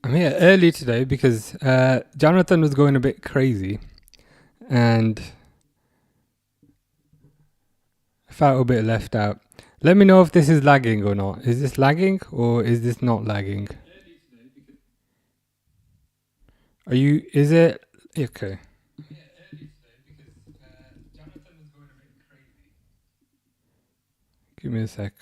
I'm here early today because Jonathan was going a bit crazy and I felt a bit left out. Let me know if this is lagging or not. Is this lagging or is this not lagging? Are you, is it? Okay. Give me a sec.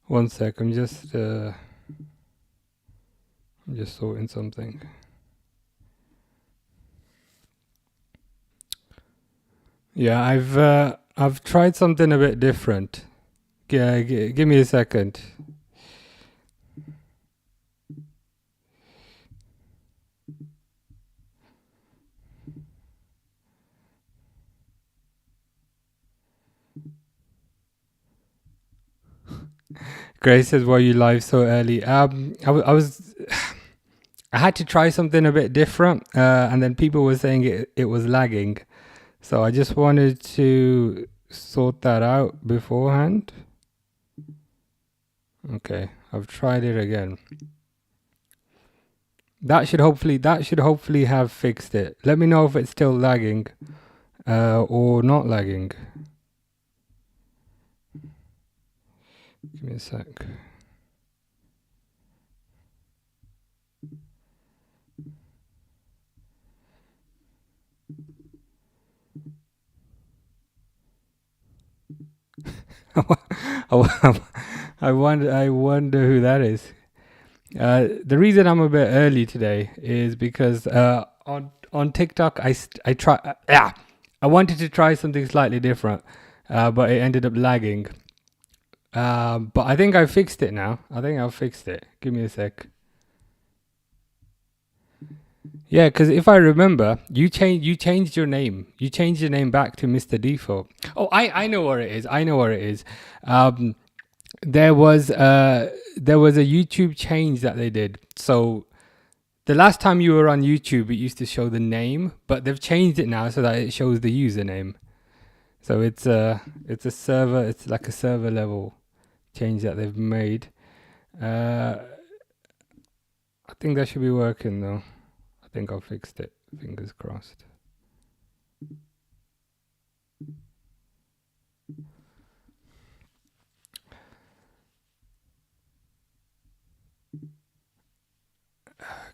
One sec. I'm just sorting something. Yeah, I've tried something a bit different. Give me a second. Grace says, "Why you live so early?" I was I had to try something a bit different, and then people were saying it was lagging, so I just wanted to sort that out beforehand. Okay, I've tried it again. That should hopefully have fixed it. Let me know if it's still lagging, or not lagging. Give me a sec. I wonder who that is. The reason I'm a bit early today is because on TikTok I wanted to try something slightly different, but it ended up lagging. But I think I fixed it now. I think I've fixed it. Give me a sec. Yeah, because if I remember, you changed your name. You changed your name back to Mr. Default. Oh, I know where it is. I know where it is. Um, there was a YouTube change that they did. So the last time you were on YouTube, it used to show the name, but they've changed it now so that it shows the username. So it's like a server level change that they've made. I think that should be working though. I think I fixed it. Fingers crossed.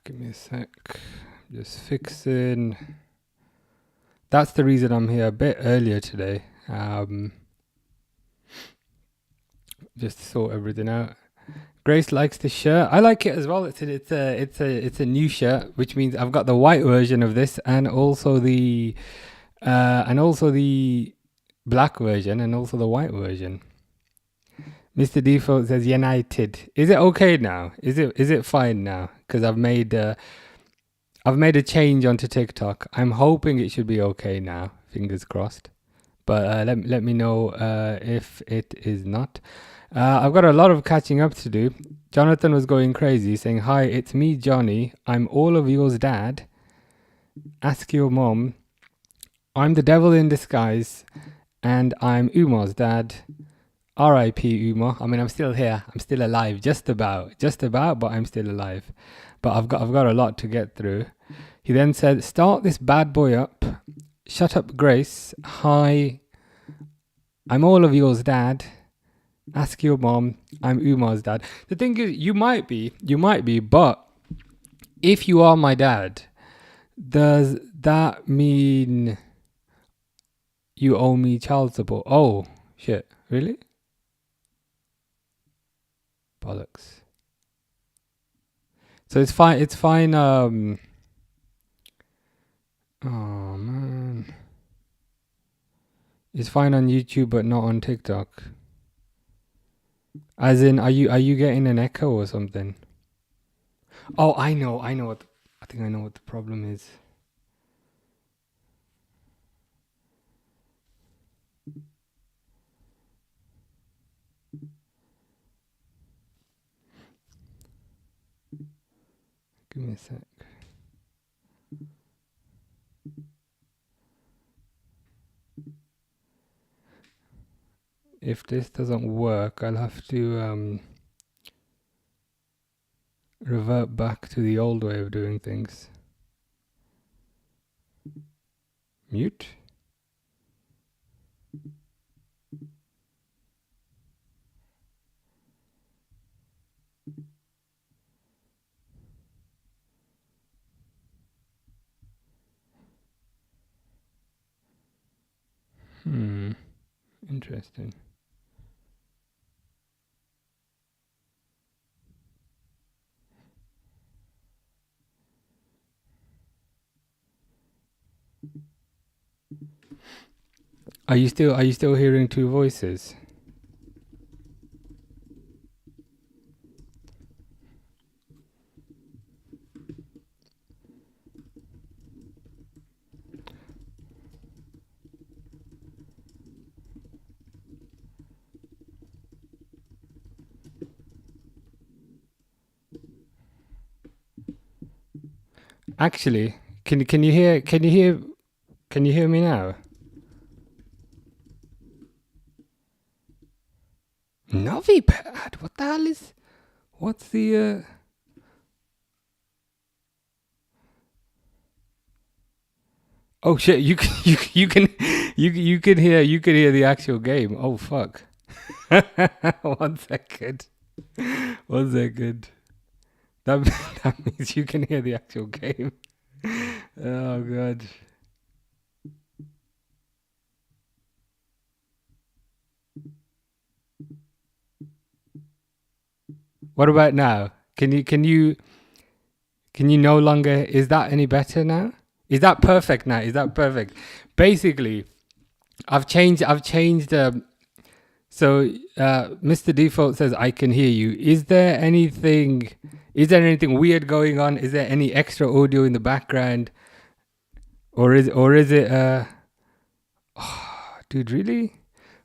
Give me a sec. Just fixing. That's the reason I'm here a bit earlier today. Just to sort everything out. Grace likes the shirt. I like it as well. It's a new shirt, which means I've got the white version of this and also the black version and also the white version. Mr. Default says United. Is it okay now? Is it fine now? Because I've made a change onto TikTok. I'm hoping it should be okay now. Fingers crossed. But let me know if it is not. I've got a lot of catching up to do. Jonathan was going crazy saying, "Hi, it's me, Johnny. I'm all of yours, Dad. Ask your mom. I'm the devil in disguise, and I'm Umar's dad. R.I.P. Umar. I mean, I'm still here. I'm still alive, just about, but I'm still alive. But I've got a lot to get through." He then said, "Start this bad boy up. Shut up, Grace. Hi, I'm all of yours, Dad. Ask your mom. I'm Umar's dad." The thing is, you might be, but if you are my dad, does that mean you owe me child support? Oh, shit. Really? Bollocks. So it's fine. It's fine. Oh, man. It's fine on YouTube, but not on TikTok. As in, are you getting an echo or something? Oh, I know. I think I know what the problem is. Give Give me a sec. If this doesn't work, I'll have to revert back to the old way of doing things. Mute. Interesting. Are you still hearing two voices? Actually, can you hear me now? Novipad, what the hell is? What's the? Oh shit! You can hear the actual game. Oh fuck! 1 second. 1 second. That means you can hear the actual game. Oh god. What about now? Can you no longer? Is that any better now? Is that perfect now? Is that perfect? Basically, I've changed. So Mr. Default says I can hear you. Is there anything weird going on? Is there any extra audio in the background? Or is it dude, really?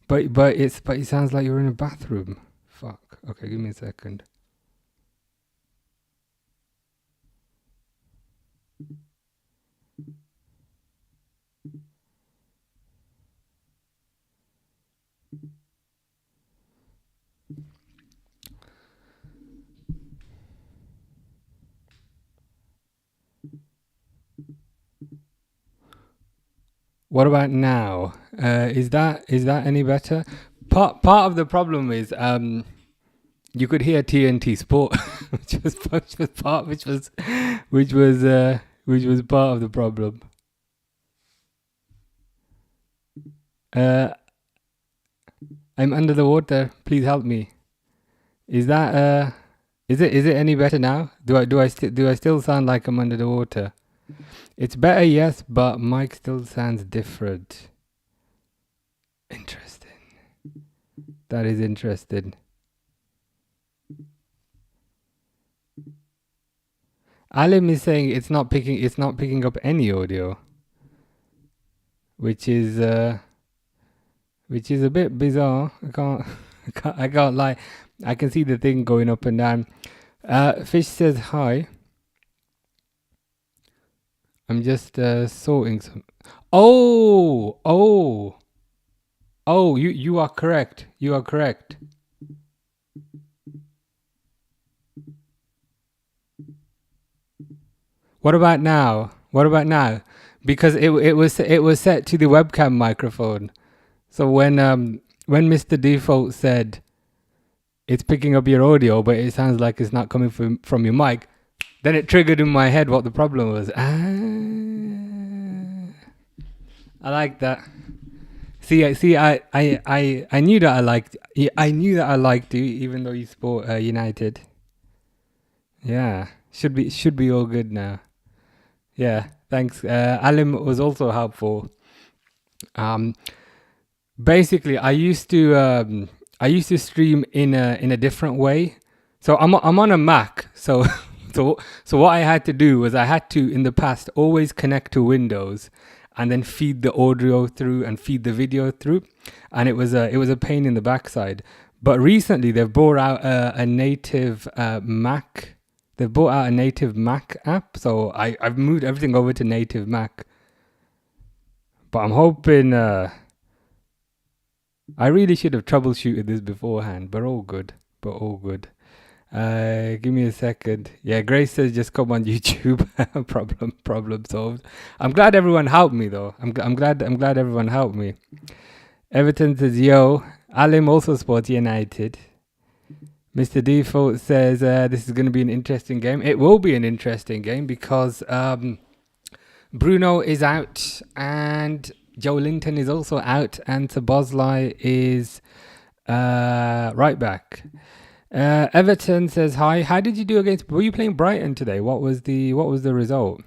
But it sounds like you're in a bathroom. Fuck. Okay, give me a second. What about now? Is that any better? Part of the problem is you could hear TNT Sport, which was part of the problem. I'm under the water. Please help me. Is that is it any better now? Do I still sound like I'm under the water? It's better, yes, but Mike still sounds different. Interesting. That is interesting. Alim is saying it's not picking up any audio, which is a bit bizarre. I can't lie. I can see the thing going up and down. Fish says hi. I'm just sorting some. Oh, you are correct. You are correct. What about now? Because it was set to the webcam microphone. So when Mr. Default said it's picking up your audio, but it sounds like it's not coming from your mic, then it triggered in my head what the problem was. I like that. See, I knew that I liked you, even though you support United. Yeah, should be all good now. Yeah, thanks. Alim was also helpful. Basically, I used to stream in a different way. So I'm on a Mac. So what I had to do was I had to, in the past, always connect to Windows and then feed the audio through and feed the video through, and it was a pain in the backside. But recently they've brought out a native Mac They've brought out a native Mac app, so I've moved everything over to native Mac. But I'm hoping... I really should have troubleshooted this beforehand, but all good. Give me a second. Yeah, Grace says just come on YouTube. problem solved. I'm glad everyone helped me though. I'm glad everyone helped me. Everton says yo. Alim also supports United. Mr. Default says this is going to be an interesting game. It will be an interesting game because Bruno is out and Joe Linton is also out and Szoboszlai is right back. Everton says hi. How did you do against? Were you playing Brighton today? What was the result?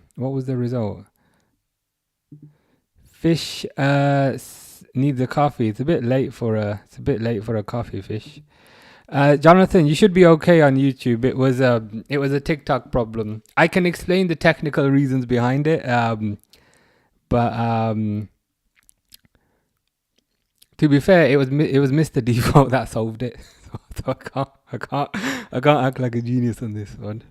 Fish needs a coffee. It's a bit late for a coffee, Fish. Jonathan, you should be okay on YouTube. It was a TikTok problem. I can explain the technical reasons behind it. But to be fair, it was Mr. Default that solved it. So I can't act like a genius on this one.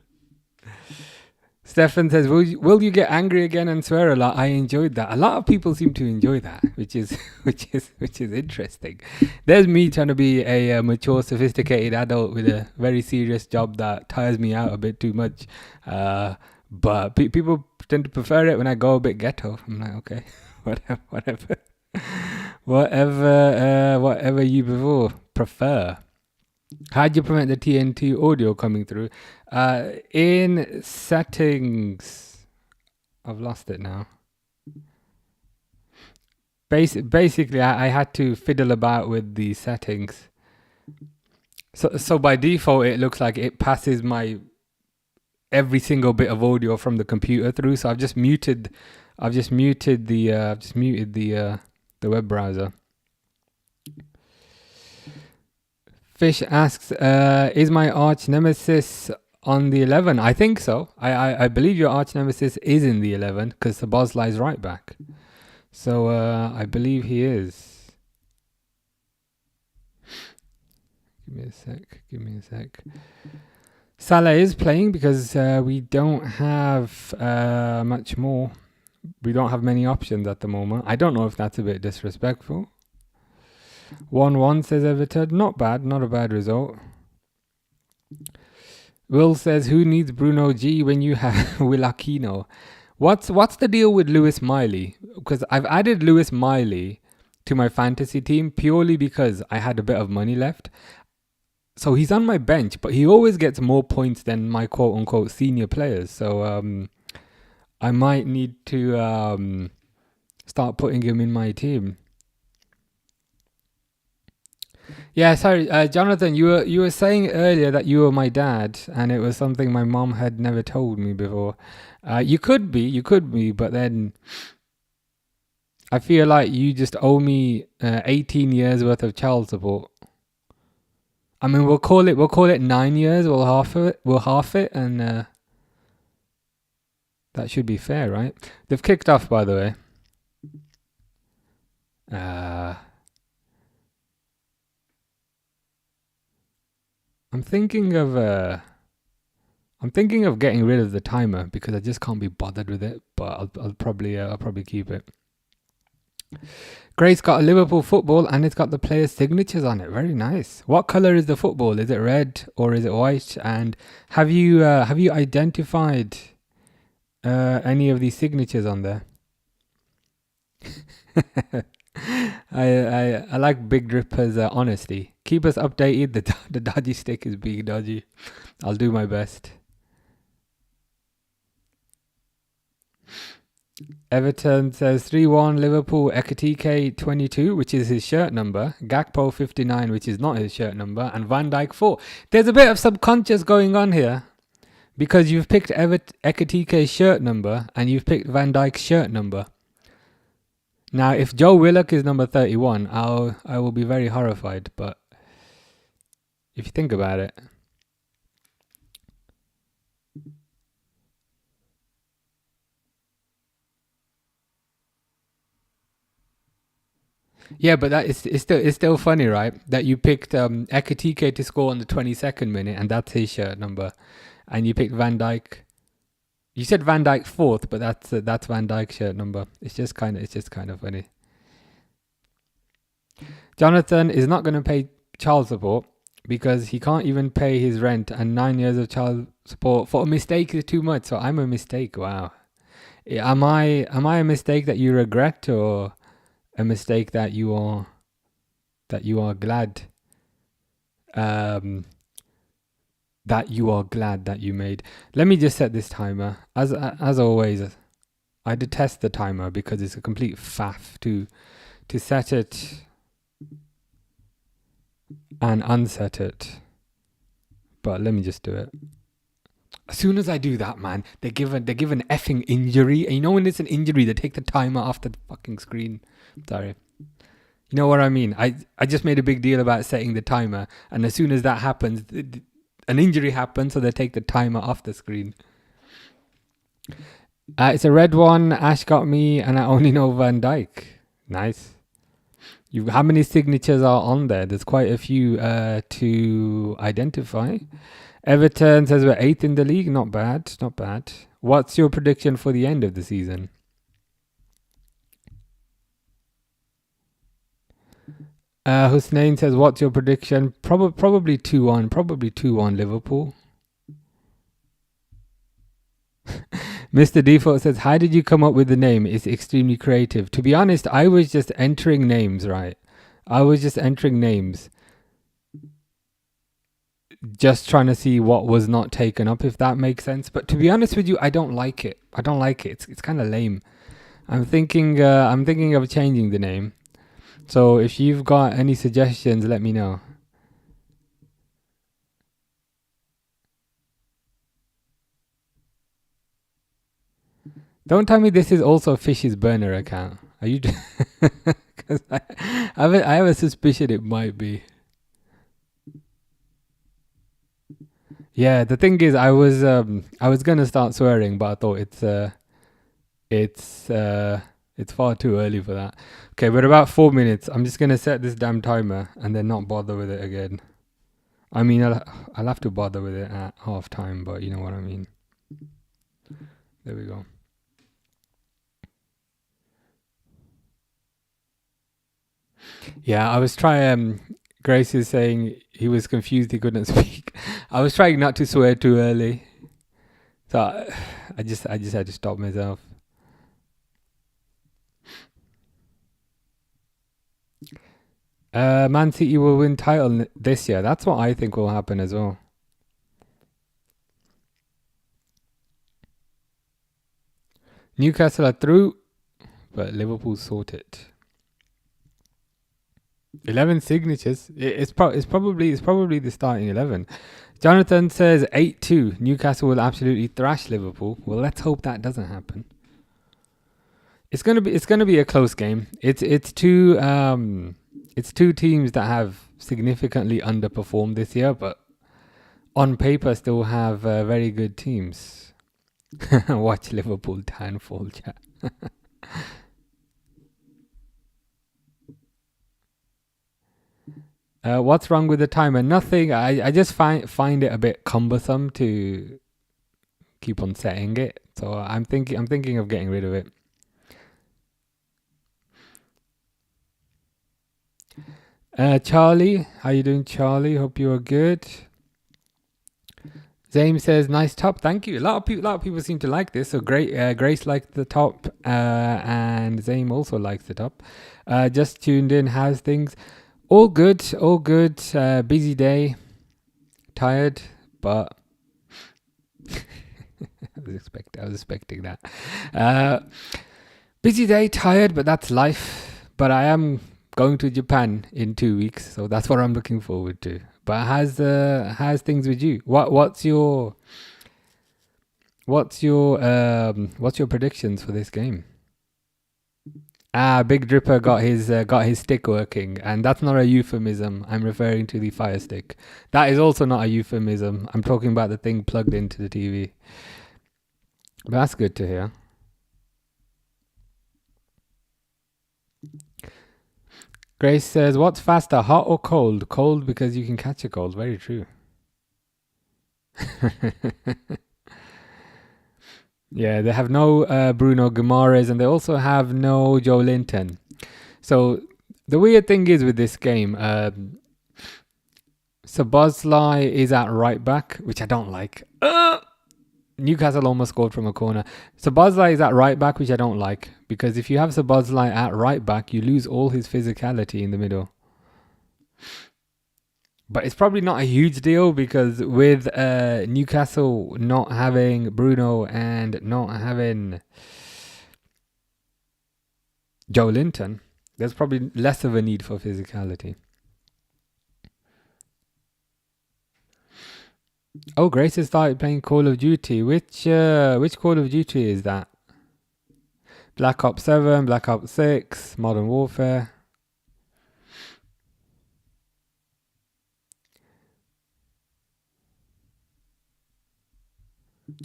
Stefan says, will you get angry again and swear a lot? I enjoyed that. A lot of people seem to enjoy that, which is interesting. There's me trying to be a mature, sophisticated adult with a very serious job that tires me out a bit too much. But people tend to prefer it when I go a bit ghetto. I'm like, okay, whatever you prefer. How do you prevent the TNT audio coming through? In settings, I've lost it now. Basically, I had to fiddle about with the settings. So by default, it looks like it passes my every single bit of audio from the computer through. So I've just muted the web browser. Fish asks, is my arch nemesis on the 11? I think so. I believe your arch nemesis is in the 11 because Szoboszlai is right back. So I believe he is. Give me a sec. Salah is playing because we don't have much more. We don't have many options at the moment. I don't know if that's a bit disrespectful. 1-1 says Everton. Not bad. Not a bad result. Will says, who needs Bruno G when you have Will Aquino? What's the deal with Lewis Miley? Because I've added Lewis Miley to my fantasy team purely because I had a bit of money left. So he's on my bench, but he always gets more points than my quote-unquote senior players. So I might need to start putting him in my team. Yeah, sorry, Jonathan, you were saying earlier that you were my dad, and it was something my mom had never told me before. You could be, but then I feel like you just owe me 18 years worth of child support. I mean, we'll call it 9 years. We'll half it, and that should be fair, right? They've kicked off, by the way. I'm thinking of getting rid of the timer because I just can't be bothered with it. But I'll probably keep it. Grace got a Liverpool football and it's got the players' signatures on it. Very nice. What color is the football? Is it red or is it white? And have you identified any of these signatures on there? I like Big Dripper's honesty. Keep us updated. The dodgy stick is being dodgy. I'll do my best. Everton says 3-1 Liverpool. Ekitike 22, which is his shirt number. Gakpo 59, which is not his shirt number. And Van Dijk 4. There's a bit of subconscious going on here. Because you've picked Ekitike's shirt number and you've picked Van Dijk's shirt number. Now, if Joe Willock is number 31, I will be very horrified. But if you think about it. Yeah, but it's still funny, right? That you picked Ekitike to score on the 22nd minute, and that's his shirt number. and you picked Van Dijk. You said Van Dijk fourth, but that's Van Dijk's shirt number. It's just kind of funny. Jonathan is not going to pay child support because he can't even pay his rent, and 9 years of child support for a mistake is too much. So I'm a mistake. Wow. Am I a mistake that you regret, or a mistake that you are glad that you made? Let me just set this timer. As always, I detest the timer because it's a complete faff to set it and unset it. But let me just do it. As soon as I do that, man, they give an effing injury. And you know when it's an injury, they take the timer off the fucking screen. Sorry. You know what I mean? I just made a big deal about setting the timer. And as soon as that happens, an injury happens, so they take the timer off the screen. It's a red one. Ash got me, and I only know Van Dijk. Nice. How many signatures are on there? There's quite a few to identify. Everton says we're 8th in the league. Not bad. What's your prediction for the end of the season? Hussein says, what's your prediction? Probably 2-1. Probably 2-1 Liverpool. Mr. Default says, how did you come up with the name? It's extremely creative. To be honest, I was just entering names, right? Just trying to see what was not taken up, if that makes sense. But to be honest with you, I don't like it. It's kind of lame. I'm thinking of changing the name. So if you've got any suggestions, let me know. Don't tell me this is also Fish's burner account. Are you? Because I have a suspicion it might be. Yeah, the thing is, I was gonna start swearing, but I thought it's far too early for that. Okay, we're about 4 minutes. I'm just gonna set this damn timer and then not bother with it again. I mean, I'll have to bother with it at half time, but you know what I mean. There we go. Yeah, I was trying. Grace is saying he was confused, he couldn't speak. I was trying not to swear too early, so I just had to stop myself. Man City will win title this year. That's what I think will happen as well. Newcastle are through, but Liverpool sorted. 11 signatures. It's probably the starting 11. Jonathan says 8-2. Newcastle will absolutely thrash Liverpool. Well, let's hope that doesn't happen. It's gonna be a close game. It's two teams that have significantly underperformed this year, but on paper still have very good teams. Watch Liverpool downfall, chat. What's wrong with the timer? Nothing. I just find it a bit cumbersome to keep on setting it. So I'm thinking of getting rid of it. Charlie, how you doing, Charlie? Hope you are good. Zame says, nice top. Thank you. A lot of people seem to like this. So great. Grace liked the top, and Zame also likes the top. Just tuned in. How's things? All good. Busy day. Tired, but I was expecting that. Busy day, tired, but that's life. But I am going to Japan in 2 weeks, so that's what I'm looking forward to. But how's things with you? What's your predictions for this game? Big Dripper got his stick working, and that's not a euphemism. I'm referring to the Fire Stick. That is also not a euphemism. I'm talking about the thing plugged into the TV. But that's good to hear. Grace says, what's faster, hot or cold? Cold because you can catch a cold. Very true. Yeah, they have no Bruno Guimaraes, and they also have no Joe Linton. So the weird thing is with this game, Szoboszlai is at right back, which I don't like. Newcastle almost scored from a corner. Szoboszlai is at right back, which I don't like, because if you have Szoboszlai at right back, you lose all his physicality in the middle. But it's probably not a huge deal, because with Newcastle not having Bruno and not having Joe Linton, there's probably less of a need for physicality. Oh, Grace has started playing Call of Duty. Which Call of Duty is that? Black Ops 7, Black Ops 6, Modern Warfare.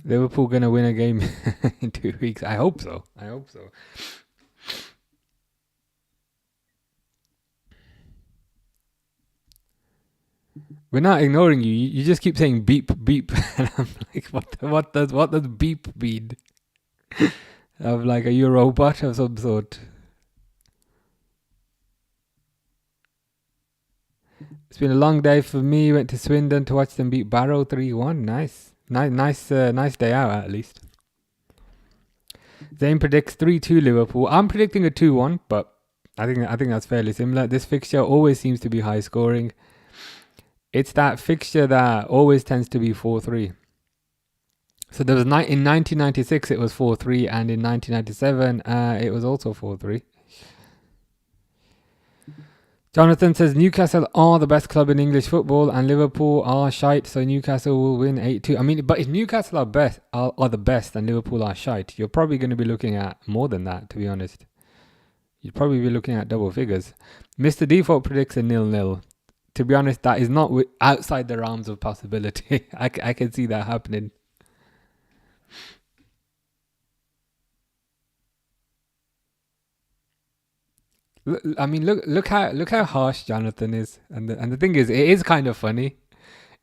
Liverpool gonna win a game in 2 weeks. I hope so. We're not ignoring you. You just keep saying beep beep, and I'm like, what does beep mean? I'm like, are you a robot of some sort? It's been a long day for me. Went to Swindon to watch them beat Barrow 3-1. Nice day out at least. Zane predicts 3-2 Liverpool. I'm predicting a 2-1, but I think that's fairly similar. This fixture always seems to be high scoring. It's that fixture that always tends to be 4-3. So there was in 1996 it was 4-3, and in 1997 it was also 4-3. Jonathan says Newcastle are the best club in English football and Liverpool are shite, so Newcastle will win 8-2. I mean, but if Newcastle are the best and Liverpool are shite, you're probably going to be looking at more than that, to be honest. You'd probably be looking at double figures. Mr. Default predicts a 0-0. To be honest, that is not outside the realms of possibility. I can see that happening. I mean, look how harsh Jonathan is, and the thing is, it is kind of funny.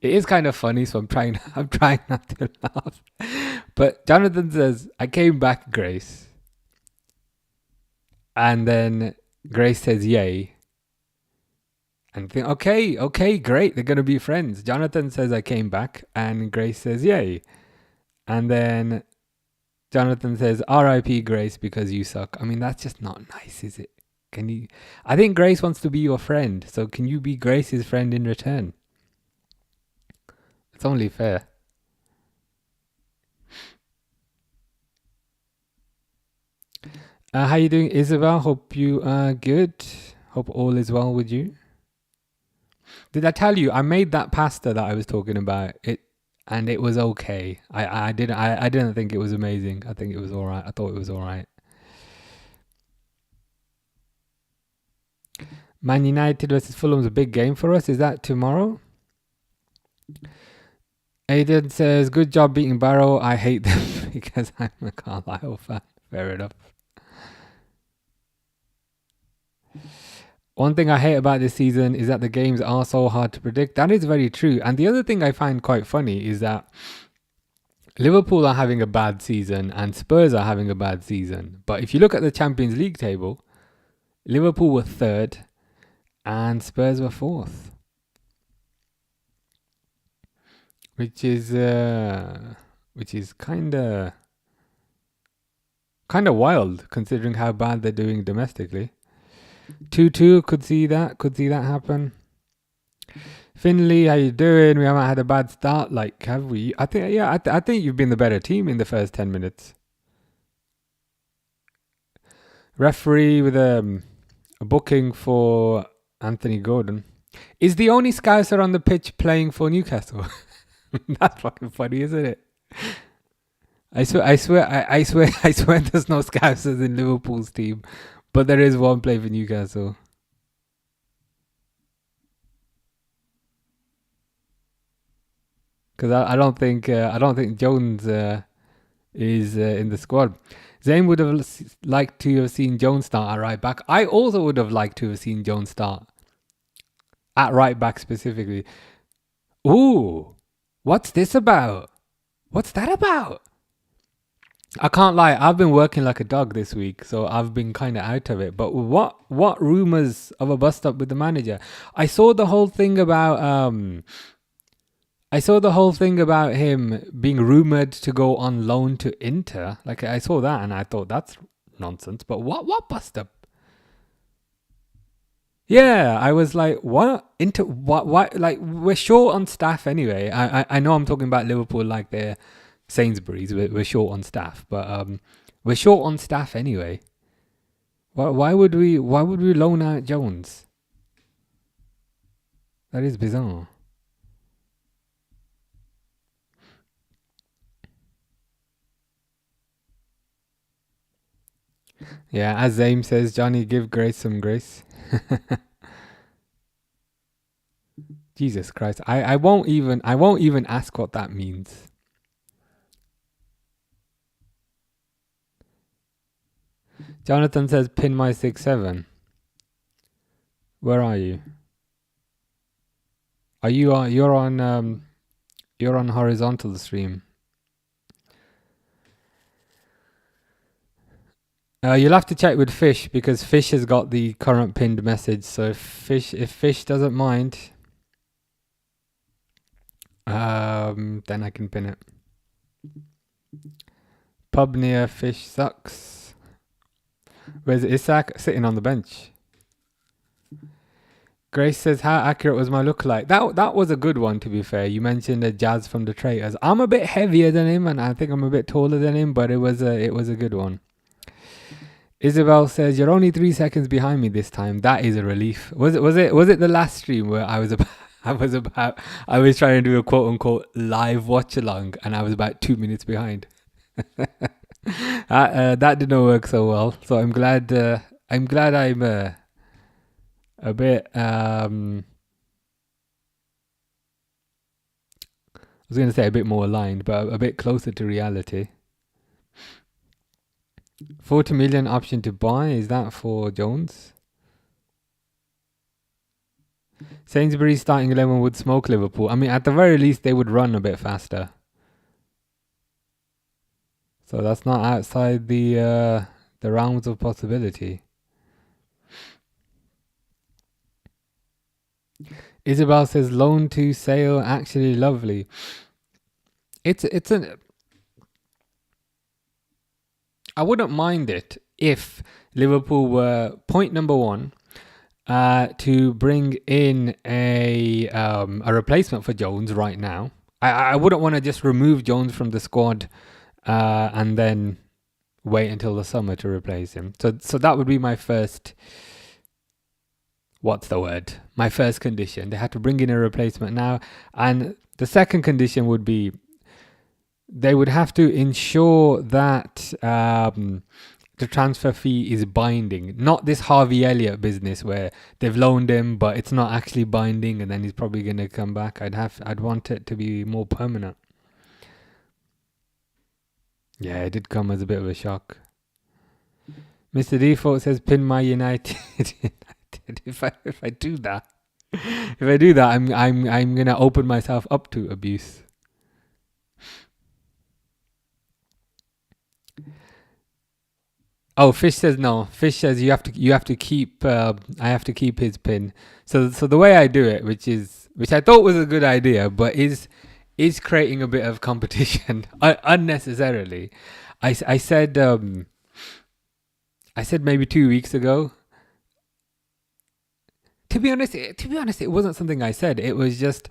It is kind of funny, so I'm trying not to laugh. But Jonathan says, "I came back, Grace," and then Grace says, "Yay." And think, okay, great, they're gonna be friends. Jonathan says, "I came back," and Grace says, "Yay," and then Jonathan says, "R.I.P. Grace because you suck." I mean, that's just not nice, is it? Can you? I think Grace wants to be your friend, so can you be Grace's friend in return? It's only fair. How you doing, Isabel? Hope you are good. Hope all is well with you. Did I tell you I made that pasta that I was talking about? And it was okay. I didn't think it was amazing. I think it was alright. I thought it was alright. Man United versus Fulham's a big game for us. Is that tomorrow? Aiden says, "Good job beating Barrow. I hate them because I'm a Carlisle fan." Fair enough. One thing I hate about this season is that the games are so hard to predict. That is very true. And the other thing I find quite funny is that Liverpool are having a bad season and Spurs are having a bad season. But if you look at the Champions League table, Liverpool were third and Spurs were fourth, which is kind of wild considering how bad they're doing domestically. 2-2, could see that happen. Finley, how you doing? We haven't had a bad start, like, have we? I think you've been the better team in the first 10 minutes. Referee with a booking for Anthony Gordon. Is the only Scouser on the pitch playing for Newcastle? That's fucking funny, isn't it? I swear there's no Scousers in Liverpool's team, but there is one play for Newcastle. Because I don't think Jones is in the squad. Zane would have liked to have seen Jones start at right back. I also would have liked to have seen Jones start at right back specifically. Ooh, What's this about? What's that about? I can't lie, I've been working like a dog this week, so I've been kind of out of it. But what rumors of a bust up with the manager? I saw the whole thing about him being rumored to go on loan to Inter. Like I saw that and I thought that's nonsense. But what bust up? Yeah, I was like, what? Inter? What? Why? Like we're short on staff anyway. I know I'm talking about Liverpool like they're Sainsbury's. We're short on staff, but we're short on staff anyway. Why would we loan out Jones? That is bizarre. Yeah, as Zame says, Johnny, give Grace some grace. Jesus Christ, I won't even ask what that means. Jonathan says, pin my 6-7. Where are you? Are you on? You're on horizontal stream. You'll have to check with Fish because Fish has got the current pinned message. So if Fish doesn't mind, then I can pin it. Pub near Fish sucks. Where's Isak? Sitting on the bench. Grace says, how accurate was my lookalike? That was a good one, to be fair. You mentioned the Jazz from the Traitors. I'm a bit heavier than him, and I think I'm a bit taller than him, but it was a good one. Isabel says, you're only 3 seconds behind me this time. That is a relief. Was it the last stream where I was trying to do a quote unquote live watch along and I was about 2 minutes behind. That didn't work so well. So I'm glad I'm a bit I was going to say a bit more aligned, but a bit closer to reality. 40 million option to buy, is that for Jones? Sainsbury's starting 11 would smoke Liverpool. I mean, at the very least, they would run a bit faster. So that's not outside the realms of possibility. Isabel says loan to sale actually lovely. I wouldn't mind it if Liverpool were point number one to bring in a replacement for Jones right now. I wouldn't want to just remove Jones from the squad and then wait until the summer to replace him. So that would be my first. What's the word? My first condition. They had to bring in a replacement now, and the second condition would be they would have to ensure that the transfer fee is binding, not this Harvey Elliott business where they've loaned him but it's not actually binding and then he's probably going to come back. I'd want it to be more permanent. Yeah, it did come as a bit of a shock. Mr. Default says pin my United. If I do that, I'm gonna open myself up to abuse. Oh, Fish says no. Fish says you have to keep. I have to keep his pin. So the way I do it, which I thought was a good idea, but is creating a bit of competition unnecessarily. I said maybe 2 weeks ago. To be honest, it wasn't something I said. It was just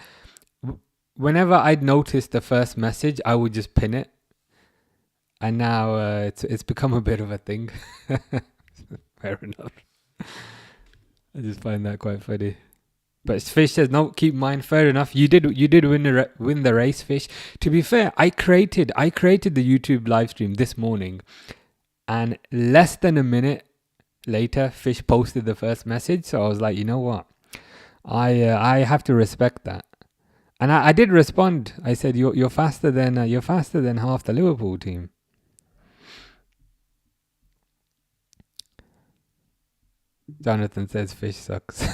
whenever I'd noticed the first message, I would just pin it. And now it's become a bit of a thing. Fair enough. I just find that quite funny. But Fish says, no, keep in mind, fair enough. You did win the race, Fish. To be fair, I created the YouTube live stream this morning. And less than a minute later, Fish posted the first message. So I was like, you know what? I have to respect that. And I did respond. I said, you're faster than half the Liverpool team. Jonathan says Fish sucks.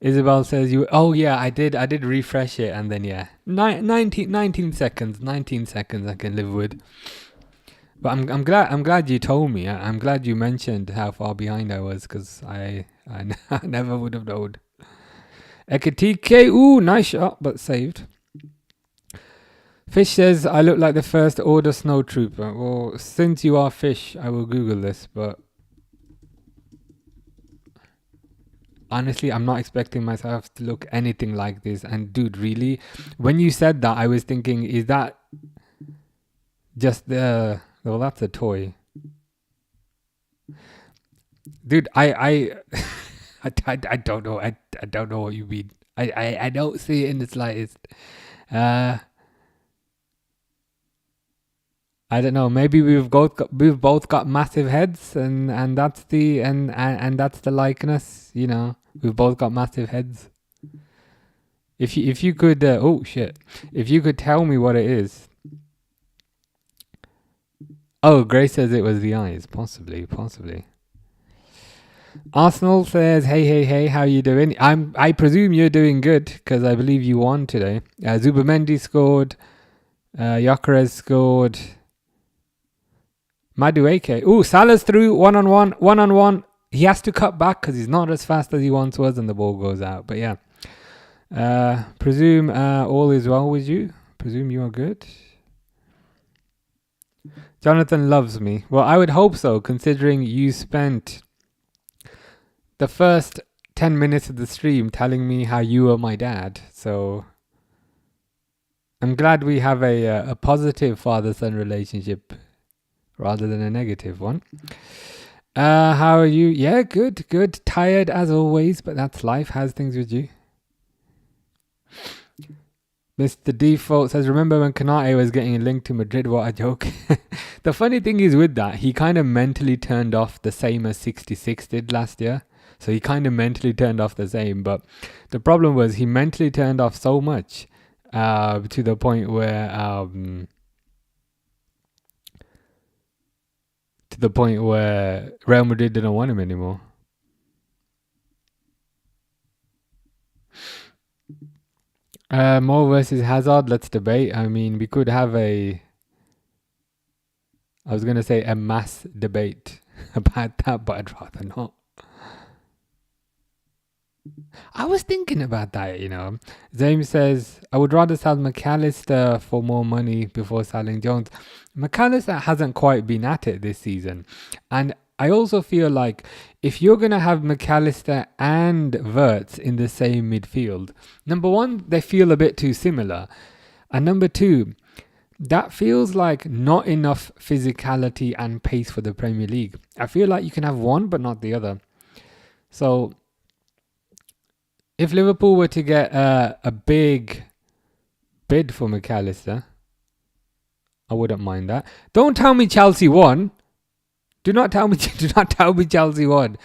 Isabel says you. Oh yeah, I did refresh it, and then yeah, 19 seconds. 19 seconds I can live with. But I'm glad you told me. I'm glad you mentioned how far behind I was, because I never would have known. Ekatike, ooh, nice shot, but saved. Fish says I look like the first order snow trooper. Well, since you are Fish, I will Google this, but honestly, I'm not expecting myself to look anything like this. And dude, really, when you said that, I was thinking, is that just the... Well, that's a toy. Dude, I don't know. I don't know what you mean. I don't see it in the slightest. I don't know. Maybe we've both got massive heads, and that's the and that's the likeness. You know, we've both got massive heads. If you could, oh shit, if you could tell me what it is. Oh, Grace says it was the eyes. Possibly. Arsenal says, hey, how you doing? I presume you're doing good, because I believe you won today. Zubamendi scored. Gyökeres scored. Madueke. Ooh, Salah's through, one-on-one. He has to cut back because he's not as fast as he once was, and the ball goes out. But yeah. Presume all is well with you. Presume you are good. Jonathan loves me. Well, I would hope so, considering you spent the first 10 minutes of the stream telling me how you were my dad. So I'm glad we have a positive father-son relationship rather than a negative one. How are you? Yeah, good. Tired as always, but that's life. How's things with you? Mr. Default says, remember when Konate was getting linked to Madrid? What a joke. The funny thing is with that, he kind of mentally turned off the same as 66 did last year. So he kind of mentally turned off the same. But the problem was he mentally turned off so much to the point where Real Madrid didn't want him anymore. Mo versus Hazard, let's debate. I mean, we could have I was going to say a mass debate about that, but I'd rather not. I was thinking about that, you know. James says, I would rather sell McAllister for more money before selling Jones. McAllister hasn't quite been at it this season. And I also feel like if you're going to have McAllister and Wirtz in the same midfield, number one, they feel a bit too similar. And number two, that feels like not enough physicality and pace for the Premier League. I feel like you can have one, but not the other. So if Liverpool were to get a big bid for McAllister, I wouldn't mind that. Don't tell me Chelsea won. Do not tell me Chelsea won.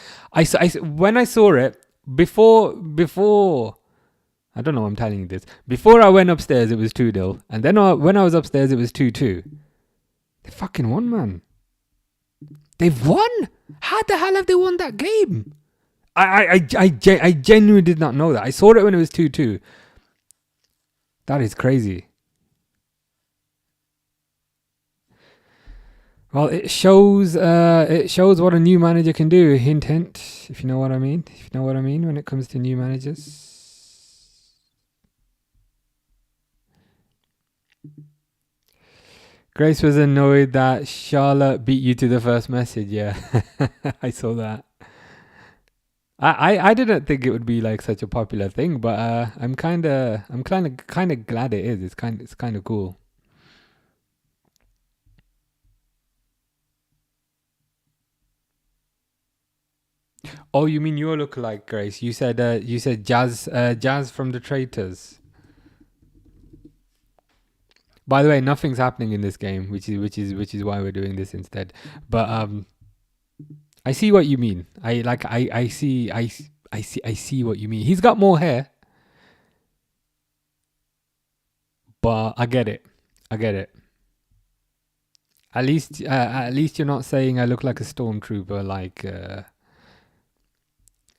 When I saw it before. I don't know why I'm telling you this. Before I went upstairs, it was 2-0, and then when I was upstairs, it was 2-2. They fucking won, man. They've won. How the hell have they won that game? I genuinely did not know that. I saw it when it was 2-2. That is crazy. Well, it shows what a new manager can do. Hint, hint. If you know what I mean. If you know what I mean when it comes to new managers. Grace was annoyed that Charlotte beat you to the first message. Yeah, I saw that. I didn't think it would be like such a popular thing, but I'm kind of glad it is. It's kind of cool. Oh, you mean your lookalike, Grace? You said Jazz from the Traitors. By the way, nothing's happening in this game, which is why we're doing this instead. But I see what you mean. I see what you mean. He's got more hair, but I get it. At least you're not saying I look like a stormtrooper,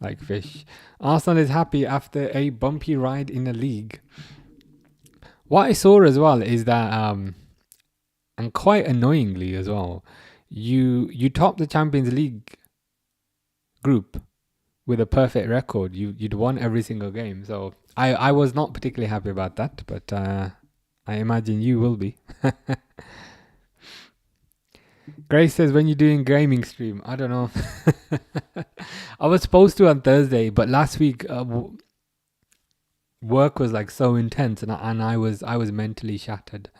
like fish. Arsenal is happy after a bumpy ride in the league. What I saw as well is that, and quite annoyingly as well, you top the Champions League group with a perfect record. You'd won every single game. So I was not particularly happy about that, but I imagine you will be. Grace says, when you're doing gaming stream, I don't know. I was supposed to on Thursday, but last week work was like so intense, and I was mentally shattered.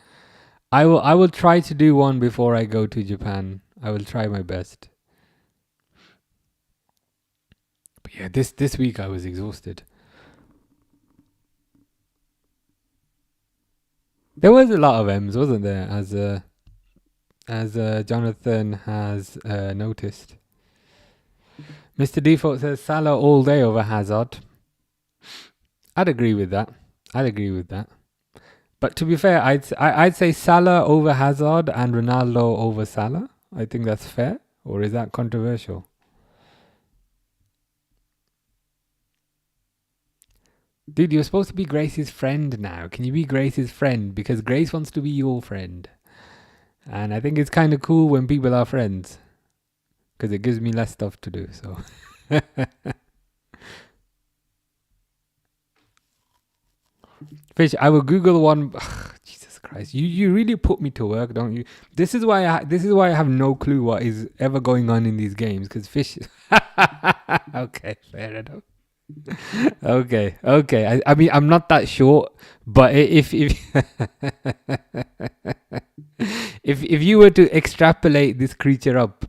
I will try to do one before I go to Japan. I will try my best. But yeah, this week I was exhausted. There was a lot of M's, wasn't there? As Jonathan has noticed. Mr. Default says Salah all day over Hazard. I'd agree with that. But to be fair, I'd say Salah over Hazard and Ronaldo over Salah. I think that's fair. Or is that controversial? Dude, you're supposed to be Grace's friend now. Can you be Grace's friend? Because Grace wants to be your friend. And I think it's kind of cool when people are friends. Because it gives me less stuff to do, so... Fish, I will Google one. Ugh, Jesus Christ, you really put me to work, don't you? This is why I have no clue what is ever going on in these games. Because Fish. Okay, fair enough. Okay. I mean, I'm not that short, but if if you were to extrapolate this creature up,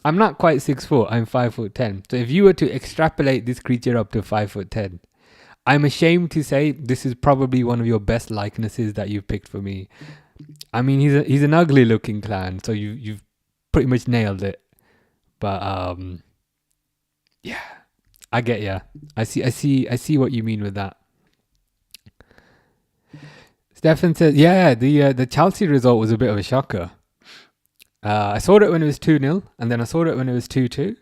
I'm not quite 6 foot. I'm 5'10". So if you were to extrapolate this creature up to 5'10". I'm ashamed to say this is probably one of your best likenesses that you've picked for me. I mean, he's an ugly looking clown, so you've pretty much nailed it. But yeah, I get ya. I see what you mean with that. Stefan says, yeah, the Chelsea result was a bit of a shocker. I saw it when it was 2-0, and then I saw it when it was 2-2.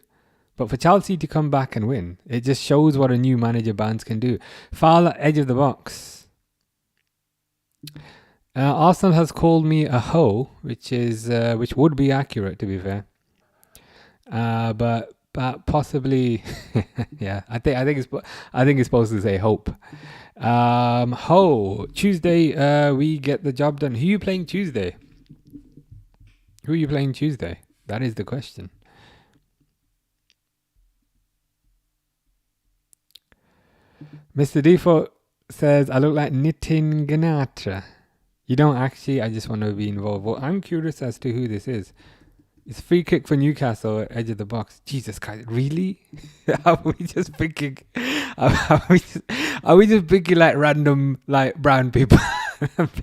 But for Chelsea to come back and win, it just shows what a new manager Barnes can do. Foul edge of the box. Arsenal has called me a hoe, which would be accurate, to be fair. But possibly, yeah. I think it's supposed to say hope. Ho Tuesday. We get the job done. Who are you playing Tuesday? That is the question. Mr. Default says, I look like Nitin Ganatra. You don't actually, I just want to be involved. Well, I'm curious as to who this is. It's free kick for Newcastle, edge of the box. Jesus Christ, really? Are we just picking like random like brown people?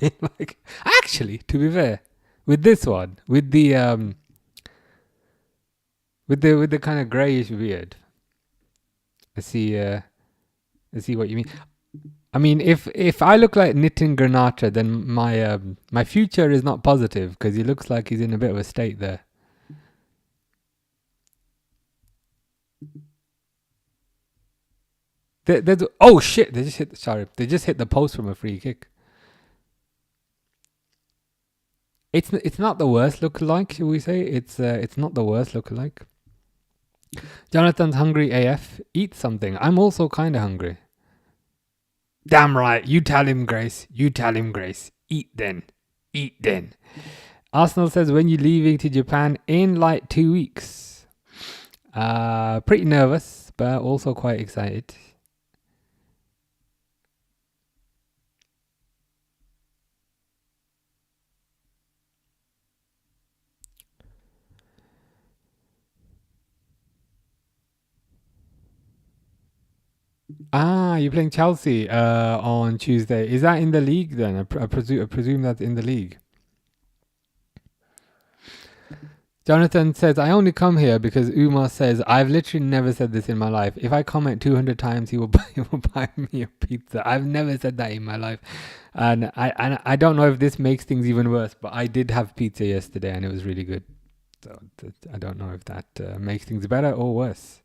Being like, actually, to be fair, with this one, with the kind of greyish beard, I see what you mean. I mean, if I look like Nitin Granatra, then my future is not positive because he looks like he's in a bit of a state there. Oh shit! They just hit the post from a free kick. It's not the worst lookalike, shall we say? It's not the worst lookalike. Jonathan's hungry AF. Eat something. I'm also kind of hungry. Damn right. You tell him, Grace. Eat then. Arsenal says, when you leaving to Japan? In like 2 weeks. Pretty nervous, but also quite excited. You're playing Chelsea on Tuesday. Is that in the league then? I presume that's in the league. Jonathan says, I only come here because Umar says, I've literally never said this in my life. If I comment 200 times, he will buy me a pizza. I've never said that in my life. And I don't know if this makes things even worse, but I did have pizza yesterday and it was really good. So I don't know if that makes things better or worse.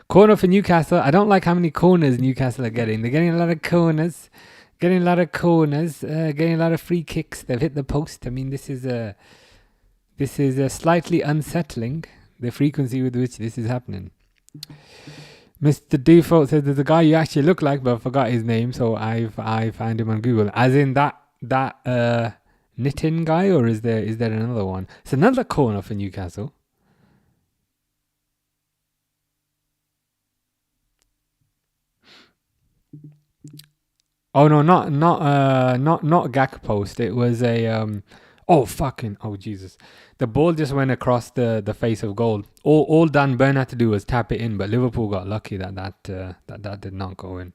Corner for Newcastle. I don't like how many corners Newcastle are getting. They're getting a lot of corners. Getting a lot of free kicks. They've hit the post. I mean, this is slightly unsettling, the frequency with which this is happening. Mr. Default says there's a guy you actually look like, but I forgot his name, so I found him on Google. As in that Nitin guy, or is there another one? It's another corner for Newcastle. Oh no, not Gak post. It was a oh Jesus. The ball just went across the face of goal. All Dan Burn had to do was tap it in, but Liverpool got lucky that did not go in.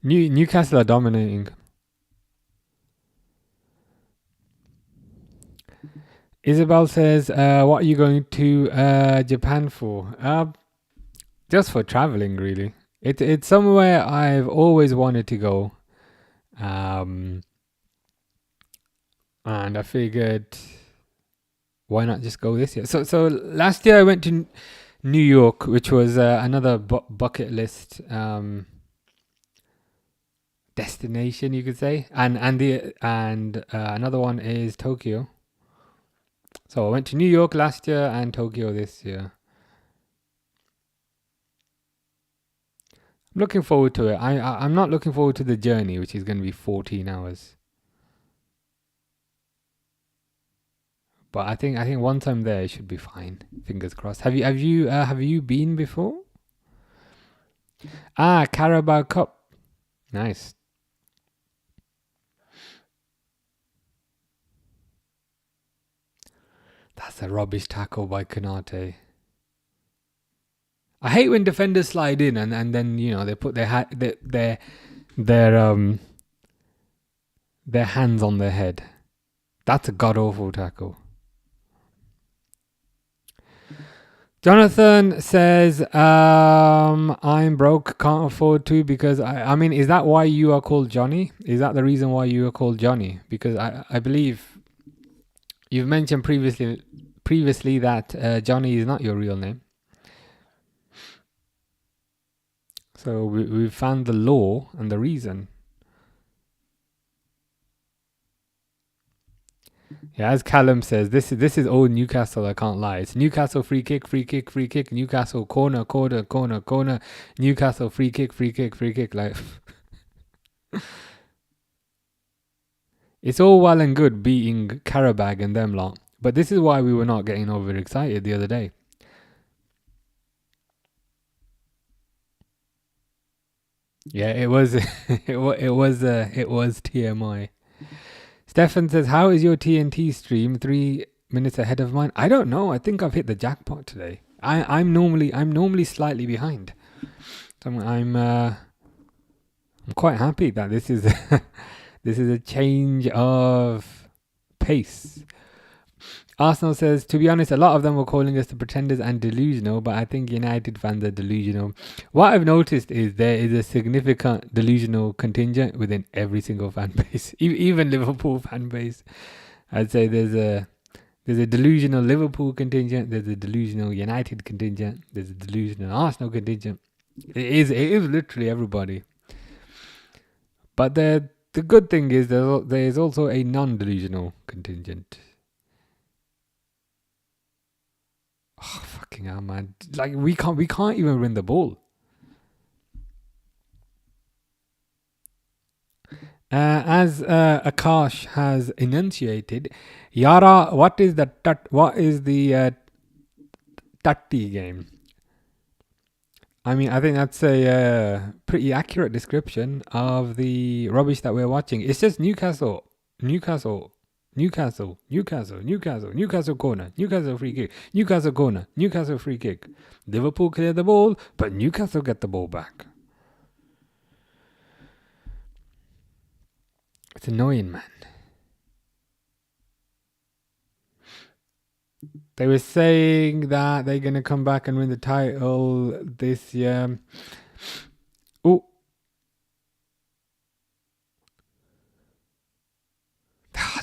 Newcastle are dominating. Isabel says, what are you going to Japan for? Just for traveling, really. It's somewhere I've always wanted to go. And I figured, why not just go this year? So last year I went to New York, which was another bucket list destination, you could say. And another one is Tokyo. So I went to New York last year and Tokyo this year. I'm looking forward to it. I'm not looking forward to the journey, which is going to be 14 hours. But I think once I'm there, it should be fine. Fingers crossed. Have you been before? Carabao Cup. Nice. That's a rubbish tackle by Konate. I hate when defenders slide in and then they put their hands on their head. That's a god awful tackle. Jonathan says, I'm broke, can't afford to, because I mean, is that why you are called Johnny? Is that the reason why you are called Johnny? Because I believe you've mentioned previously that Johnny is not your real name. So we've found the law and the reason. Yeah, as Callum says, this is old Newcastle, I can't lie. It's Newcastle free kick, Newcastle corner, Newcastle free kick, like it's all well and good beating Karabag and them lot, but this is why we were not getting overexcited the other day. Yeah, it was it was TMI. Stefan says, how is your TNT stream 3 minutes ahead of mine? I don't know. I think I've hit the jackpot today. I'm normally slightly behind. So I'm quite happy that this is this is a change of pace. Arsenal says, to be honest, a lot of them were calling us the pretenders and delusional, but I think United fans are delusional. What I've noticed is there is a significant delusional contingent within every single fan base, even Liverpool fan base. I'd say there's a delusional Liverpool contingent, there's a delusional United contingent, there's a delusional Arsenal contingent. It is literally everybody. But the good thing is there is also a non-delusional contingent. Oh, fucking hell, man. Like, we can't even win the ball. As Akash has enunciated, Yara, what is the Tatti game? I mean, I think that's a pretty accurate description of the rubbish that we're watching. It's just Newcastle corner, Newcastle free kick, Newcastle corner, Newcastle free kick. Liverpool clear the ball, but Newcastle get the ball back. It's annoying, man. They were saying that they're going to come back and win the title this year. Oh.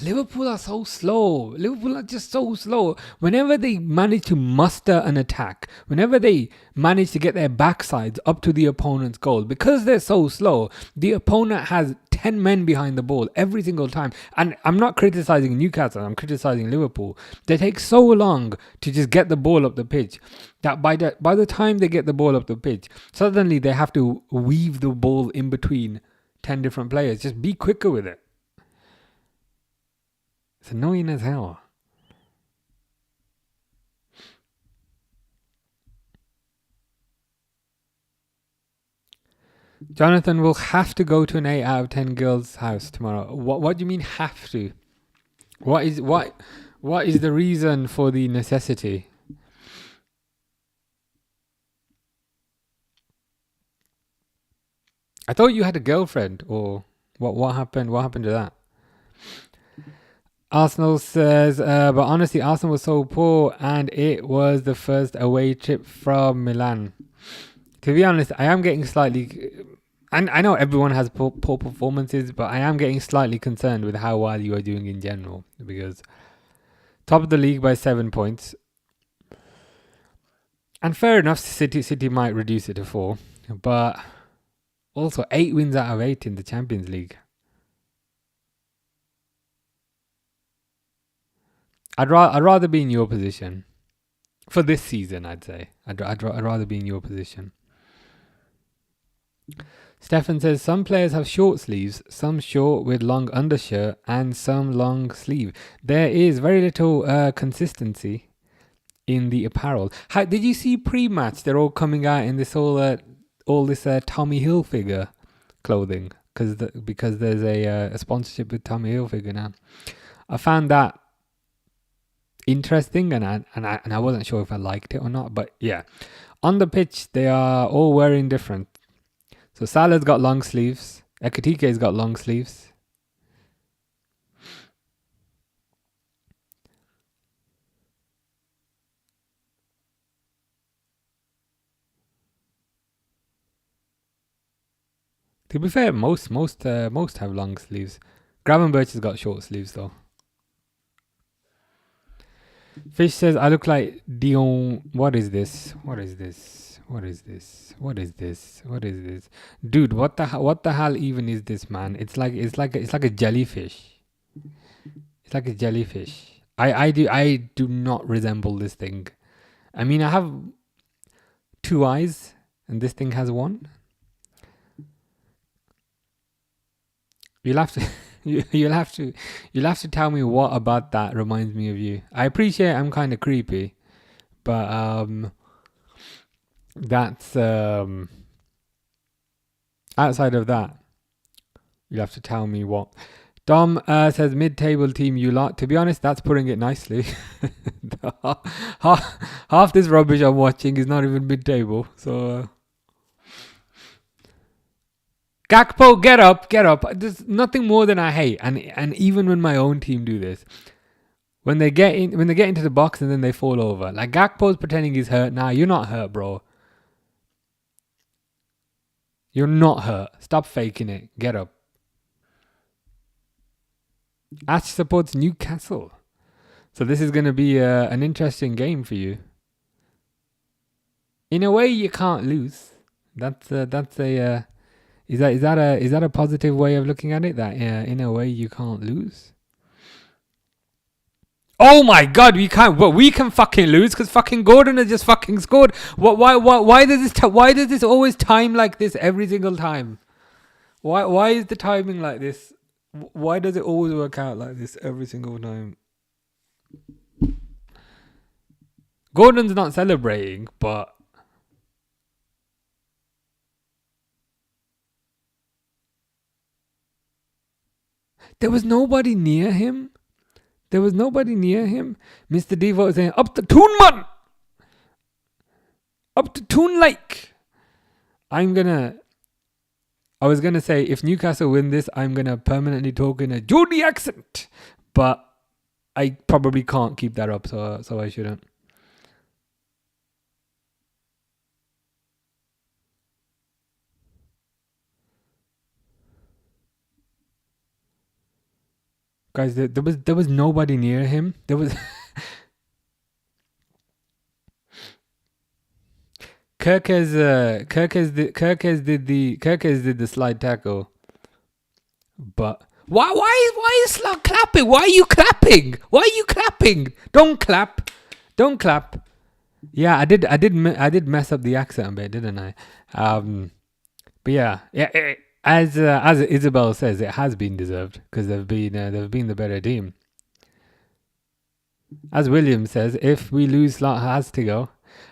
Liverpool are so slow. Liverpool are just so slow. Whenever they manage to muster an attack, whenever they manage to get their backsides up to the opponent's goal, because they're so slow, the opponent has 10 men behind the ball every single time. And I'm not criticizing Newcastle, I'm criticizing Liverpool. They take so long to just get the ball up the pitch that by the time they get the ball up the pitch, suddenly they have to weave the ball in between 10 different players. Just be quicker with it. It's annoying as hell. Jonathan will have to go to an 8 out of 10 girls' house tomorrow. What do you mean have to? What is the reason for the necessity? I thought you had a girlfriend, or what happened? What happened to that? Arsenal says, but honestly, Arsenal was so poor, and it was the first away trip from Milan. To be honest, I am getting slightly, and I know everyone has poor performances, but I am getting slightly concerned with how well you are doing in general, because top of the league by 7 points, and fair enough, City might reduce it to 4, but also 8 wins out of 8 in the Champions League. I'd rather be in your position for this season. I'd say I'd rather be in your position. Stefan says some players have short sleeves, some short with long undershirt, and some long sleeve. There is very little consistency in the apparel. How did you see pre-match? They're all coming out in this all this Tommy Hilfiger clothing because there's a sponsorship with Tommy Hilfiger now. I found that interesting, and I wasn't sure if I liked it or not, but yeah, on the pitch they are all wearing different. So Salah's got long sleeves, Ekitike's got long sleeves. To be fair, most have long sleeves. Gravenberch has got short sleeves though. Fish says, I look like Dion. What is this? Dude, what the hell even is this, man? It's like a jellyfish. It's like a jellyfish. I do not resemble this thing. I mean, I have 2 eyes and this thing has 1. You'll have to tell me what about that reminds me of you. I appreciate I'm kind of creepy, but that's outside of that, you'll have to tell me what. Dom says mid-table team you lot. To be honest, that's putting it nicely. half this rubbish I'm watching is not even mid-table, so. Gakpo, get up. There's nothing more than I hate, and even when my own team do this, when they get into the box and then they fall over. Like Gakpo's pretending he's hurt. Nah, you're not hurt, bro. You're not hurt. Stop faking it. Get up. Ash supports Newcastle, so this is going to be an interesting game for you. In a way, you can't lose. That's a. Is that a positive way of looking at it? That in a way you can't lose. Oh my God, we can't. Well, we can fucking lose because fucking Gordon has just fucking scored. Why does this always time like this every single time? Why is the timing like this? Why does it always work out like this every single time? Gordon's not celebrating, but. There was nobody near him. Mr. Devo was saying, up the Toon, man! Up to Toon Lake! I was gonna say, if Newcastle win this, I'm gonna permanently talk in a Geordie accent. But I probably can't keep that up, so I shouldn't. Guys, there was nobody near him. There was Kirkes did the slide tackle, but why is Slot clapping? Why are you clapping? Why are you clapping? Don't clap. Yeah, I did mess up the accent a bit, didn't I? But yeah. As Isabel says, it has been deserved because they've been the better team. As William says, if we lose, Slot has to go.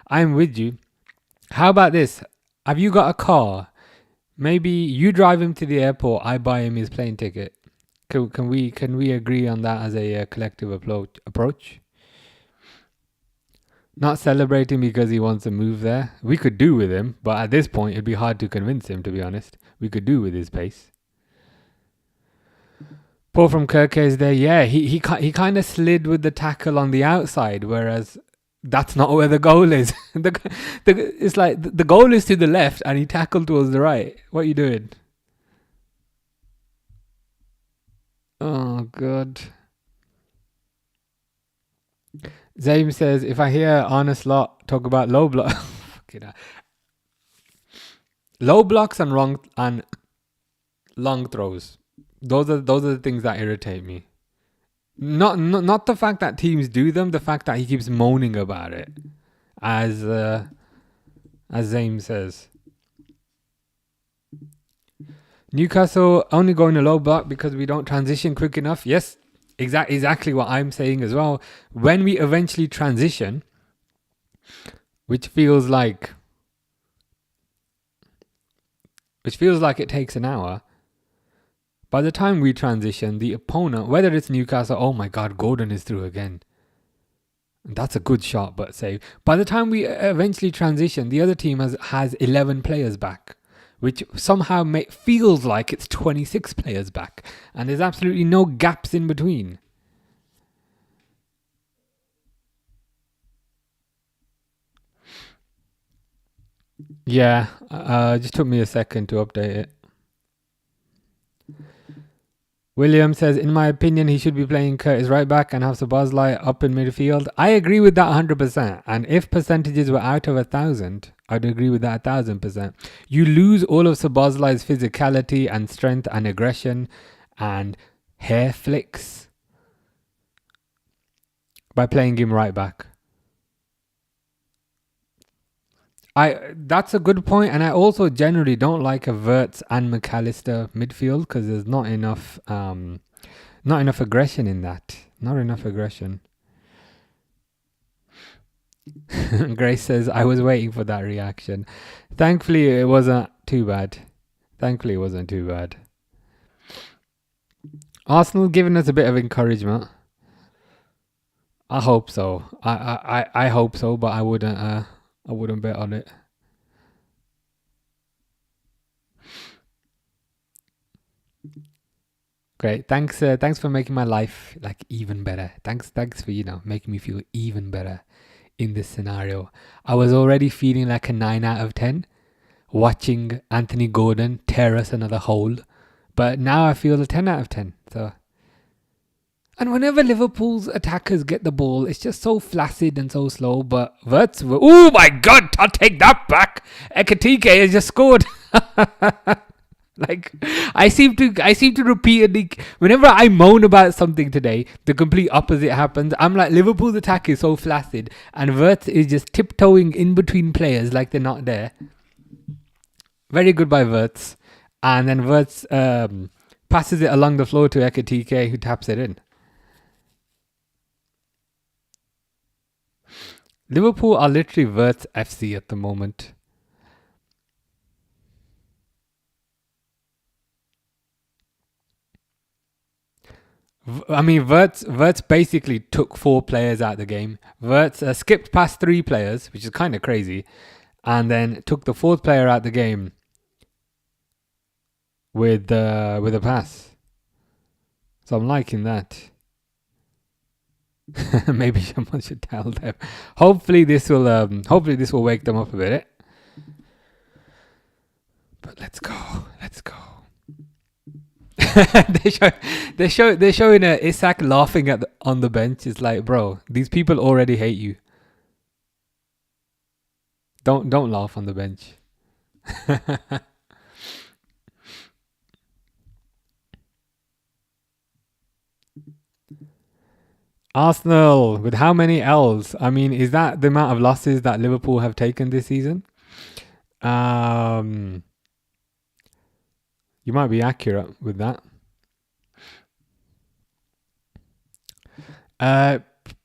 I'm with you. How about this? Have you got a car? Maybe you drive him to the airport. I buy him his plane ticket. Can we agree on that as a collective approach? Not celebrating because he wants to move there. We could do with him, but at this point, it'd be hard to convince him, to be honest. We could do with his pace. Paul from Kirkes there, yeah, he kind of slid with the tackle on the outside, whereas that's not where the goal is. It's like the goal is to the left, and he tackled towards the right. What are you doing? Oh, God. Zaim says, if I hear Honest Lot talk about low block, low blocks and long throws, those are the things that irritate me. Not the fact that teams do them, the fact that he keeps moaning about it, as Zaim says. Newcastle only going to low block because we don't transition quick enough. Yes. Exactly what I'm saying as well. When we eventually transition, which feels like it takes an hour, by the time we transition, the opponent, whether it's Newcastle, oh my God, Gordon is through again. That's a good shot, but save. By the time we eventually transition, the other team has 11 players back, which somehow feels like it's 26 players back. And there's absolutely no gaps in between. Yeah, just took me a second to update it. William says, in my opinion, he should be playing Curtis right back and have Szoboszlai up in midfield. I agree with that 100%. And if percentages were out of 1,000, I'd agree with that 1,000%. You lose all of Szoboszlai's physicality and strength and aggression and hair flicks by playing him right back. That's a good point, and I also generally don't like a Wirtz and McAllister midfield because there's not enough aggression in that. Not enough aggression. Grace says, I was waiting for that reaction. Thankfully, it wasn't too bad. Arsenal giving us a bit of encouragement. I hope so. I hope so, but I wouldn't bet on it. Great. Thanks for making my life like even better. Thanks for, making me feel even better in this scenario. I was already feeling like a 9 out of 10 watching Anthony Gordon tear us another hole. But now I feel a 10 out of 10. So, and whenever Liverpool's attackers get the ball, it's just so flaccid and so slow. But Wirtz, oh my God, I'll take that back. Ekitike has just scored. Like, I seem to repeatedly, whenever I moan about something today, the complete opposite happens. I'm like, Liverpool's attack is so flaccid, and Wirtz is just tiptoeing in between players like they're not there. Very good by Wirtz. And then Wirtz passes it along the floor to Ekitike, who taps it in. Liverpool are literally Wirtz FC at the moment. I mean, Wirtz basically took 4 players out of the game. Wirtz skipped past 3 players, which is kind of crazy, and then took the 4th player out of the game with a pass. So I'm liking that. Maybe someone should tell them. Hopefully this will wake them up a bit. But let's go. they're showing Isak laughing on the bench. It's like, bro, these people already hate you. Don't laugh on the bench. Arsenal with how many L's? I mean, is that the amount of losses that Liverpool have taken this season? You might be accurate with that.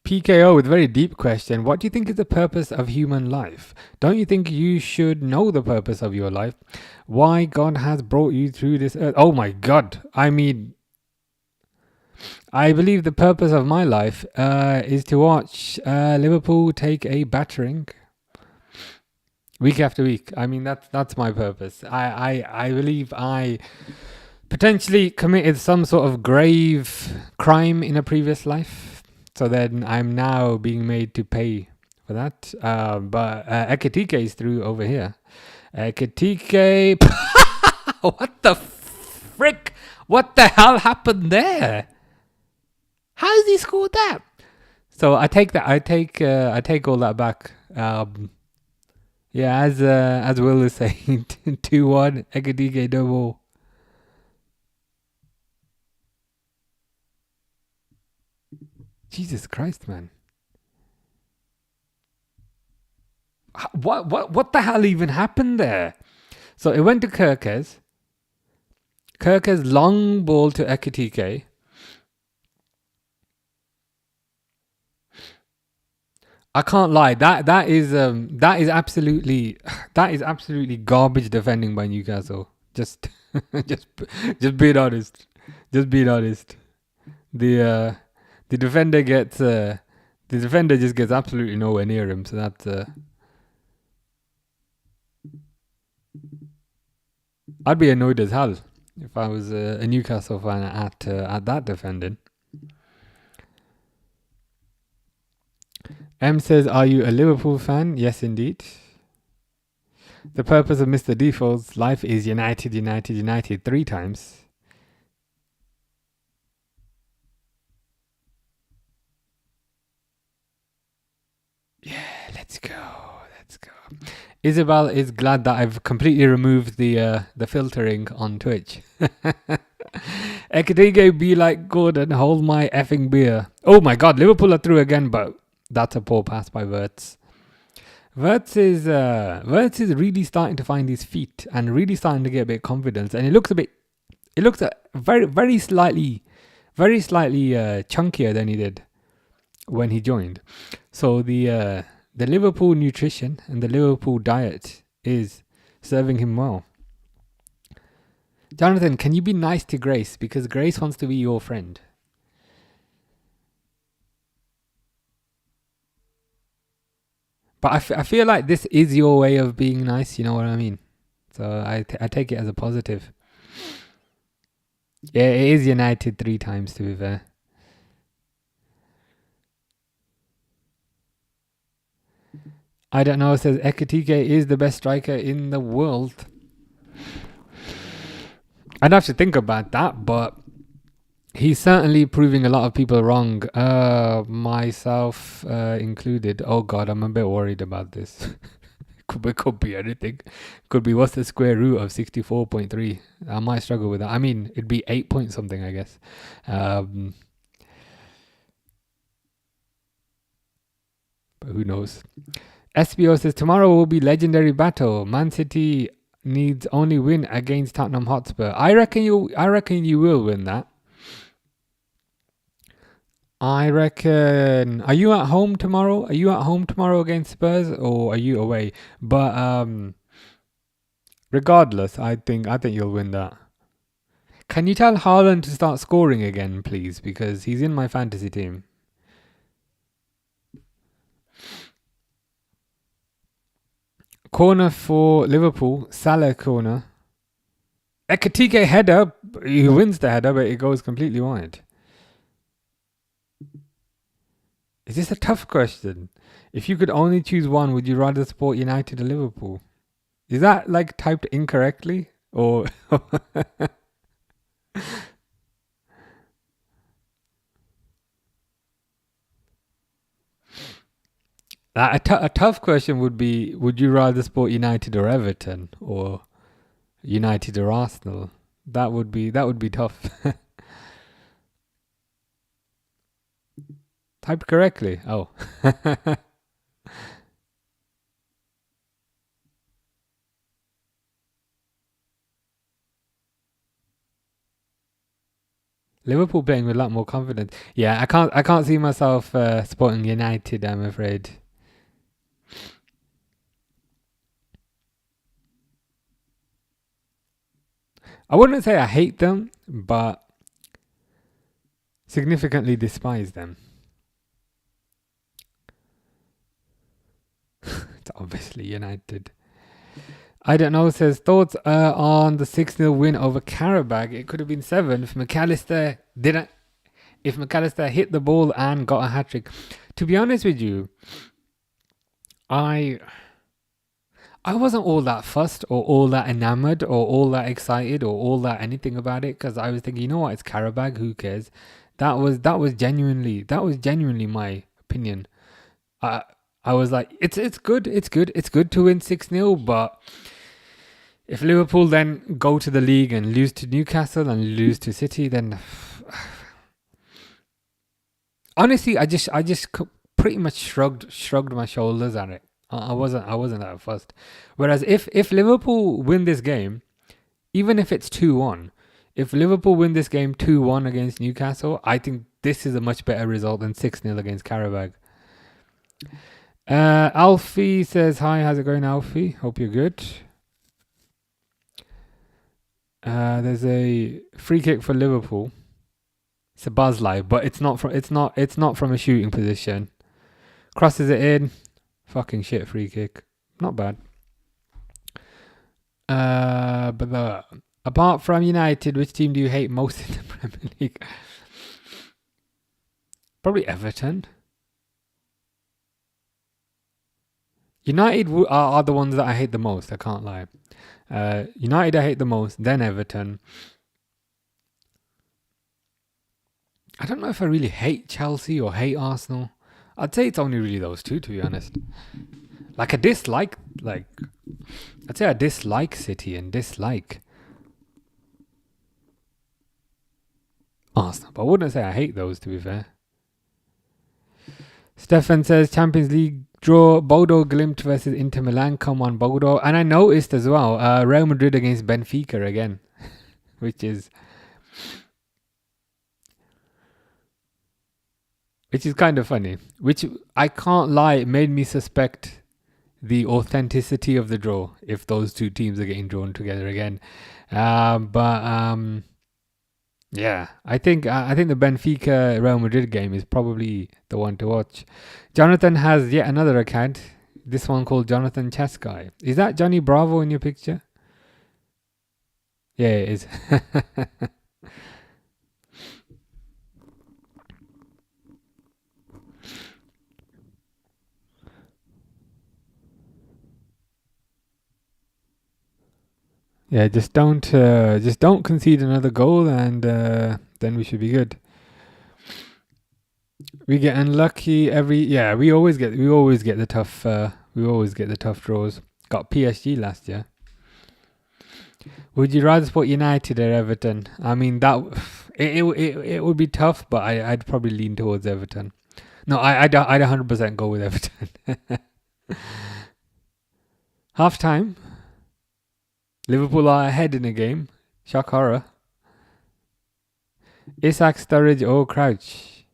PKO with a very deep question. What do you think is the purpose of human life? Don't you think you should know the purpose of your life? Why God has brought you through this earth? Oh my God. I mean, I believe the purpose of my life is to watch Liverpool take a battering week after week. I mean, that's my purpose. I believe I potentially committed some sort of grave crime in a previous life. So then I'm now being made to pay for that. But Ekitike is through over here. Ekitike. What the frick? What the hell happened there? How has he scored that? So I take that. I take all that back. Yeah, as Will is saying, 2-1 Ekitike double. Jesus Christ, man! What the hell even happened there? So it went to Kerkez. Kerkez long ball to Ekitike. I can't lie. That is absolutely garbage defending by Newcastle. Just being honest. Just being honest. The defender just gets absolutely nowhere near him. So that's I'd be annoyed as hell if I was a Newcastle fan at that defending. M says, are you a Liverpool fan? Yes, indeed. The purpose of Mr. Default's life is United 3 times. Yeah, let's go. Isabel is glad that I've completely removed the filtering on Twitch. Ekitike be like Gordon, hold my effing beer. Oh my God, Liverpool are through again, but that's a poor pass by Wirtz. Wirtz is really starting to find his feet and really starting to get a bit of confidence. And it looks very slightly chunkier than he did when he joined. So the Liverpool nutrition and the Liverpool diet is serving him well. Jonathan, can you be nice to Grace? Because Grace wants to be your friend. But I feel like this is your way of being nice, you know what I mean? So I take it as a positive. Yeah, it is United 3 times, to be fair. I don't know, says Ekitike is the best striker in the world. I'd have to think about that, but he's certainly proving a lot of people wrong, myself included. Oh God, I'm a bit worried about this. Could be anything. Could be what's the square root of 64.3? I might struggle with that. I mean, it'd be 8 point something, I guess. But who knows? SBO says tomorrow will be legendary battle. Man City needs only win against Tottenham Hotspur. I reckon you will win that. I reckon. Are you at home tomorrow? Are you at home tomorrow against Spurs, or are you away? But regardless, I think you'll win that. Can you tell Haaland to start scoring again, please? Because he's in my fantasy team. Corner for Liverpool. Salah corner. Ekitike header. He wins the header, but it goes completely wide. Is this a tough question? If you could only choose one, would you rather support United or Liverpool? Is that like typed incorrectly? Or A tough question would be: would you rather support United or Everton, or United or Arsenal? That would be tough. Typed correctly. Oh. Liverpool playing with a lot more confidence. Yeah, I can't see myself supporting United, I'm afraid. I wouldn't say I hate them, but significantly despise them. It's obviously United. I don't know, says thoughts on the 6-0 win over Karabakh. It could have been 7 if McAllister hit the ball and got a hat-trick. To be honest with you, I wasn't all that fussed or all that enamored or all that excited or all that anything about it, because I was thinking, you know what, it's Karabakh, who cares? That was genuinely my opinion. I was like, it's good to win 6-0, but if Liverpool then go to the league and lose to Newcastle and lose to City, then honestly, I just pretty much shrugged my shoulders at it. I wasn't that fussed. Whereas if Liverpool win this game, even if it's 2-1, if Liverpool win this game 2-1 against Newcastle, I think this is a much better result than 6-0 against Karabakh. Alfie says, hi, how's it going, Alfie? Hope you're good. There's a free kick for Liverpool. It's a Bazlai, but it's not from a shooting position. Crosses it in. Fucking shit free kick. Not bad. But apart from United, which team do you hate most in the Premier League? Probably Everton. United are the ones that I hate the most, I can't lie. United I hate the most, then Everton. I don't know if I really hate Chelsea or hate Arsenal. I'd say it's only really those two, to be honest. Like I'd say I dislike City and dislike Arsenal, but I wouldn't say I hate those, to be fair. Stefan says, Champions League draw, Bodo Glimt versus Inter Milan. Come on, Bodo. And I noticed as well, Real Madrid against Benfica again, which is kind of funny. Which, I can't lie, it made me suspect the authenticity of the draw if those two teams are getting drawn together again. Yeah, I think the Benfica Real Madrid game is probably the one to watch. Jonathan has yet another account. This one called Jonathan Chess Guy. Is that Johnny Bravo in your picture? Yeah, it is. Yeah, just don't concede another goal, and then we should be good. We get unlucky we always get the tough draws. Got PSG last year. Would you rather support United or Everton? I mean, that it would be tough, but I'd probably lean towards Everton. No, I'd 100% go with Everton. Half time. Liverpool are ahead in the game. Shock horror. Isak, Sturridge, or Crouch.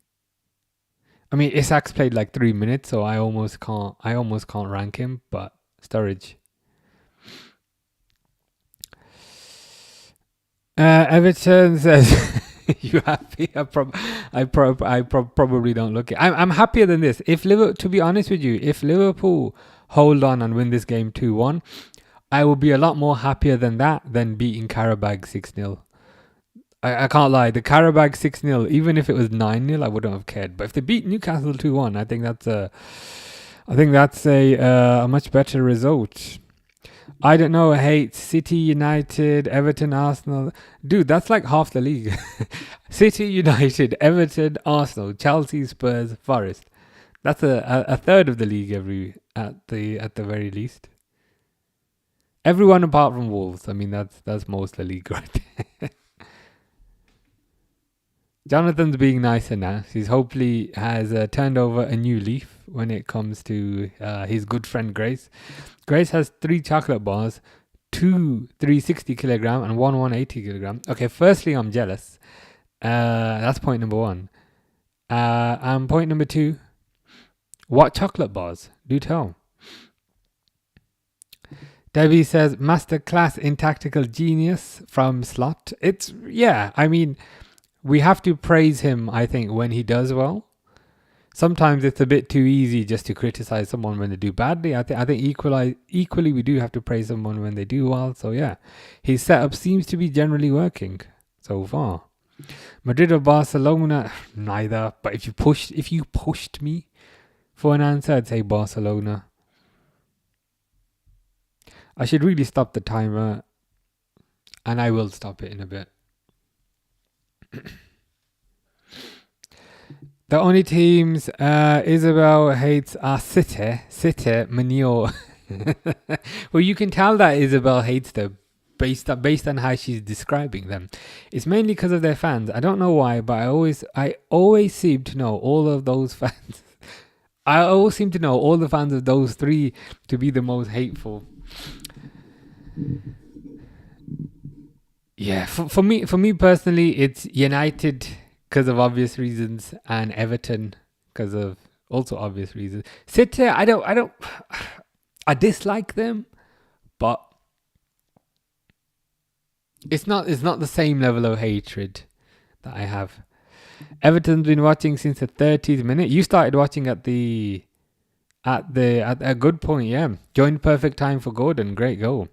I mean, Isak's played like 3 minutes, so I almost can't rank him. But Sturridge. Everton says, "You happy?" I probably don't look it. I'm happier than this. To be honest with you, if Liverpool hold on and win this game 2-1. I will be a lot more happier than beating Karabakh 6-0. I can't lie. The Karabakh 6-0, even if it was 9-0, I wouldn't have cared. But if they beat Newcastle 2-1, I think that's a much better result. I don't know. I hate City, United, Everton, Arsenal. Dude, that's like half the league. City, United, Everton, Arsenal, Chelsea, Spurs, Forest. That's a third of the league at the very least. Everyone apart from Wolves. I mean, that's most of the league right there. Jonathan's being nicer now. He's hopefully has turned over a new leaf when it comes to his good friend Grace. Grace has 3 chocolate bars, 2 360 kilogram and 1 180 kilogram. Okay, firstly, I'm jealous. That's point number 1. And point number 2, what chocolate bars? Do tell. Debbie says, masterclass in tactical genius from Slot. I mean, we have to praise him, I think, when he does well. Sometimes it's a bit too easy just to criticize someone when they do badly. I think equally we do have to praise someone when they do well. So yeah, his setup seems to be generally working so far. Madrid or Barcelona? Neither. But if you pushed me for an answer, I'd say Barcelona. I should really stop the timer, and I will stop it in a bit. The only teams Isabel hates are City, Manure. Well, you can tell that Isabel hates them based on how she's describing them. It's mainly because of their fans. I don't know why, but I always seem to know all of those fans. I always seem to know all the fans of those 3 to be the most hateful. Yeah, for me personally, it's United because of obvious reasons, and Everton because of also obvious reasons. City, I dislike them, but it's not the same level of hatred that I have. Everton's been watching since the 30th minute. You started watching at a good point, yeah. Joined perfect time for Gordon. Great goal.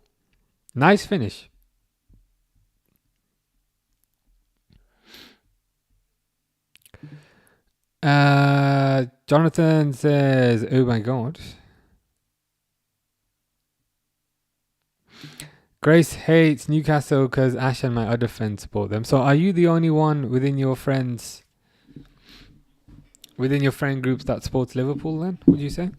Nice finish. Jonathan says, oh my god. Grace hates Newcastle because Ash and my other friends support them. So are you the only one within your friend groups that supports Liverpool then, would you say?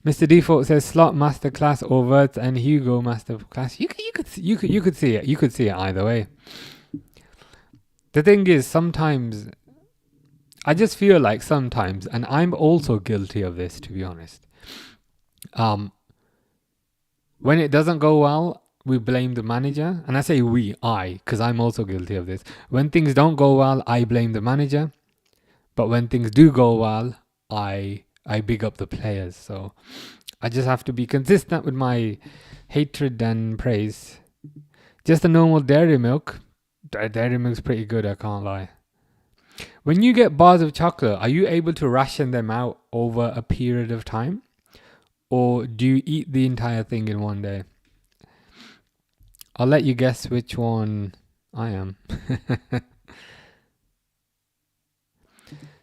Mr. Default says Slot Masterclass or Verts and Hugo Masterclass. You could see it. You could see it either way. The thing is, sometimes I just feel like sometimes, and I'm also guilty of this, to be honest. When it doesn't go well, we blame the manager. And I say I, because I'm also guilty of this. When things don't go well, I blame the manager. But when things do go well, I big up the players. So I just have to be consistent with my hatred and praise. Just a normal dairy milk. Dairy milk's pretty good, I can't lie. When you get bars of chocolate, are you able to ration them out over a period of time? Or do you eat the entire thing in one day? I'll let you guess which one I am.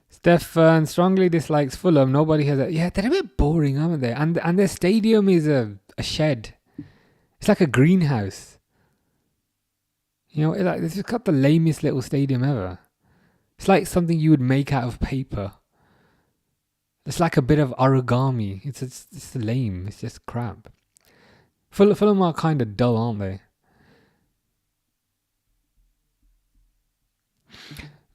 Stefan strongly dislikes Fulham. Nobody has a... Yeah, they're a bit boring, aren't they? And their stadium is a shed. It's like a greenhouse. You know, it's got the lamest little stadium ever. It's like something you would make out of paper. It's like a bit of origami. It's lame. It's just crap. Fulham are kind of dull, aren't they?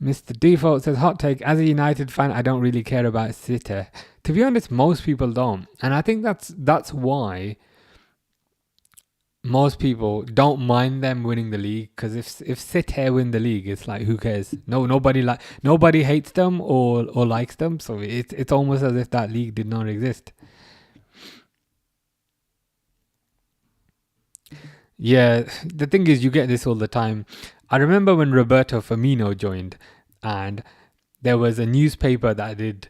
Mr. Default says, hot take, as a United fan, I don't really care about City. To be honest, most people don't. And I think that's why most people don't mind them winning the league, because if City win the league, it's like, who cares? Nobody hates them or likes them, so it's almost as if that league did not exist. Yeah, the thing is, you get this all the time. I remember when Roberto Firmino joined, and there was a newspaper that did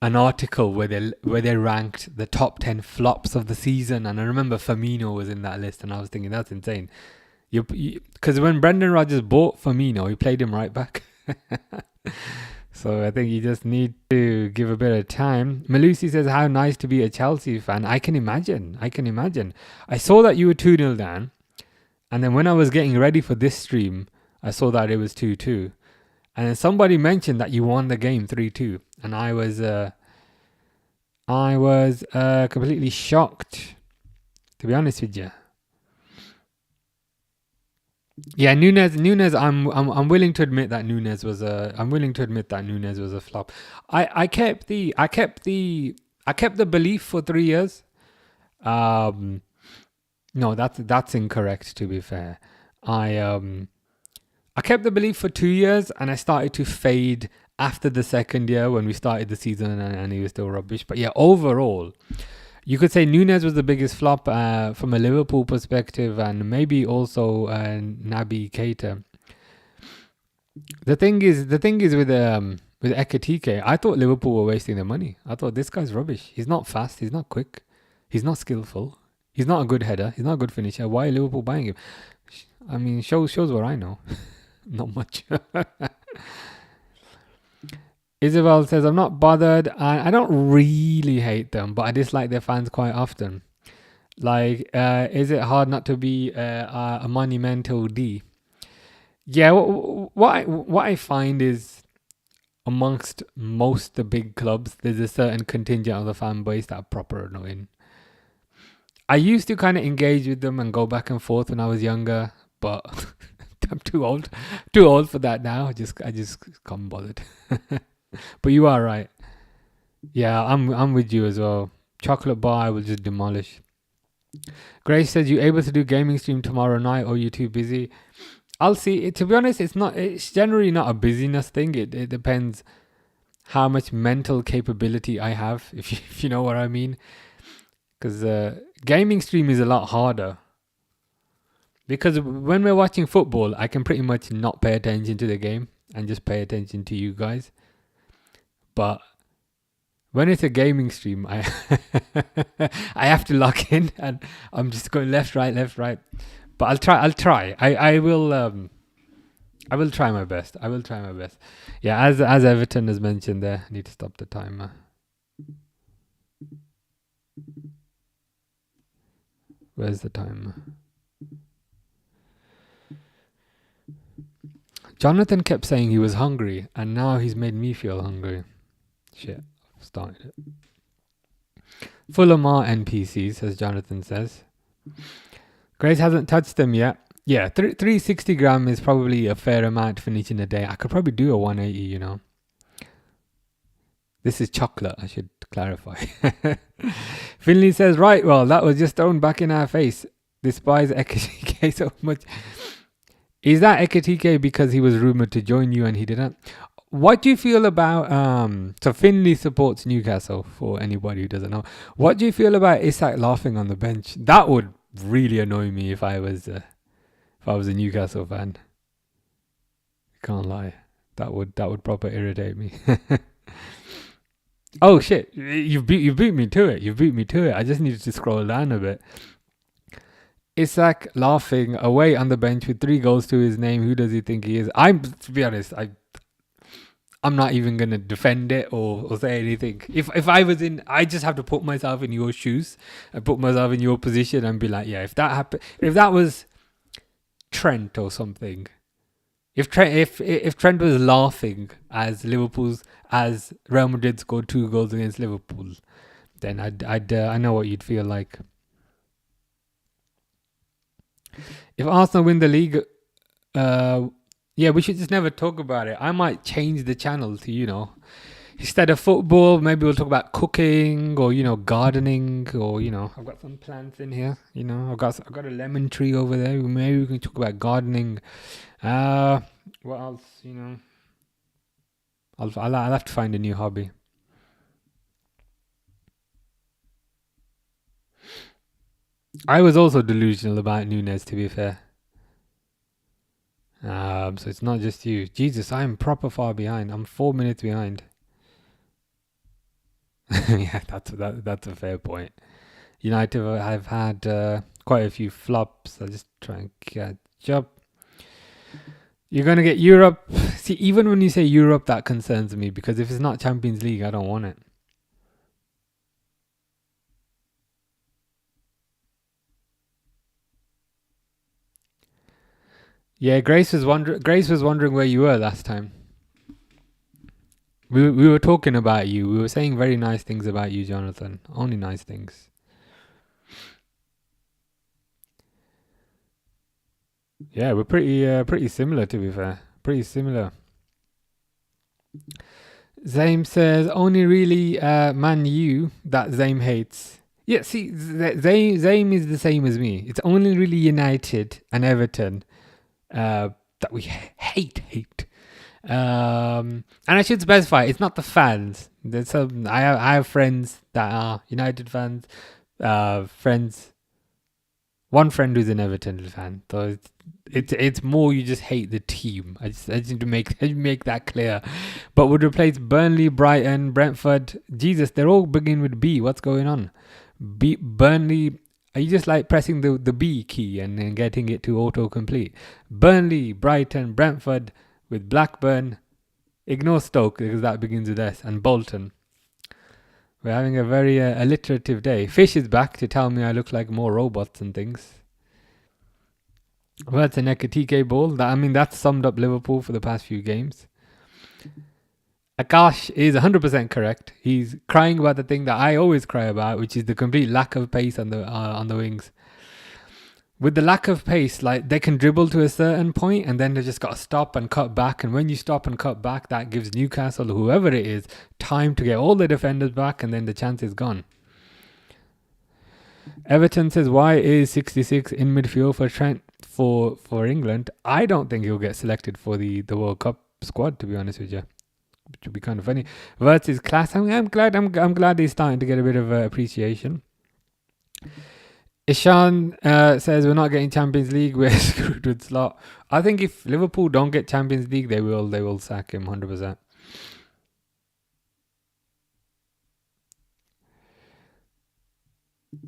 an article where they ranked the top 10 flops of the season, and I remember Firmino was in that list, and I was thinking, that's insane. Because when Brendan Rodgers bought Firmino, he played him right back. So I think you just need to give a bit of time. Malusi says, how nice to be a Chelsea fan. I can imagine. I saw that you were 2-0 down, and then when I was getting ready for this stream, I saw that it was 2-2. And then somebody mentioned that you won the game 3-2. And I was I was completely shocked, to be honest with you. Yeah, Nunes. I'm willing to admit that Nunes was a. I'm willing to admit that Nunes was a flop. I kept the belief for 3 years. Um, no, that's incorrect. To be fair, I kept the belief for 2 years, and I started to fade after the second year when we started the season, and he was still rubbish. But yeah, overall, you could say Nunes was the biggest flop from a Liverpool perspective, and maybe also Naby Keita. The thing is with Ekitike, I thought Liverpool were wasting their money. I thought this guy's rubbish. He's not fast. He's not quick. He's not skillful. He's not a good header. He's not a good finisher. Why are Liverpool buying him? I mean, shows what I know. Not much. Isabel says, I'm not bothered. I don't really hate them, but I dislike their fans quite often. Like, is it hard not to be a monumental D? Yeah, what I find is amongst most the big clubs, there's a certain contingent of the fan base that are proper annoying. I used to kind of engage with them and go back and forth when I was younger, but I'm too old for that now. I just can't bothered. But you are right. Yeah, I'm with you as well. Chocolate bar, I will just demolish. Grace says, you able to do gaming stream tomorrow night, or you too busy? I'll see. To be honest, it's generally not a busyness thing. It depends how much mental capability I have, if you know what I mean. Because gaming stream is a lot harder. Because when we're watching football, I can pretty much not pay attention to the game and just pay attention to you guys. But when it's a gaming stream, I have to lock in, and I'm just going left, right. But I'll try. I will try my best. Yeah, as Everton has mentioned there, I need to stop the timer. Where's the timer? Jonathan kept saying he was hungry, and now he's made me feel hungry. Shit, I've started it. Fulham are NPCs, as Jonathan says. Grace hasn't touched them yet. Yeah, 360 gram is probably a fair amount to finish in a day. I could probably do a 180, you know. This is chocolate, I should clarify. Finley says, right, well, that was just thrown back in our face. Despise Ekitike so much. Is that Ekitike because he was rumoured to join you and he didn't? What do you feel about... So Finley supports Newcastle, for anybody who doesn't know. What do you feel about Isak laughing on the bench? That would really annoy me if I was a Newcastle fan. Can't lie. That would proper irritate me. Oh shit! You beat me to it. I just needed to scroll down a bit. Isak laughing away on the bench with 3 goals to his name. Who does he think he is? To be honest, I'm not even gonna defend it or say anything. If I was in, I just have to put myself in your shoes and put myself in your position and be like, yeah, if that happened, if that was Trent or something, if Trent was laughing as Real Madrid scored 2 goals against Liverpool, then I know what you'd feel like. If Arsenal win the league, yeah, we should just never talk about it. I might change the channel to, instead of football, maybe we'll talk about cooking or, gardening or, I've got some plants in here, I've got a lemon tree over there. Maybe we can talk about gardening. What else, I'll have to find a new hobby. I was also delusional about Nunes, to be fair. So it's not just you. Jesus, I'm proper far behind. I'm 4 minutes behind. Yeah, that's a fair point. United have had quite a few flops. I'll just try and catch up. You're going to get Europe. See, even when you say Europe, that concerns me, because if it's not Champions League, I don't want it. Yeah, Grace was wondering where you were last time. We were talking about you. We were saying very nice things about you, Jonathan. Only nice things. Yeah, we're pretty similar, to be fair. Pretty similar. Zame says only really Man U that Zame hates. Yeah, see, Zame is the same as me. It's only really United and Everton that we hate. And I should specify, it's not the fans. There's some I have friends that are United fans. Friends. One friend who's an Everton fan. So it's more you just hate the team. I just need to make that clear. But would replace Burnley, Brighton, Brentford. Jesus, they're all beginning with B. What's going on? Burnley. Are you just like pressing the B key and then getting it to autocomplete? Burnley, Brighton, Brentford with Blackburn. Ignore Stoke because that begins with S. And Bolton. We're having a very alliterative day. Fish is back to tell me I look like more robots and things. Well, it's an Ekatike ball. That's summed up Liverpool for the past few games. Akash is 100% correct. He's crying about the thing that I always cry about, which is the complete lack of pace on the wings. With the lack of pace, like they can dribble to a certain point and then they just got to stop and cut back. And when you stop and cut back, that gives Newcastle, or whoever it is, time to get all the defenders back and then the chance is gone. Everton says, why is 66 in midfield for Trent for England? I don't think he'll get selected for the World Cup squad, to be honest with you. Which would be kind of funny. Verts is class. I'm glad he's starting to get a bit of appreciation. Ishan says we're not getting Champions League. We're screwed with Slot. I think if Liverpool don't get Champions League, they will sack him 100%.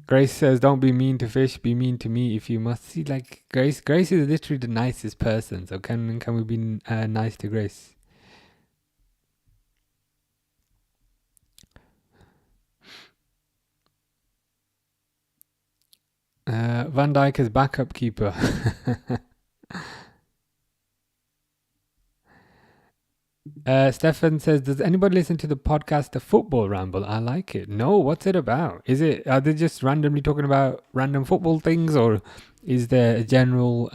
Grace says, "Don't be mean to Fish. Be mean to me if you must." See, like Grace is literally the nicest person. So can we be nice to Grace? Van Dijk is backup keeper. Stefan says, does anybody listen to the podcast The Football Ramble? I like it. No, what's it about? Are they just randomly talking about random football things, or is there a general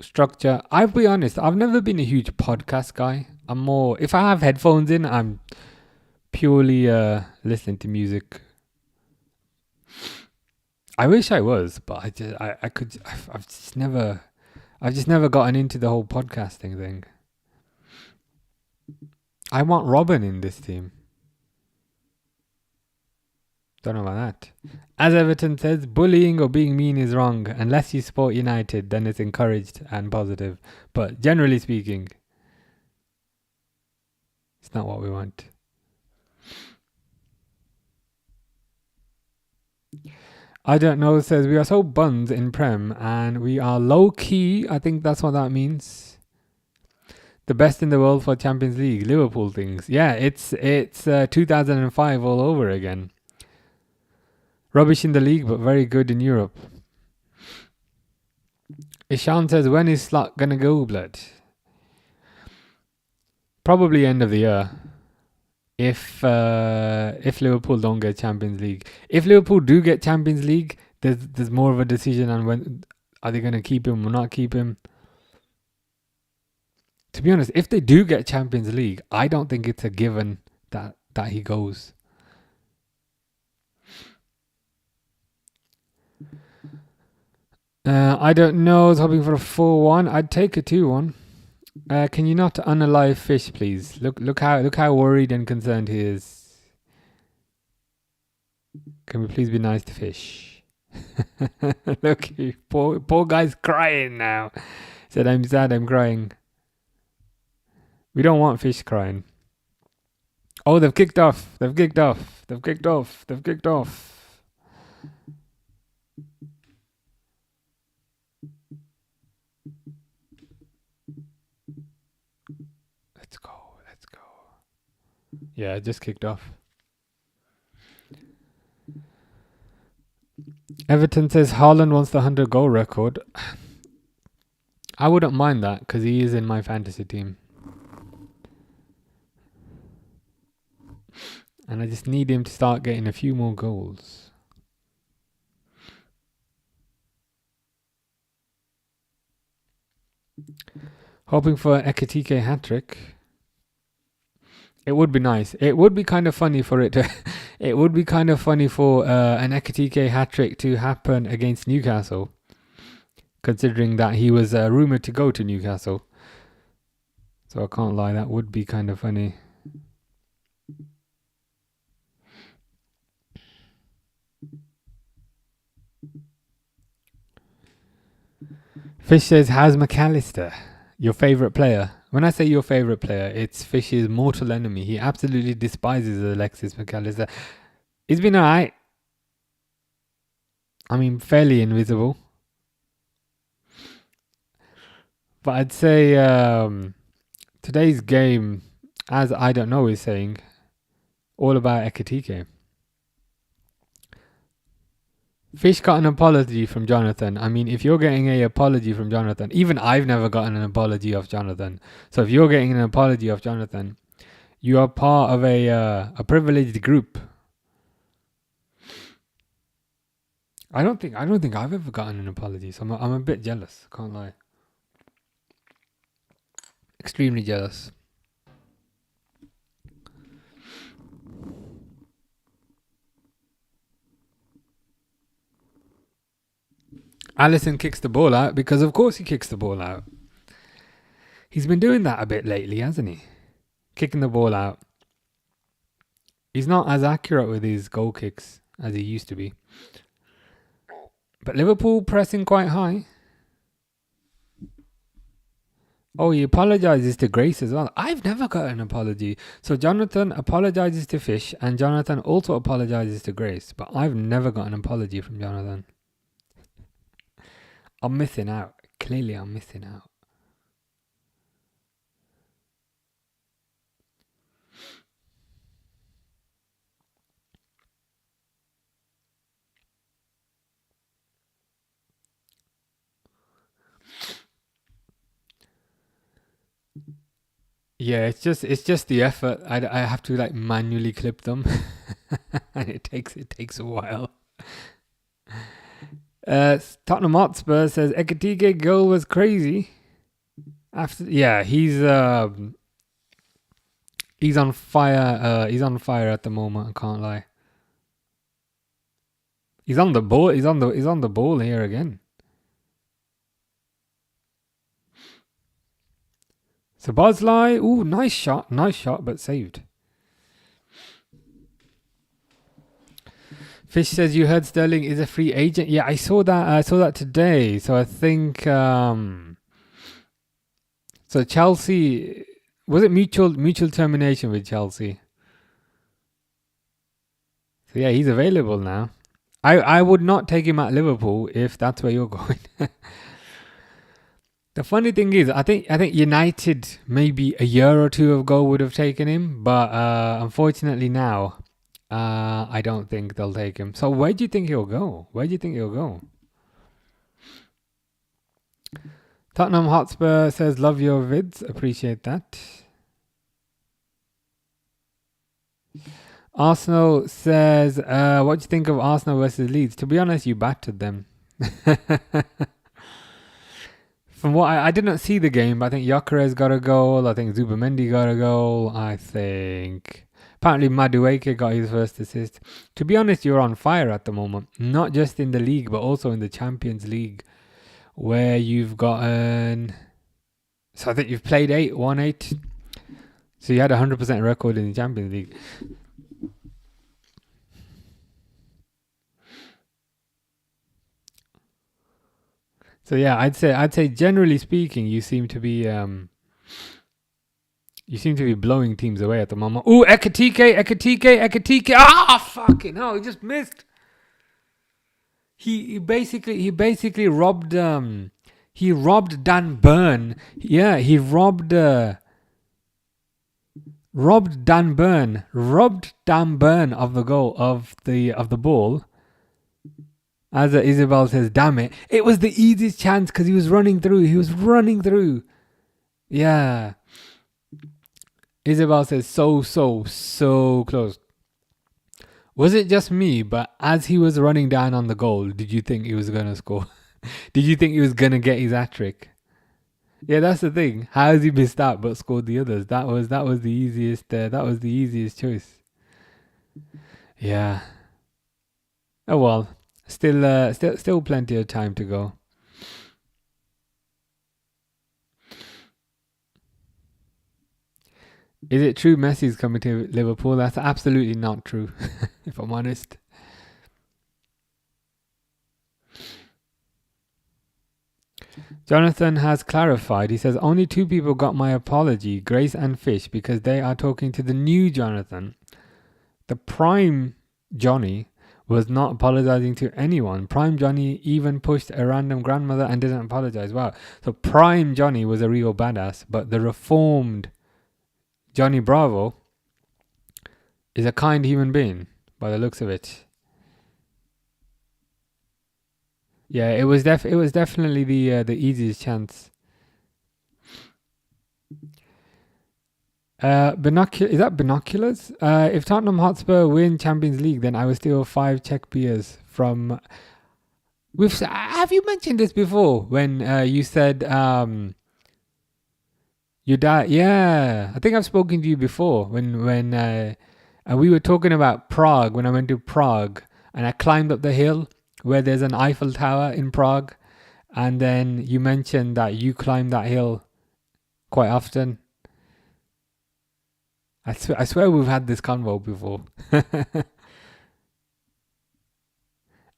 structure? I'll be honest, I've never been a huge podcast guy. I'm more, if I have headphones in, I'm purely listening to music. I wish I was, but I've just never gotten into the whole podcasting thing. I want Robin in this team. Don't know about that. As Everton says, bullying or being mean is wrong. Unless you support United, then it's encouraged and positive. But generally speaking, it's not what we want. I don't know, says we are so buns in Prem and we are low key. I think that's what that means. The best in the world for Champions League. Liverpool things. Yeah, it's 2005 all over again. Rubbish in the league, but very good in Europe. Ishan says, when is Slot gonna go, blood? Probably end of the year. If Liverpool don't get Champions League. If Liverpool do get Champions League, there's more of a decision on when are they gonna keep him or not keep him. To be honest, if they do get Champions League, I don't think it's a given that he goes. I don't know. I was hoping for a 4-1. I'd take a 2-1. Can you not unalive Fish, please? Look how worried and concerned he is. Can we please be nice to Fish? Look, poor guy's crying now. Said, I'm sad, I'm crying. We don't want Fish crying. Oh, they've kicked off. Let's go. Yeah, it just kicked off. Everton says Haaland wants the 100-goal record. I wouldn't mind that because he is in my fantasy team. And I just need him to start getting a few more goals. Hoping for an Ekitike hat-trick. It would be nice. It would be kind of funny for it to... It would be kind of funny for an Ekitike hat-trick to happen against Newcastle. Considering that he was rumoured to go to Newcastle. So I can't lie, that would be kind of funny. Fish says, how's McAllister? Your favourite player? When I say your favourite player, it's Fish's mortal enemy. He absolutely despises Alexis McAllister. He's been alright. I mean, fairly invisible. But I'd say today's game, as I don't know is saying, all about Ekitike. Fish got an apology from Jonathan. I mean, if you're getting an apology from Jonathan, even I've never gotten an apology of Jonathan. So if you're getting an apology of Jonathan, you are part of a privileged group. I don't think I've ever gotten an apology. So I'm a bit jealous. Can't lie. Extremely jealous. Alisson kicks the ball out because of course he kicks the ball out. He's been doing that a bit lately, hasn't he? Kicking the ball out. He's not as accurate with his goal kicks as he used to be. But Liverpool pressing quite high. Oh, he apologizes to Grace as well. I've never got an apology. So Jonathan apologizes to Fish and Jonathan also apologizes to Grace. But I've never got an apology from Jonathan. I'm missing out. Clearly I'm missing out. Yeah, it's just the effort. I have to like manually clip them, and it takes a while. Tottenham Hotspur says Ekitike goal was crazy. He's on fire. He's on fire at the moment. I can't lie. He's on the ball. He's on the ball here again. So Bosley, ooh, nice shot, but saved. Fish says you heard Sterling is a free agent. Yeah, I saw that today. So I think so Chelsea, was it mutual termination with Chelsea? So yeah, he's available now. I would not take him at Liverpool if that's where you're going. The funny thing is, I think United maybe a year or two ago would have taken him, but unfortunately now, I don't think they'll take him. So where do you think he'll go? Tottenham Hotspur says, love your vids. Appreciate that. Arsenal says, what do you think of Arsenal versus Leeds? To be honest, you battered them. From what I didn't see the game, but I think Gyökeres got a goal. I think Zubamendi got a goal. I think apparently Madueke got his first assist. To be honest, you're on fire at the moment. Not just in the league, but also in the Champions League, where you've gotten... So I think you've played won 8. So you had a 100% record in the Champions League. So yeah, I'd say generally speaking, you seem to be blowing teams away at the moment. Ooh, Ekitike! Ah, fucking hell! He just missed. He basically robbed Dan Burn. Yeah, he robbed Dan Burn of the goal of the ball. As Isabel says, damn it. It was the easiest chance because he was running through. He was running through. Yeah. Isabel says, so close. Was it just me, but as he was running down on the goal, did you think he was going to score? Did you think he was going to get his hat-trick? Yeah, that's the thing. How has he missed out but scored the others? That was the easiest. That was the easiest choice. Yeah. Oh well. Still plenty of time to go. Is it true Messi's coming to Liverpool? That's absolutely not true, if I'm honest. Jonathan has clarified. He says, only 2 people got my apology, Grace and Fish, because they are talking to the new Jonathan. The prime Johnny was not apologizing to anyone. Prime Johnny even pushed a random grandmother and didn't apologize. Wow. So prime Johnny was a real badass, but the reformed Johnny Bravo is a kind human being by the looks of it. Yeah, it was definitely the easiest chance. Is that binoculars? If Tottenham Hotspur win Champions League, then I will steal 5 Czech beers from. Have you mentioned this before when you said your dad? Yeah, I think I've spoken to you before when we were talking about Prague when I went to Prague and I climbed up the hill where there's an Eiffel Tower in Prague, and then you mentioned that you climb that hill quite often. I swear we've had this convo before.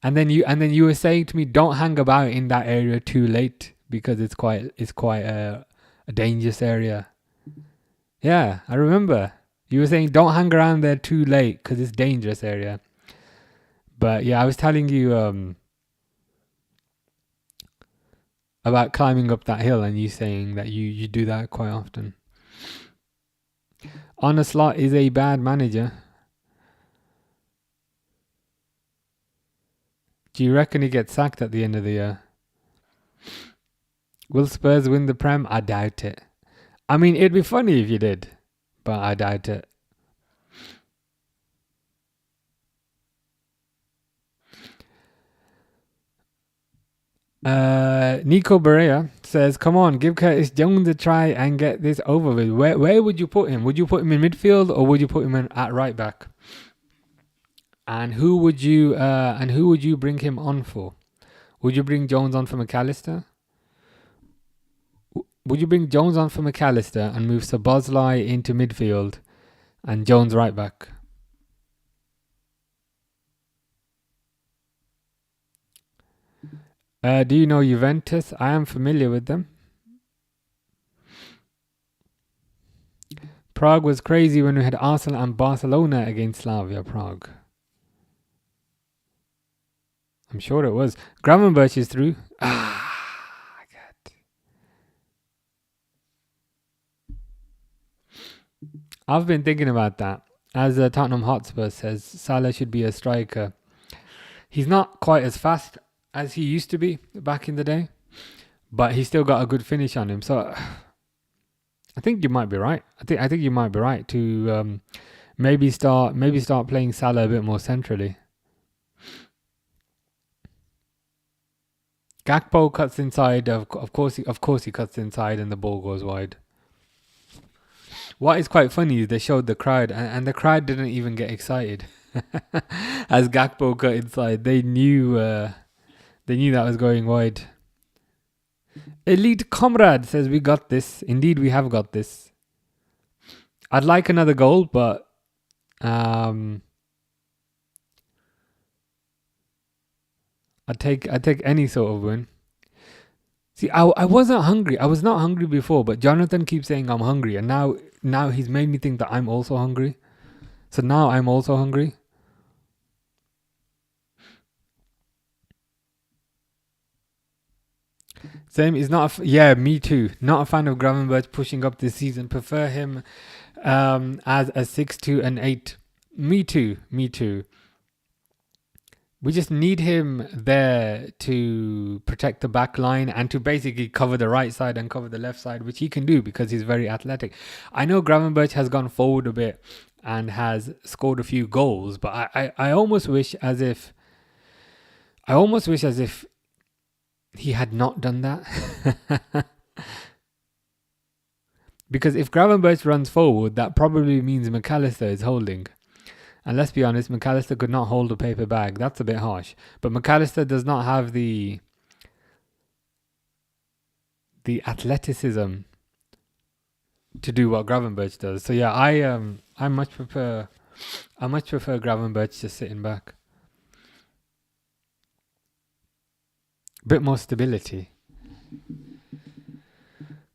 and then you were saying to me, don't hang about in that area too late because it's quite a dangerous area. Yeah, I remember. You were saying don't hang around there too late because it's dangerous area. But yeah, I was telling you about climbing up that hill and you saying that you do that quite often. On a slot is a bad manager. Do you reckon he gets sacked at the end of the year? Will Spurs win the Prem? I doubt it. I mean, it'd be funny if you did, but I doubt it. Nico Berea says, come on, give Curtis Jones a try and get this over with. Where would you put him? Would you put him in midfield or would you put him at right back? And who would you bring him on for? Would you bring Jones on for McAllister? Would you bring Jones on for McAllister and move Szoboszlai into midfield and Jones right back? Do you know Juventus? I am familiar with them. Prague was crazy when we had Arsenal and Barcelona against Slavia Prague. I'm sure it was. Gravenberch is through. God. I've been thinking about that. As Tottenham Hotspur says, Salah should be a striker. He's not quite as fast as he used to be back in the day, but he's still got a good finish on him. So I think you might be right. I think you might be right to maybe start playing Salah a bit more centrally. Gakpo cuts inside. Of course he cuts inside, and the ball goes wide. What is quite funny is they showed the crowd, and the crowd didn't even get excited as Gakpo cut inside. They knew that was going wide. Elite Comrade says, we got this. Indeed, we have got this. I'd like another goal, but I'd take any sort of win. See, I wasn't hungry. I was not hungry before, but Jonathan keeps saying I'm hungry, and now he's made me think that I'm also hungry. So now I'm also hungry. Same is not. Yeah, me too. Not a fan of Gravenberch pushing up this season. Prefer him as a 6 to an 8. Me too. We just need him there to protect the back line and to basically cover the right side and cover the left side, which he can do because he's very athletic. I know Gravenberch has gone forward a bit and has scored a few goals, but I almost wish as if he had not done that. Because if Gravenberch runs forward, that probably means McAllister is holding. And let's be honest, McAllister could not hold a paper bag. That's a bit harsh. But McAllister does not have the athleticism to do what Gravenberch does. So yeah, I much prefer Gravenberch just sitting back. Bit more stability.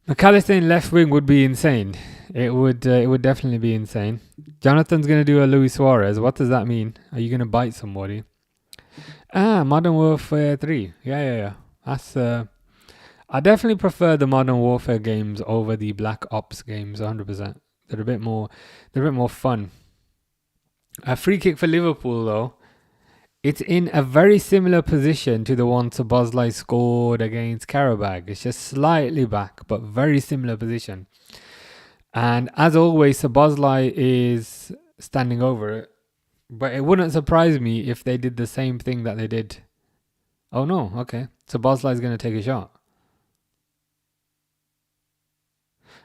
McAllister in left wing would be insane. It would definitely be insane. Jonathan's going to do a Luis Suarez. What does that mean? Are you going to bite somebody? Modern Warfare 3. Yeah. That's I definitely prefer the Modern Warfare games over the Black Ops games 100%. They're a bit more fun. A free kick for Liverpool though. It's in a very similar position to the one Szoboszlai scored against Karabakh. It's just slightly back, but very similar position. And as always, Szoboszlai is standing over it. But it wouldn't surprise me if they did the same thing that they did. Oh no, okay. Szoboszlai is going to take a shot.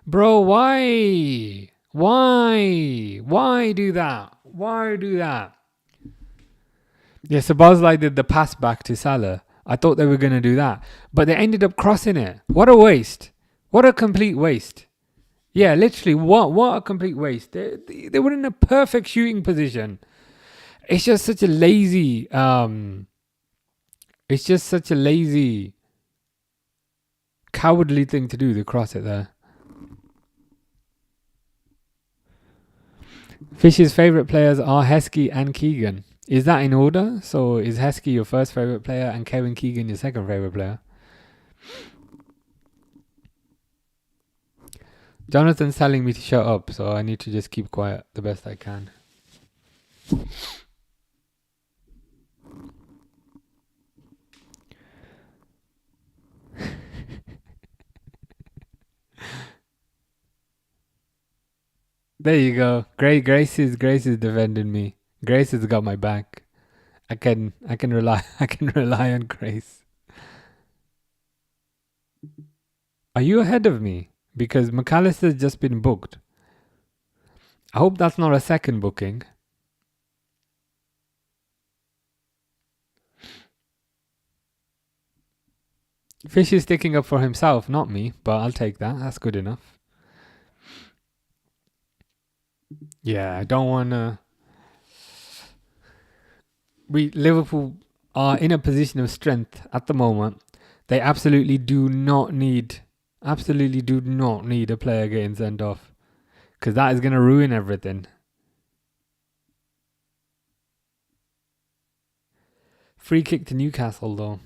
Bro, why? Why do that? Why do that? Yeah, Szoboszlai did the pass back to Salah. I thought they were going to do that. But they ended up crossing it. What a waste. What a complete waste. Yeah, literally, what a complete waste. They were in a perfect shooting position. It's just such a lazy... cowardly thing to do, to cross it there. Fish's favourite players are Heskey and Keegan. Is that in order? So is Heskey your first favourite player and Kevin Keegan your second favourite player? Jonathan's telling me to shut up, so I need to just keep quiet the best I can. There you go. Grace is defending me. Grace has got my back. I can rely on Grace. Are you ahead of me? Because McAllister's just been booked. I hope that's not a second booking. Fish is sticking up for himself, not me, but I'll take that. That's good enough. Yeah, I don't want to... Liverpool are in a position of strength at the moment. They absolutely do not need a player getting sent off, because that is going to ruin everything. Free kick to Newcastle though.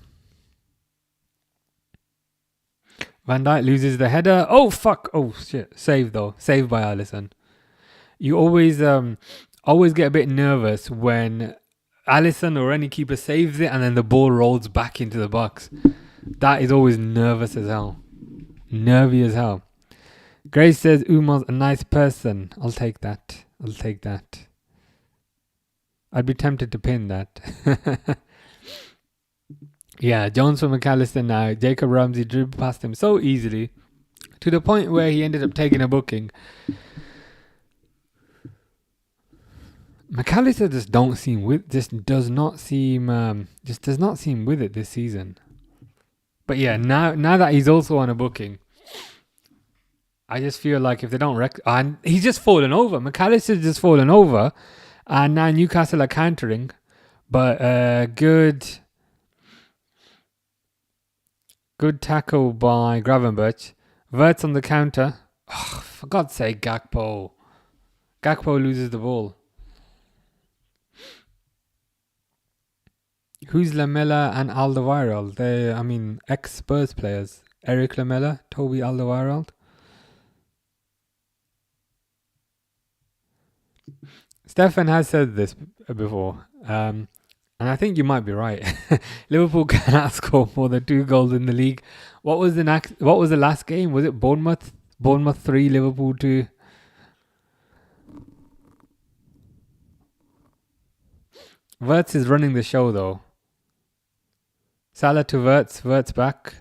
Van Dijk loses the header. Oh fuck! Oh shit! Save though. Saved by Alisson. You always get a bit nervous when Alisson or any keeper saves it and then the ball rolls back into the box. That is always nervous as hell. Nervy as hell. Grace says Umar's a nice person. I'll take that. I'd be tempted to pin that. Yeah, Jones for McAllister now. Jacob Ramsey dribbled past him so easily to the point where he ended up taking a booking. McAllister just does not seem with it this season. But yeah, now that he's also on a booking, I just feel like if they don't and he's just fallen over. McAllister's just fallen over, and now Newcastle are countering. But good tackle by Gravenberch. Verts on the counter. Oh, for God's sake, Gakpo loses the ball. Who's Lamela and Alderweireld? Ex-Spurs players. Eric Lamela, Toby Alderweireld. Stefan has said this before. And And I think you might be right. Liverpool cannot score more than 2 goals in the league. What was the last game? Was it Bournemouth? Bournemouth 3, Liverpool 2. Wirtz is running the show though. Salah to Wirtz. Wirtz back.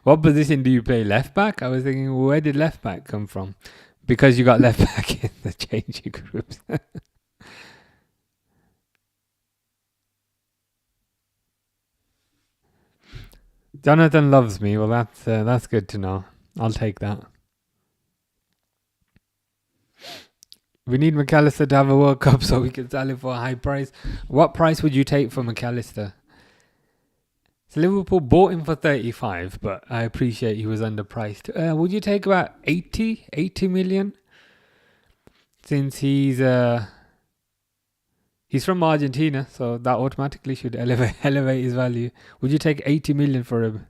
What position do you play? Left back? I was thinking, where did left back come from? Because you got left back in the changing groups. Jonathan loves me. Well, that's good to know. I'll take that. We need McAllister to have a World Cup so we can sell it for a high price. What price would you take for McAllister? So Liverpool bought him for 35, but I appreciate he was underpriced. Would you take about 80 million? Since he's from Argentina, so that automatically should elevate his value. Would you take 80 million for him?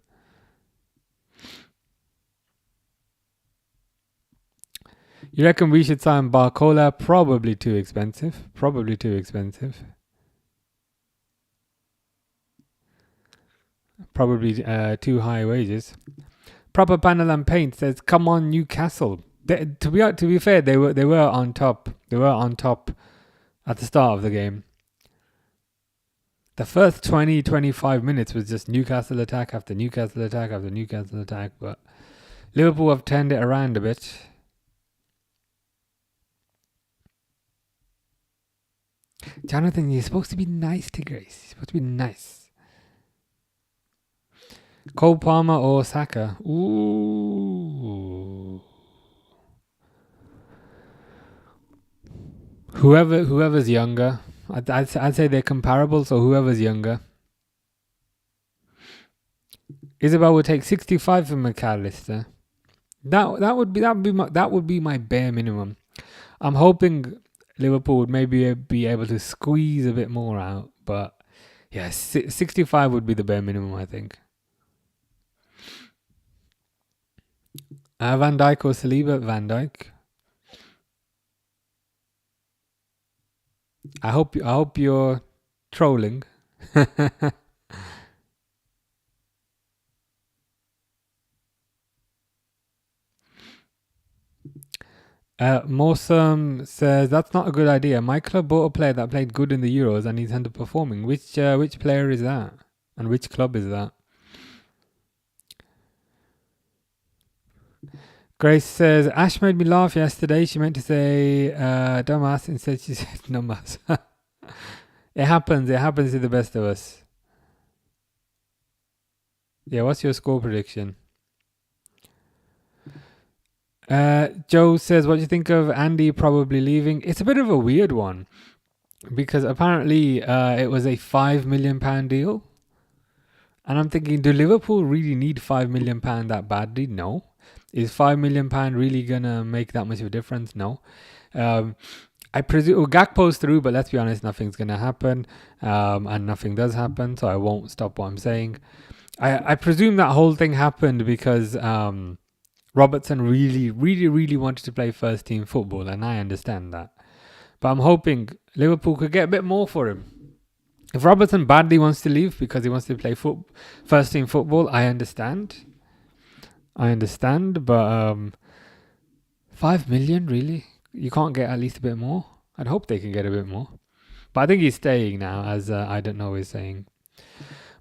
You reckon we should sign Barcola? Probably too expensive. Probably too high wages. Proper Panel and Paint says, "Come on, Newcastle." To be fair, they were on top. They were on top at the start of the game. The first 20-25 minutes was just Newcastle attack after Newcastle attack after Newcastle attack, but Liverpool have turned it around a bit. Jonathan, you're supposed to be nice to Grace. You're supposed to be nice. Cole Palmer or Saka? Ooh. Whoever's younger. I'd say they're comparable, so whoever's younger. Isabel would take 65 for McAllister. That would be my bare minimum. I'm hoping Liverpool would maybe be able to squeeze a bit more out, but yeah, 65 would be the bare minimum, I think. Van Dijk or Saliba? Van Dijk. I hope you're trolling. Morsum says that's not a good idea. My club bought a player that played good in the Euros and he's underperforming. Which player is that? And which club is that? Grace says, Ash made me laugh yesterday. She meant to say dumbass. Instead she said numbers. It happens to the best of us. Yeah, what's your score prediction? Joe says, what do you think of Andy probably leaving? It's a bit of a weird one because apparently it was a £5 million deal. And I'm thinking, do Liverpool really need £5 million that badly? No. Is £5 million really going to make that much of a difference? No. I presume Gakpo's through, but let's be honest, nothing's going to happen. And nothing does happen, so I won't stop what I'm saying. I presume that whole thing happened because Robertson really wanted to play first team football, and I understand that. But I'm hoping Liverpool could get a bit more for him. If Robertson badly wants to leave because he wants to play first team football, I understand. But 5 million, really? You can't get at least a bit more? I'd hope they can get a bit more. But I think he's staying now, as I don't know is saying.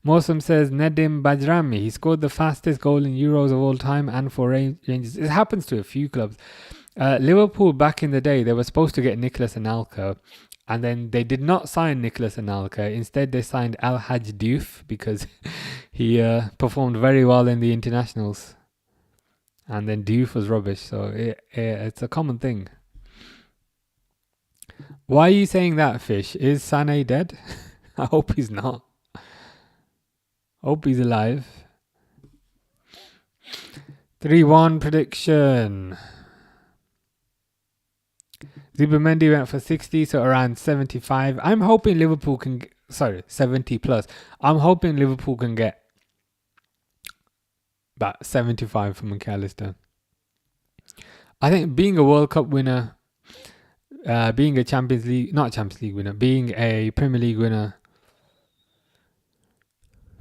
Mosam says, Nedim Bajrami, he scored the fastest goal in Euros of all time and for Rangers. It happens to a few clubs. Liverpool, back in the day, they were supposed to get Nicolas Anelka, and then they did not sign Nicolas Anelka. Instead, they signed Al Haj Diouf because he performed very well in the internationals. And then Diouf was rubbish, so it's a common thing. Why are you saying that, Fish? Is Sané dead? I hope he's not. Hope he's alive. 3-1 prediction. Zubimendi went for 60, so around 75. I'm hoping Liverpool can... 70 plus. I'm hoping Liverpool can get About 75 for McAllister. I think being a World Cup winner, being a not Champions League winner, being a Premier League winner,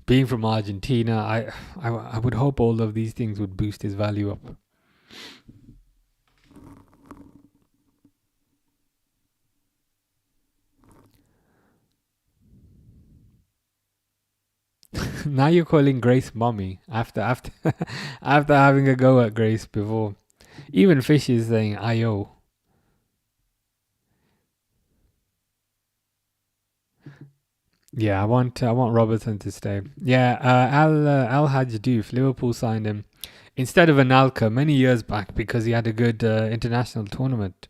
being from Argentina, I would hope all of these things would boost his value up. Now you're calling Grace mommy after after having a go at Grace before. Even Fish is saying "Ayo." Yeah, I want Robertson to stay. Yeah, Al Hadj Diouf, Liverpool signed him instead of Anelka many years back because he had a good international tournament.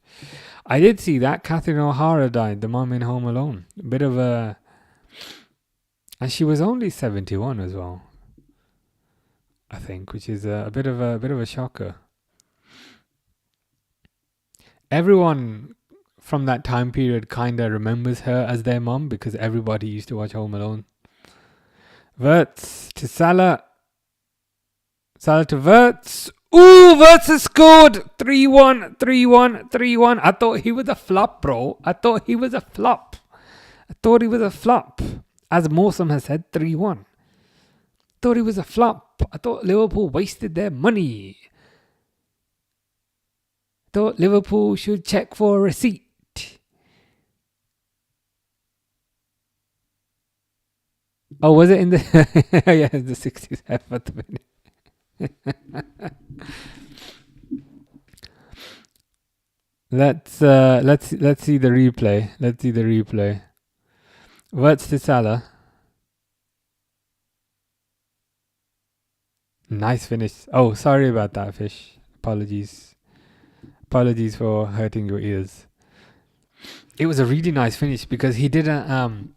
I did see that Catherine O'Hara died, the mum in Home Alone. A bit of a, and she was only 71 as well, I think, which is a bit of a shocker. Everyone from that time period kind of remembers her as their mum because everybody used to watch Home Alone. Wirtz to Salah. Salah to Wirtz. Ooh, Wirtz has scored. 3-1, 3-1, 3-1. I thought he was a flop, bro. I thought he was a flop. As Mosam has said, 3-1. Thought he was a flop. I thought Liverpool wasted their money. Thought Liverpool should check for a receipt. Oh, was it in the yeah, the 67th minute? Let's see the replay. What's the Salah? Nice finish. Oh, sorry about that, Fish. Apologies for hurting your ears. It was a really nice finish because he didn't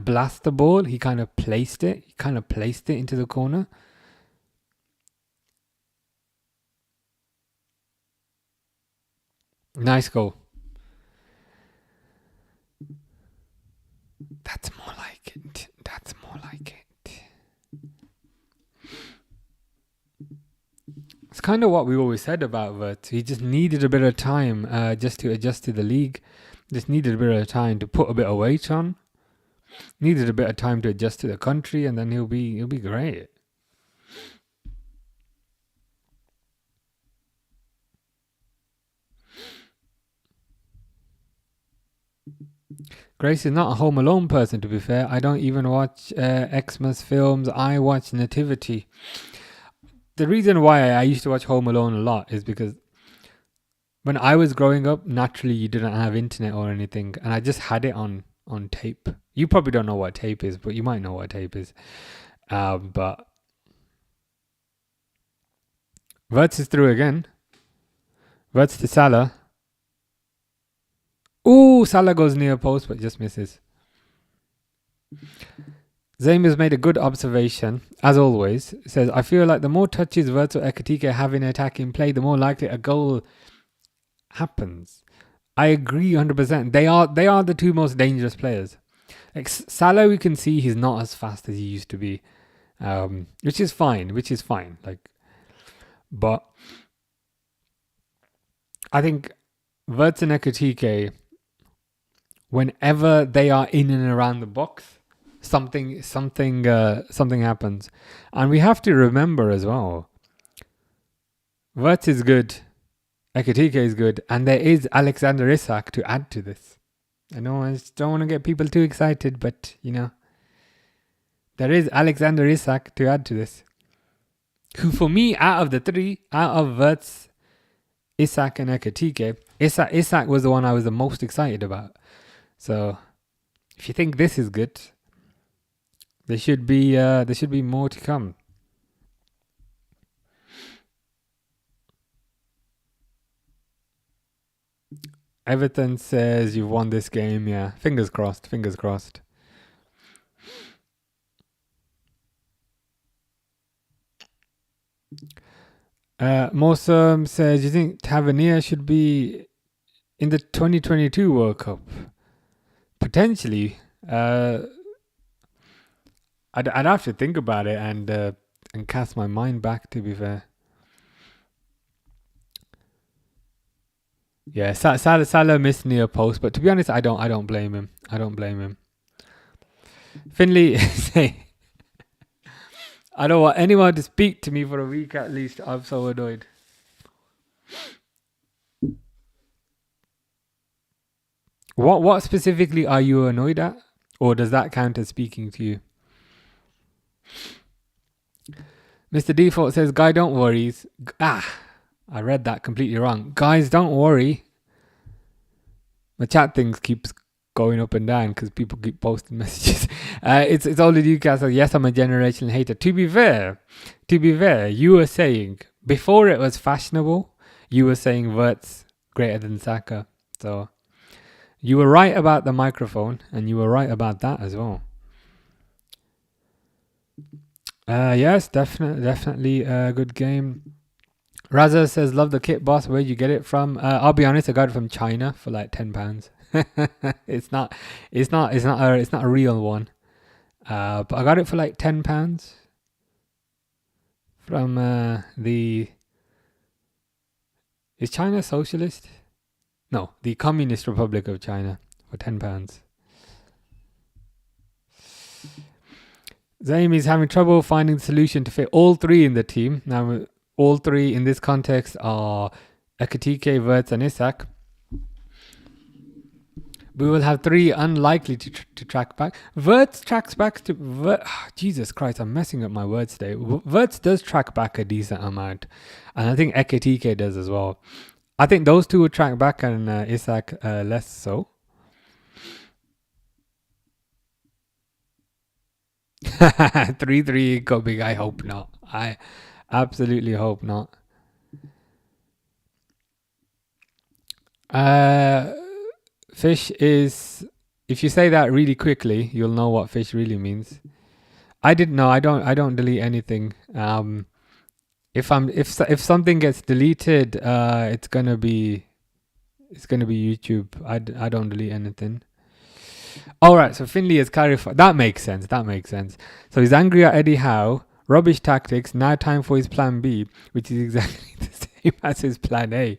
blast the ball. He kind of placed it. Into the corner. Nice goal. That's more like it. It's kind of what we always said about Wirtz. He just needed a bit of time just to adjust to the league. Just needed a bit of time to put a bit of weight on. Needed a bit of time to adjust to the country, and then he'll be great. Grace is not a Home Alone person, to be fair. I don't even watch Xmas films. I watch Nativity. The reason why I used to watch Home Alone a lot is because when I was growing up, naturally you didn't have internet or anything, and I just had it on tape. You probably don't know what tape is, but you might know what tape is. But Wirtz is through again. Wirtz to Salah. Ooh, Salah goes near post, but just misses. Zaim has made a good observation, as always. It says, I feel like the more touches Wirtz or Ekitike have in attacking play, the more likely a goal happens. I agree 100%. They are the two most dangerous players. Like Salah, we can see he's not as fast as he used to be, which is fine. But I think Wirtz and Ekitike, whenever they are in and around the box, something happens. And we have to remember as well, Wirtz is good, Ekitike is good, and there is Alexander Isak to add to this. I know I just don't want to get people too excited, but there is Alexander Isak to add to this. Who, for me, out of the three, out of Wirtz, Isak and Ekitike, Isak was the one I was the most excited about. So, if you think this is good, there should be more to come. Everton says you've won this game. Yeah, fingers crossed. Mosam says, you think Tavernier should be in the 2022 World Cup? Potentially. I'd have to think about it, and and cast my mind back, to be fair. Yeah, Salah missed near post, but to be honest, I don't blame him. I don't blame him. Finley say, I don't want anyone to speak to me for a week at least. I'm so annoyed. What specifically are you annoyed at? Or does that count as speaking to you? Mr. Default says, Guy, don't worry. I read that completely wrong. Guys, don't worry. My chat things keeps going up and down because people keep posting messages. It's only Newcastle. Yes, I'm a generational hater. To be fair, you were saying, before it was fashionable, you were saying Wirtz greater than Saka. So you were right about the microphone, and you were right about that as well. Yes, definitely a good game. Raza says, love the kit, boss. Where'd you get it from? I'll be honest, I got it from China for like £10. It's not a real one. But I got it for like £10 from is China socialist? No, the Communist Republic of China for £10. Zaim is having trouble finding the solution to fit all three in the team. Now, all three in this context are Ekitike, Wirtz and Isak. We will have three unlikely to track back. Wirtz tracks back to... Jesus Christ, I'm messing up my words today. Wirtz does track back a decent amount. And I think Ekitike does as well. I think those two will track back and Isak less so. 3-3 got big. I hope not. I absolutely hope not. Fish is, if you say that really quickly, you'll know what fish really means. I didn't know. I don't delete anything. If something gets deleted, it's gonna be YouTube. I don't delete anything. All right, so Finley has clarified. That makes sense. So he's angry at Eddie Howe. Rubbish tactics. Now time for his plan B, which is exactly the same as his plan A.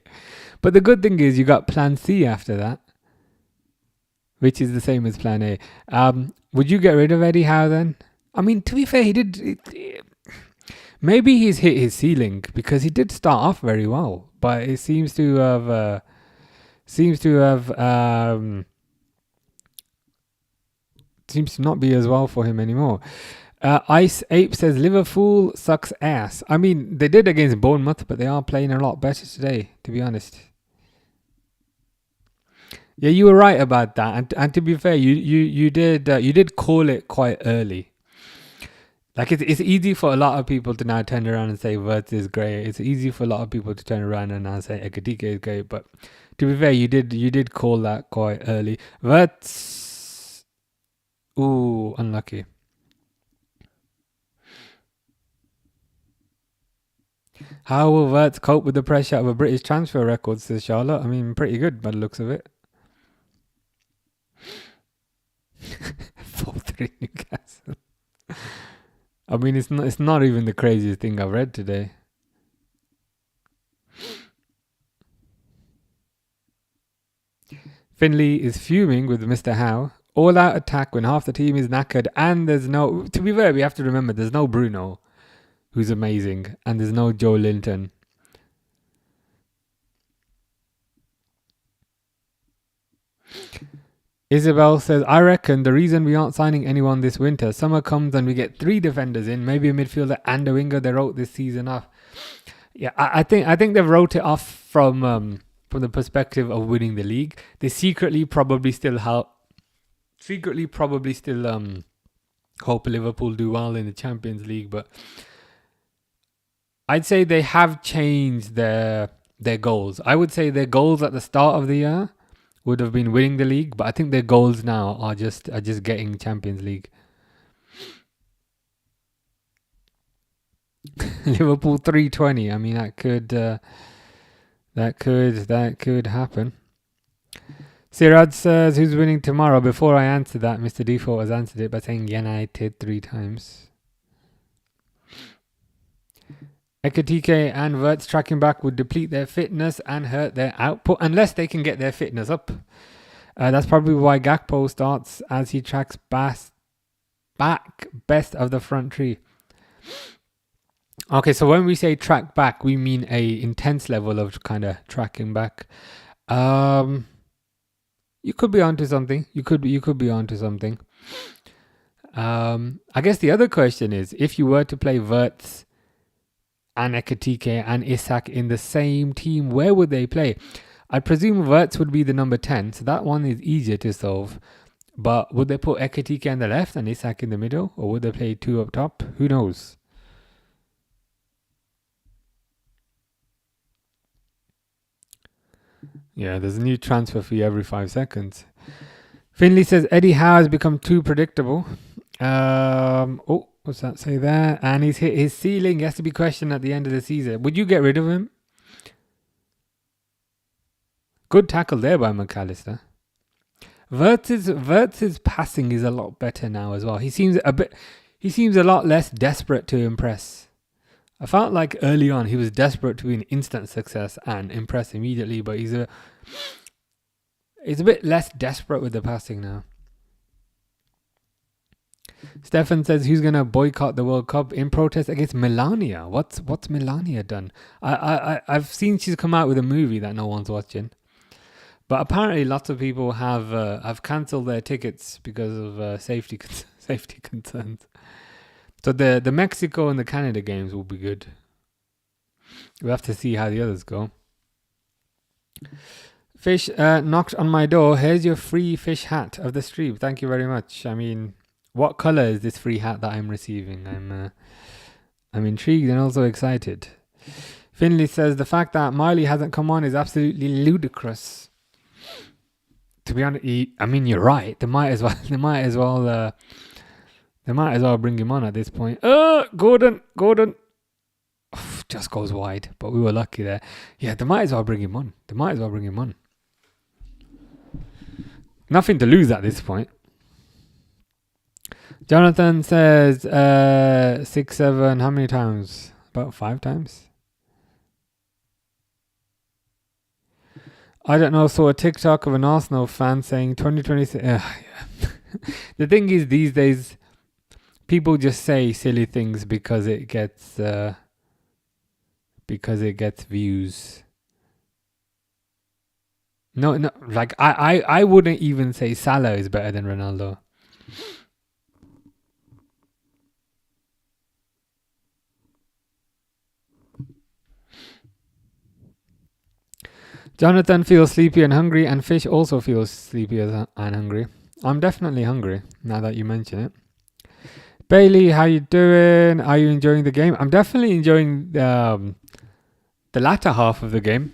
But the good thing is you got plan C after that, which is the same as plan A. Would you get rid of Eddie Howe then? I mean, to be fair, he did. Maybe he's hit his ceiling because he did start off very well, but it seems to have seems to not be as well for him anymore. Ice Ape says Liverpool sucks ass. I mean, they did against Bournemouth, but they are playing a lot better today, to be honest. Yeah, you were right about that, and to be fair, you did call it quite early. Like it's easy for a lot of people to now turn around and say Wirtz is great. It's easy for a lot of people to turn around and now say Ekitike is great. But to be fair, you did call that quite early. Wirtz, ooh, unlucky. How will Wirtz cope with the pressure of a British transfer record, says Charlotte? I mean, pretty good by the looks of it. 4-3 Newcastle. I mean, it's not even the craziest thing I've read today. Finley is fuming with Mr. Howe. All-out attack when half the team is knackered and there's no... To be fair, we have to remember there's no Bruno, who's amazing, and there's no Joe Linton. Isabel says, I reckon the reason we aren't signing anyone this winter, summer comes and we get 3 defenders in, maybe a midfielder and a winger. They wrote this season off. Yeah, I think they've wrote it off from the perspective of winning the league. They secretly probably still hope Liverpool do well in the Champions League, but I'd say they have changed their goals. I would say their goals at the start of the year would have been winning the league, but I think their goals now are just getting Champions League. Liverpool 320. I mean, that could happen. Siraj says, who's winning tomorrow? Before I answer that, Mr. Default has answered it by saying United 3 times. Ekatike and Wirtz tracking back would deplete their fitness and hurt their output unless they can get their fitness up. That's probably why Gakpo starts as he tracks back best of the front three. Okay, so when we say track back, we mean a intense level of kind of tracking back. You could be onto something. You could be onto something. I guess the other question is, if you were to play Wirtz and Ekatike and Isak in the same team, where would they play? I presume Wirtz would be the number 10, so that one is easier to solve. But would they put Ekatike on the left and Isak in the middle? Or would they play two up top? Who knows? Yeah, there's a new transfer fee every 5 seconds. Finley says Eddie Howe has become too predictable. What's that say there? And he's hit his ceiling. He has to be questioned at the end of the season. Would you get rid of him? Good tackle there by McAllister. Wirtz's passing is a lot better now as well. He seems a lot less desperate to impress. I felt like early on he was desperate to be an instant success and impress immediately, but he's a bit less desperate with the passing now. Stefan says, who's gonna boycott the World Cup in protest against Melania? What's Melania done? I've seen she's come out with a movie that no one's watching, but apparently lots of people have cancelled their tickets because of safety concerns. So the Mexico and the Canada games will be good. We'll have to see how the others go. Fish knocked on my door. Here's your free fish hat of the stream. Thank you very much. I mean, what color is this free hat that I'm receiving? I'm intrigued and also excited. Finley says the fact that Miley hasn't come on is absolutely ludicrous. To be honest, you're right. They might as well bring him on at this point. Gordon just goes wide, but we were lucky there. Yeah, they might as well bring him on. Nothing to lose at this point. Jonathan says 6, 7, how many times? About 5 times. I don't know, saw a TikTok of an Arsenal fan saying 2026. Yeah. The thing is, these days, people just say silly things because it gets views. No, like I wouldn't even say Salah is better than Ronaldo. Jonathan feels sleepy and hungry, and Fish also feels sleepy and hungry. I'm definitely hungry now that you mention it. Bailey, how you doing? Are you enjoying the game? I'm definitely enjoying the latter half of the game.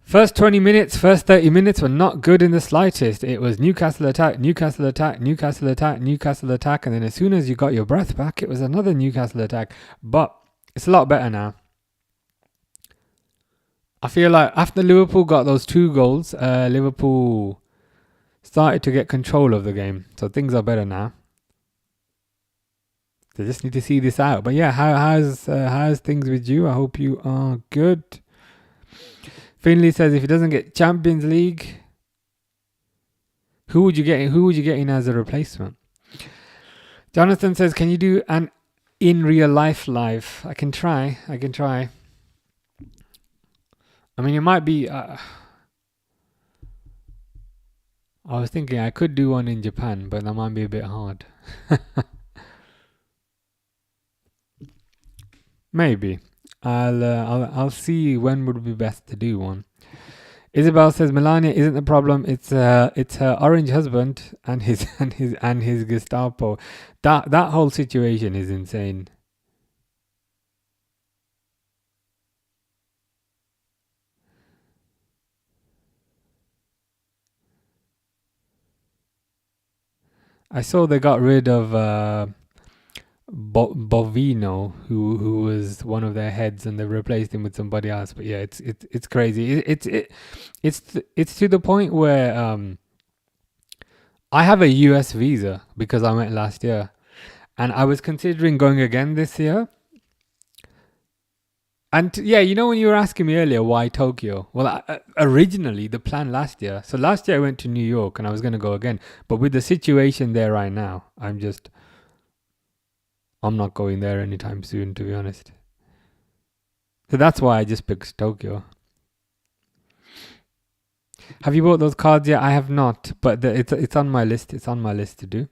First 20 minutes, first 30 minutes were not good in the slightest. It was Newcastle attack, and then as soon as you got your breath back, it was another Newcastle attack. But it's a lot better now. I feel like after Liverpool got those 2 goals, Liverpool started to get control of the game. So things are better now. They just need to see this out. But yeah, how's things with you? I hope you are good. Finley says if he doesn't get Champions League, who would you get in as a replacement? Jonathan says, can you do an in real life live? I can try. I mean, it might be... I was thinking I could do one in Japan, but that might be a bit hard. Maybe. I'll see when would be best to do one. Isabel says Melania isn't the problem. It's her orange husband and his Gestapo. That whole situation is insane. I saw they got rid of Bovino, who was one of their heads, and they replaced him with somebody else. But yeah, it's crazy. It's to the point where I have a US visa because I went last year, and I was considering going again this year. And yeah, you know when you were asking me earlier why Tokyo? Well, originally the plan last year. So last year I went to New York and I was going to go again, but with the situation there right now, I'm not going there anytime soon, to be honest. So that's why I just picked Tokyo. Have you bought those cards yet? I have not, but it's on my list. It's on my list to do.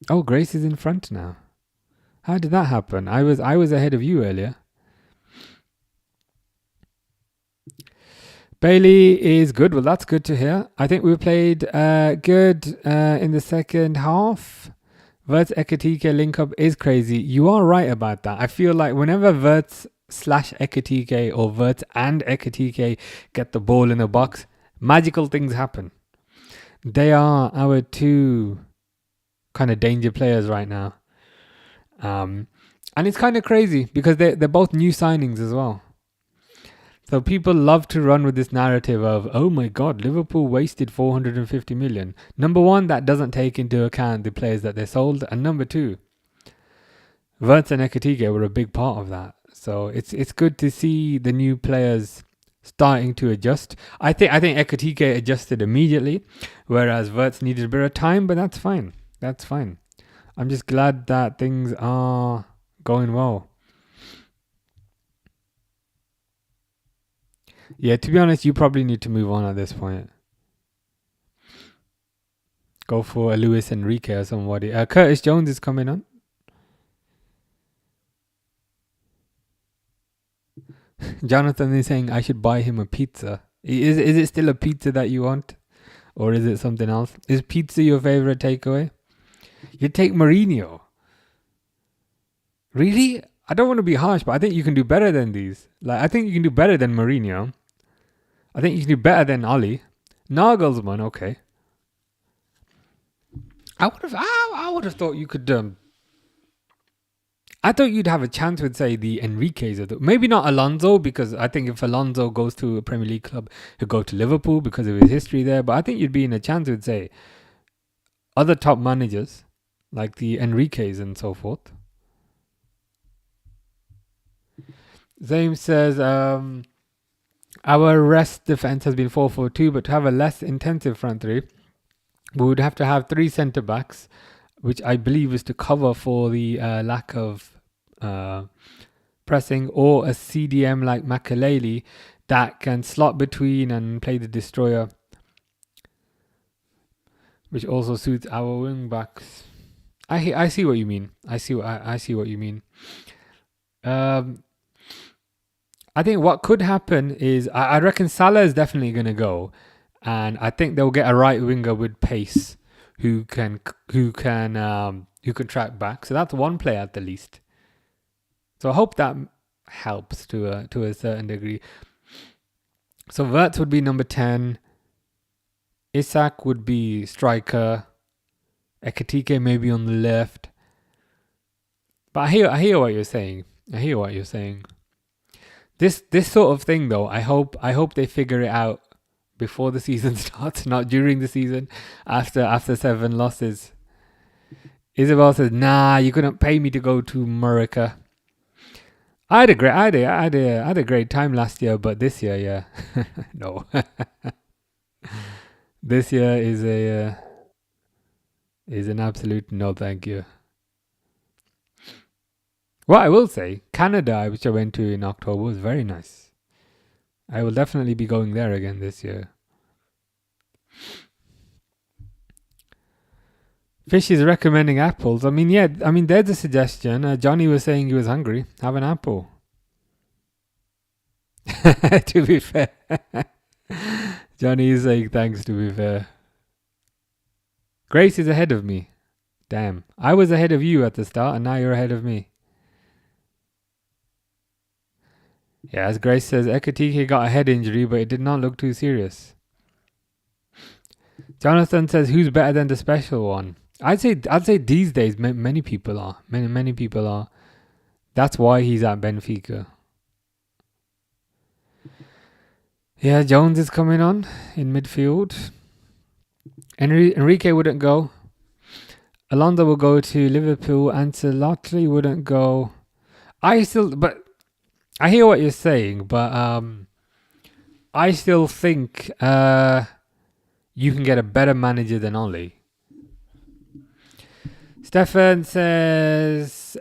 Oh, Grace is in front now. How did that happen? I was ahead of you earlier. Bailey is good. Well, that's good to hear. I think we played good in the second half. Verts Ekatike link up is crazy. You are right about that. I feel like whenever Verts / Ekatike or Verts and Ekatike get the ball in the box, magical things happen. They are our two kind of danger players right now. And it's kind of crazy because they're both new signings as well. So people love to run with this narrative of, oh my God, Liverpool wasted 450 million. Number one, that doesn't take into account the players that they sold. And number two, Verts and Ekatike were a big part of that. So it's good to see the new players starting to adjust. I think Ekatike adjusted immediately, whereas Verts needed a bit of time, but that's fine. That's fine. I'm just glad that things are going well. Yeah, to be honest, you probably need to move on at this point. Go for a Luis Enrique or somebody. Curtis Jones is coming on. Jonathan is saying I should buy him a pizza. Is it still a pizza that you want? Or is it something else? Is pizza your favorite takeaway? You take Mourinho. Really? I don't want to be harsh, but I think you can do better than these. Like, I think you can do better than Mourinho. I think you can do better than Oli. Nagelsmann, okay. I would have thought you could. I thought you'd have a chance with, say, the Enriques. Maybe not Alonso, because I think if Alonso goes to a Premier League club, he'll go to Liverpool because of his history there. But I think you'd be in a chance with, say, other top managers like the Enriques and so forth. James says, our rest defense has been 4-4-2, but to have a less intensive front three, we would have to have 3 centre backs, which I believe is to cover for the lack of pressing, or a CDM like Makaleli that can slot between and play the destroyer, which also suits our wing backs. I see what you mean. I see what you mean. I think what could happen is I reckon Salah is definitely going to go, and I think they'll get a right winger with pace who can track back. So that's one player at the least. So I hope that helps to a certain degree. So Verts would be number 10. Isak would be striker. Ekatike maybe on the left. But I hear what you're saying. This sort of thing though, I hope they figure it out before the season starts, not during the season, after 7 losses. Isabel says, nah, you couldn't pay me to go to America. I had a great time last year, but this year, yeah. No. This year is an absolute no thank you. What I will say, Canada, which I went to in October, was very nice. I will definitely be going there again this year. Fish is recommending apples. There's a suggestion. Johnny was saying he was hungry. Have an apple. To be fair. Johnny is saying thanks, to be fair. Grace is ahead of me. Damn. I was ahead of you at the start, and now you're ahead of me. Yeah, as Grace says, Ekatike got a head injury, but it did not look too serious. Jonathan says, who's better than the special one? I'd say these days many people are. Many people are. That's why he's at Benfica. Yeah, Jones is coming on in midfield. Enrique wouldn't go. Alonso will go to Liverpool. Ancelotti wouldn't go. I hear what you're saying, but I still think you can get a better manager than Ollie. Stefan says,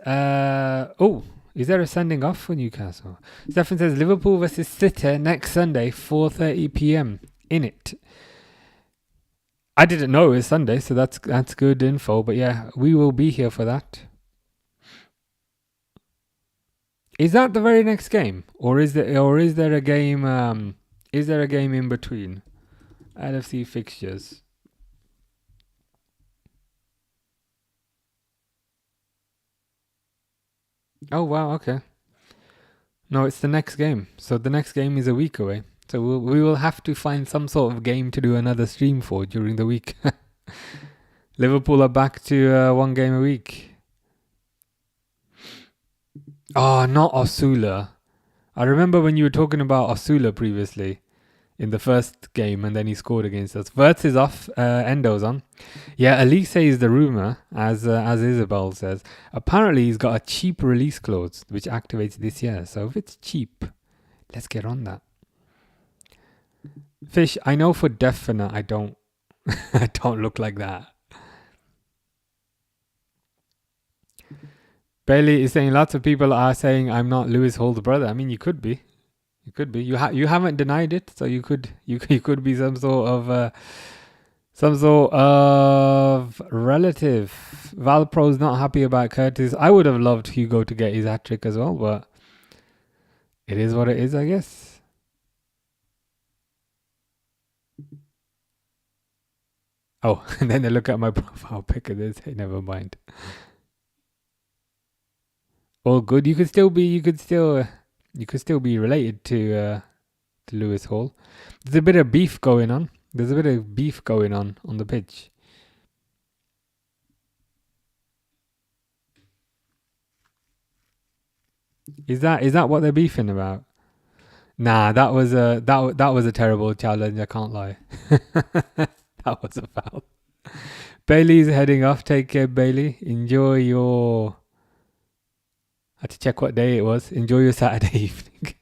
is there a sending off for Newcastle? Stefan says Liverpool versus City next Sunday, 4:30 p.m. in it. I didn't know it was Sunday, so that's good info. But yeah, we will be here for that. Is that the very next game, or is there a game? Is there a game in between? LFC fixtures. Oh wow, okay. No, it's the next game. So the next game is a week away. So we will have to find some sort of game to do another stream for during the week. Liverpool are back to one game a week. Oh, not Osula. I remember when you were talking about Osula previously in the first game, and then he scored against us. Verts is off, Endo's on. Yeah, Elise is the rumour, as Isabel says. Apparently, he's got a cheap release clause, which activates this year. So if it's cheap, let's get on that. Fish, I know for definite I don't I don't look like that. Bailey is saying lots of people are saying I'm not Lewis Hall's brother. I mean, you could be. You could be. You haven't denied it, so you could be some sort of relative. Valpro's not happy about Curtis. I would have loved Hugo to get his hat trick as well, but it is what it is, I guess. Oh, and then they look at my profile pic and they say, never mind. All good. You could still be related to Lewis Hall. There's a bit of beef going on. On the pitch. Is that what they're beefing about? Nah, that was a terrible challenge. I can't lie. That was a foul. Bailey's heading off. Take care, Bailey. Enjoy your. I had to check what day it was. Enjoy your Saturday evening.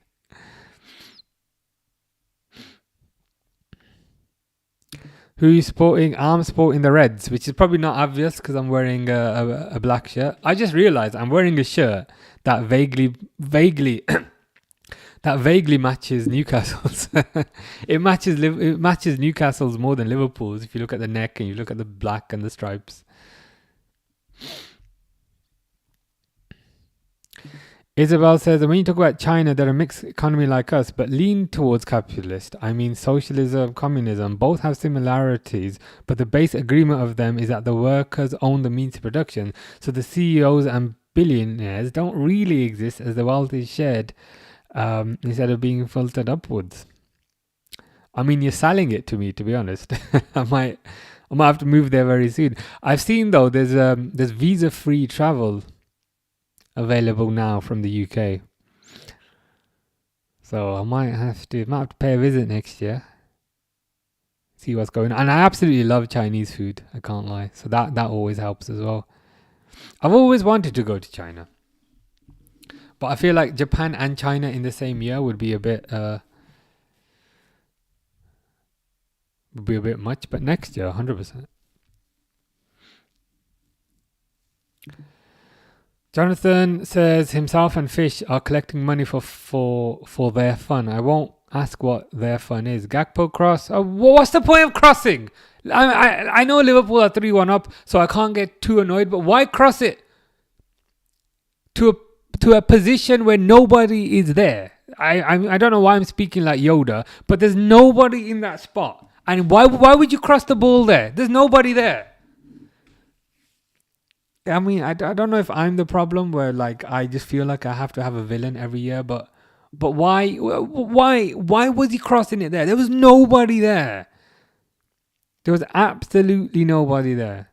Who are you sporting? I'm sporting the Reds, which is probably not obvious because I'm wearing a black shirt. I just realised I'm wearing a shirt that vaguely matches Newcastle's. It matches Newcastle's more than Liverpool's if you look at the neck and you look at the black and the stripes. Isabel says that when you talk about China, they're a mixed economy like us, but lean towards capitalist. I mean, socialism, communism, both have similarities, but the base agreement of them is that the workers own the means of production. So the CEOs and billionaires don't really exist as the wealth is shared instead of being filtered upwards. I mean, you're selling it to me, to be honest. I might have to move there very soon. I've seen though, there's visa-free travel available now from the UK. So I might have to pay a visit next year. See what's going on. And I absolutely love Chinese food, I can't lie. So that always helps as well. I've always wanted to go to China. But I feel like Japan and China in the same year would be a bit much, but next year 100%. Jonathan says himself and Fish are collecting money for their fun. I won't ask what their fun is. Gakpo cross. What's the point of crossing? I know Liverpool are 3-1 up, so I can't get too annoyed. But why cross it to a position where nobody is there? I don't know why I'm speaking like Yoda, but there's nobody in that spot. And why would you cross the ball there? There's nobody there. I mean, I don't know if I'm the problem where like I just feel like I have to have a villain every year, but why was he crossing it there? There was nobody there. There was absolutely nobody there.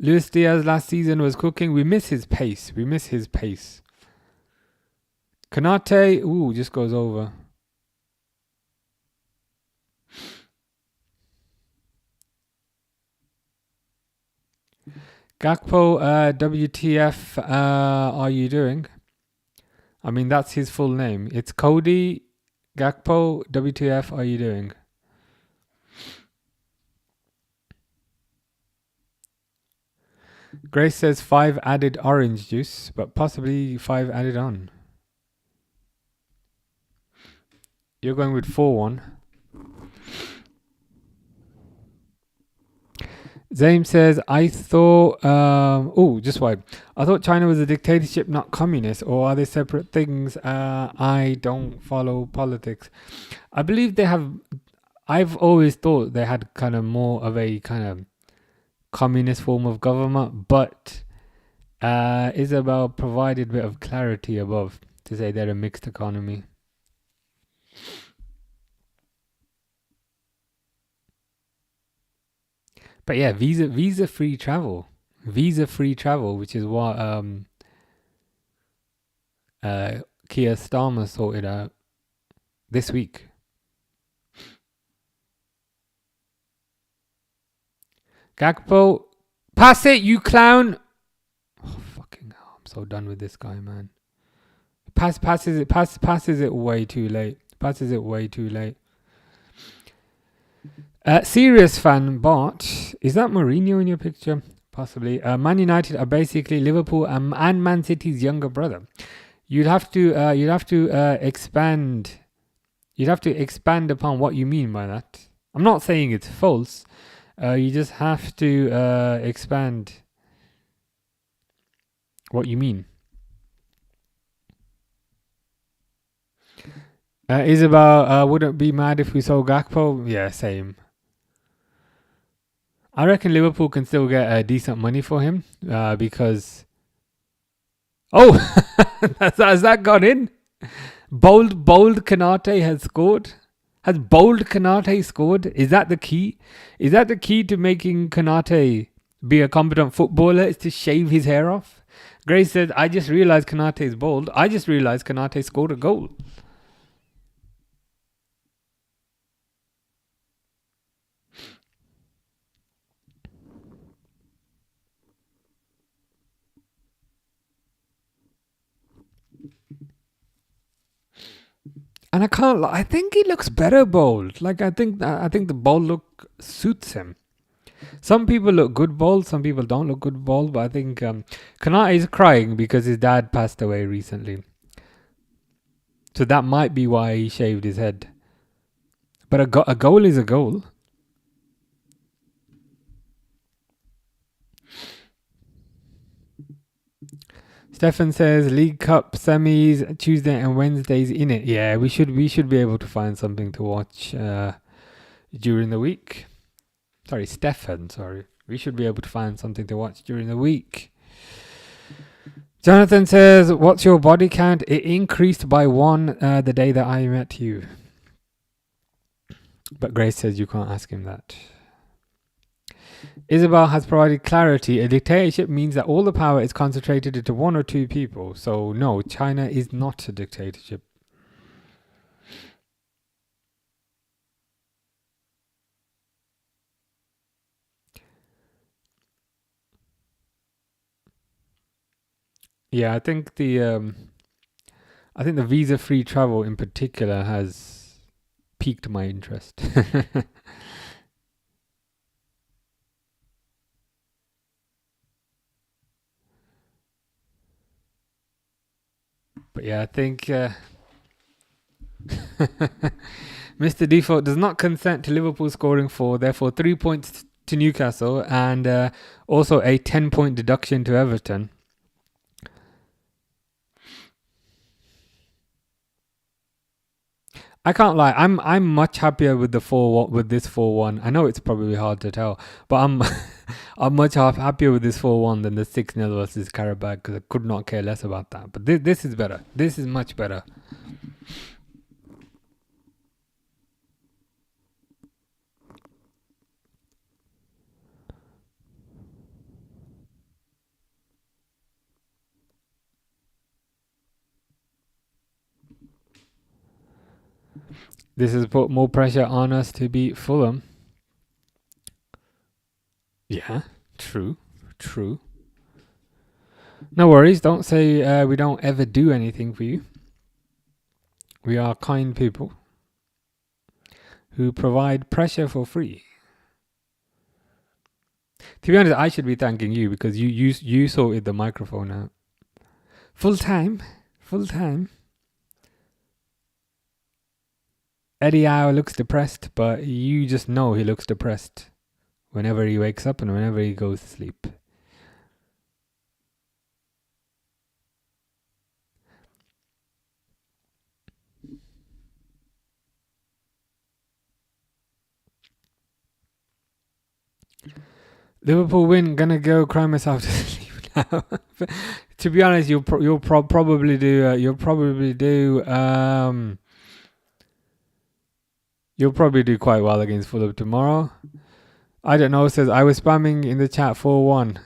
Luis Diaz last season was cooking. We miss his pace. Konate, just goes over. Gakpo, WTF are you doing? I mean, that's his full name. It's Cody Gakpo, WTF are you doing? Grace says 5 added orange juice, but possibly 5 added on. You're going with 4-1. Zaim says, I thought, just why? I thought China was a dictatorship, not communist, or are they separate things? I don't follow politics. I believe they have, I've always thought they had kind of more of a kind of communist form of government, but Isabel provided a bit of clarity above to say they're a mixed economy. But yeah, visa free travel, which is what Keir Starmer sorted out this week. Gakpo, pass it, you clown! Oh, fucking hell! I'm so done with this guy, man. Passes it way too late. Serious fan bot. Is that Mourinho in your picture? Possibly. Man United are basically Liverpool and Man City's younger brother. You'd have to expand. You'd have to expand upon what you mean by that. I'm not saying it's false. You just have to expand what you mean. Isabel, wouldn't be mad if we sold Gakpo. Yeah, same. I reckon Liverpool can still get decent money for him because... Oh! Has that gone in? Bold Kanate has scored. Has Bold Kanate scored? Is that the key? Is that the key to making Kanate be a competent footballer? Is to shave his hair off? Grace said, I just realised Kanate is bold. I just realised Kanate scored a goal. And I can't lie, I think he looks better bold. Like I think the bold look suits him. Some people look good bold, some people don't look good bold, but I think Kanate is crying because his dad passed away recently. So that might be why he shaved his head. But a goal is a goal. Stefan says League Cup semis Tuesday and Wednesdays in it. Yeah, we should be able to find something to watch during the week. Stefan. We should be able to find something to watch during the week. Jonathan says, what's your body count? It increased by 1 the day that I met you. But Grace says you can't ask him that. Isabel has provided clarity. A dictatorship means that all the power is concentrated into 1 or 2 people. So no, China is not a dictatorship. Yeah, I think the visa-free travel in particular has piqued my interest. But yeah, I think Mr. Default does not consent to Liverpool scoring 4, therefore 3 points to Newcastle and also a 10-point deduction to Everton. I can't lie. I'm much happier with the 4 with this 4-1. I know it's probably hard to tell, but I'm much happier with this 4-1 than the 6-0 versus Karabakh because I could not care less about that. But this is better. This is much better. This has put more pressure on us to beat Fulham. Yeah, true. No worries. Don't say we don't ever do anything for you. We are kind people who provide pressure for free. To be honest, I should be thanking you because you sorted the microphone out. Full time. Eddie Howe looks depressed, but you just know he looks depressed whenever he wakes up and whenever he goes to sleep. Liverpool win. Gonna go cry myself to sleep now. To be honest, you'll probably do. You'll probably do quite well against Fulham tomorrow. I don't know. Says I was spamming in the chat 4-1.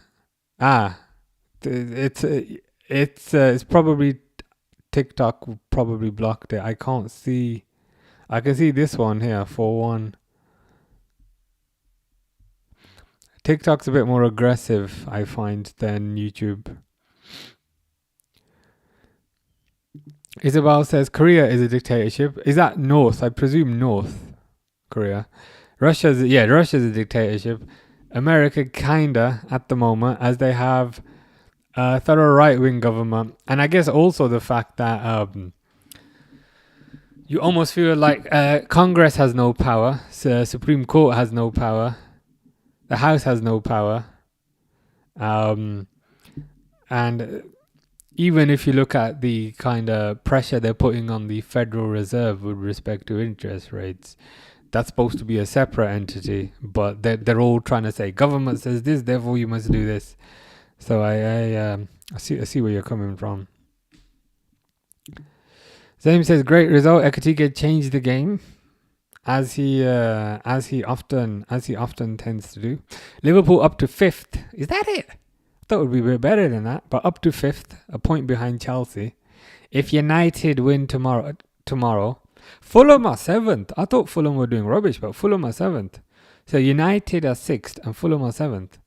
It's probably TikTok probably blocked it. I can't see. I can see this one here 4-1. TikTok's a bit more aggressive, I find, than YouTube. Isabel says Korea is a dictatorship. Is that North? I presume North Korea. Russia's a dictatorship. America kinda at the moment, as they have a thorough right-wing government, and I guess also the fact that you almost feel like Congress has no power, Supreme Court has no power, the House has no power, and even if you look at the kind of pressure they're putting on the Federal Reserve with respect to interest rates, that's supposed to be a separate entity, but they're all trying to say government says this, therefore you must do this. So I see where you're coming from. Zaim says great result. Ekatike changed the game, as he often tends to do. Liverpool up to 5th. Is that it? I thought it would be a bit better than that, but up to 5th, a point behind Chelsea. If United win tomorrow, Fulham are 7th. I thought Fulham were doing rubbish, but Fulham are 7th. So United are 6th and Fulham are 7th.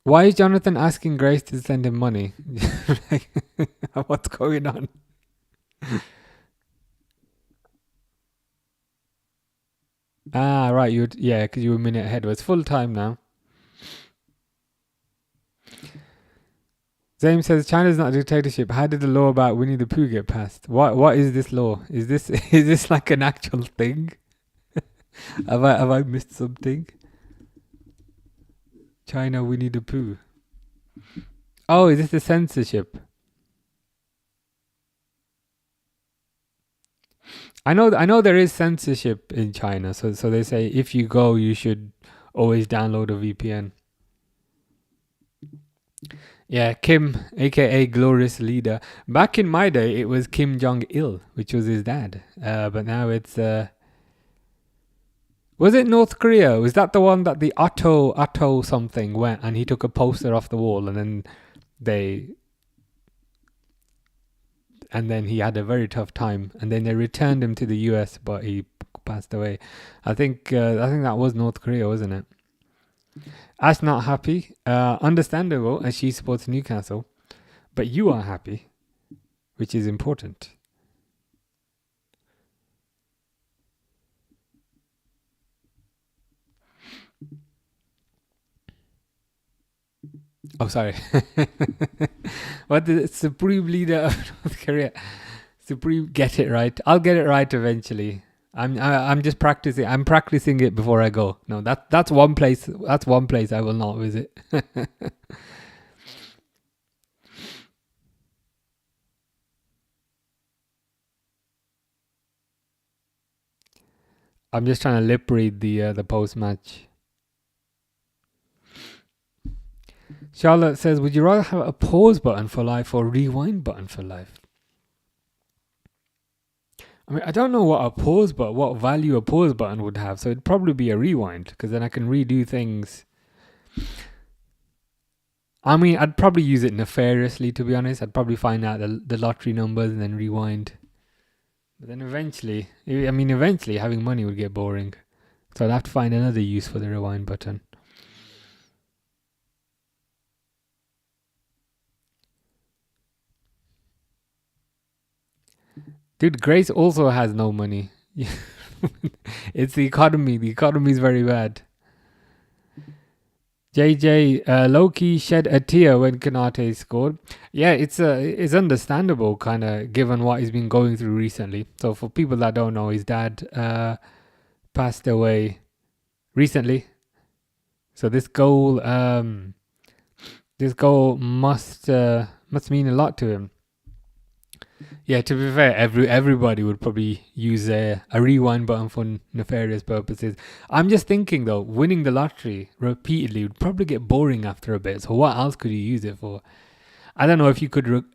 Why is Jonathan asking Grace to send him money? What's going on? Right. Because you were a minute ahead. It's full time now. Zaim says China's not a dictatorship. How did the law about Winnie the Pooh get passed? What is this law? Is this like an actual thing? have I missed something? China Winnie the Pooh. Oh, is this the censorship? I know there is censorship in China. So they say if you go, you should always download a VPN. Yeah, Kim, aka Glorious Leader. Back in my day, it was Kim Jong-il, which was his dad. But now it's... Was it North Korea? Was that the one that the Otto something went and he took a poster off the wall and then he had a very tough time and then they returned him to the US, but he passed away. I think that was North Korea, wasn't it? Ash not happy. Understandable, as she supports Newcastle. But you are happy, which is important. Oh, sorry. What the Supreme Leader of North Korea? Supreme, get it right. I'll get it right eventually. I'm just practicing. I'm practicing it before I go. No, that's one place. That's one place I will not visit. I'm just trying to lip read the post match. Charlotte says, "Would you rather have a pause button for life or rewind button for life?" I mean, I don't know what value a pause button would have. So it'd probably be a rewind because then I can redo things. I mean, I'd probably use it nefariously, to be honest. I'd probably find out the lottery numbers and then rewind. But then eventually having money would get boring. So I'll have to find another use for the rewind button. Dude, Grace also has no money. It's the economy. The economy is very bad. JJ, Loki shed a tear when Kanate scored. Yeah, it's understandable, kind of, given what he's been going through recently. So for people that don't know, his dad passed away recently. So this goal must mean a lot to him. Yeah, to be fair, everybody would probably use a rewind button for nefarious purposes. I'm just thinking though, winning the lottery repeatedly would probably get boring after a bit. So what else could you use it for? I don't know if you could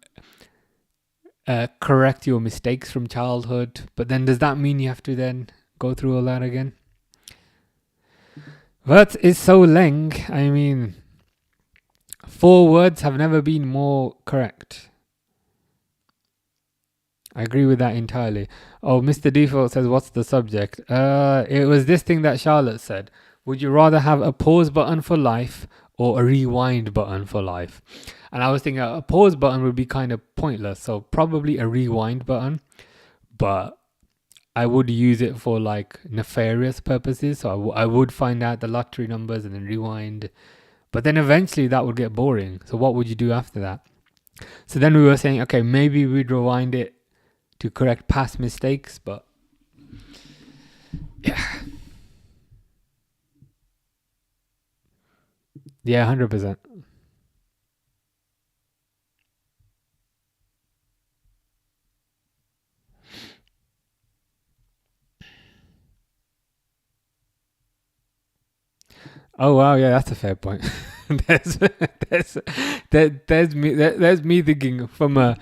correct your mistakes from childhood, but then does that mean you have to then go through all that again? What is so leng? I mean, 4 words have never been more correct. I agree with that entirely. Oh, Mr. Default says, what's the subject? It was this thing that Charlotte said. Would you rather have a pause button for life or a rewind button for life? And I was thinking a pause button would be kind of pointless. So probably a rewind button. But I would use it for like nefarious purposes. So I would find out the lottery numbers and then rewind. But then eventually that would get boring. So what would you do after that? So then we were saying, okay, maybe we'd rewind it to correct past mistakes, but yeah. Yeah, 100%. Oh wow, yeah, that's a fair point. there's me thinking from a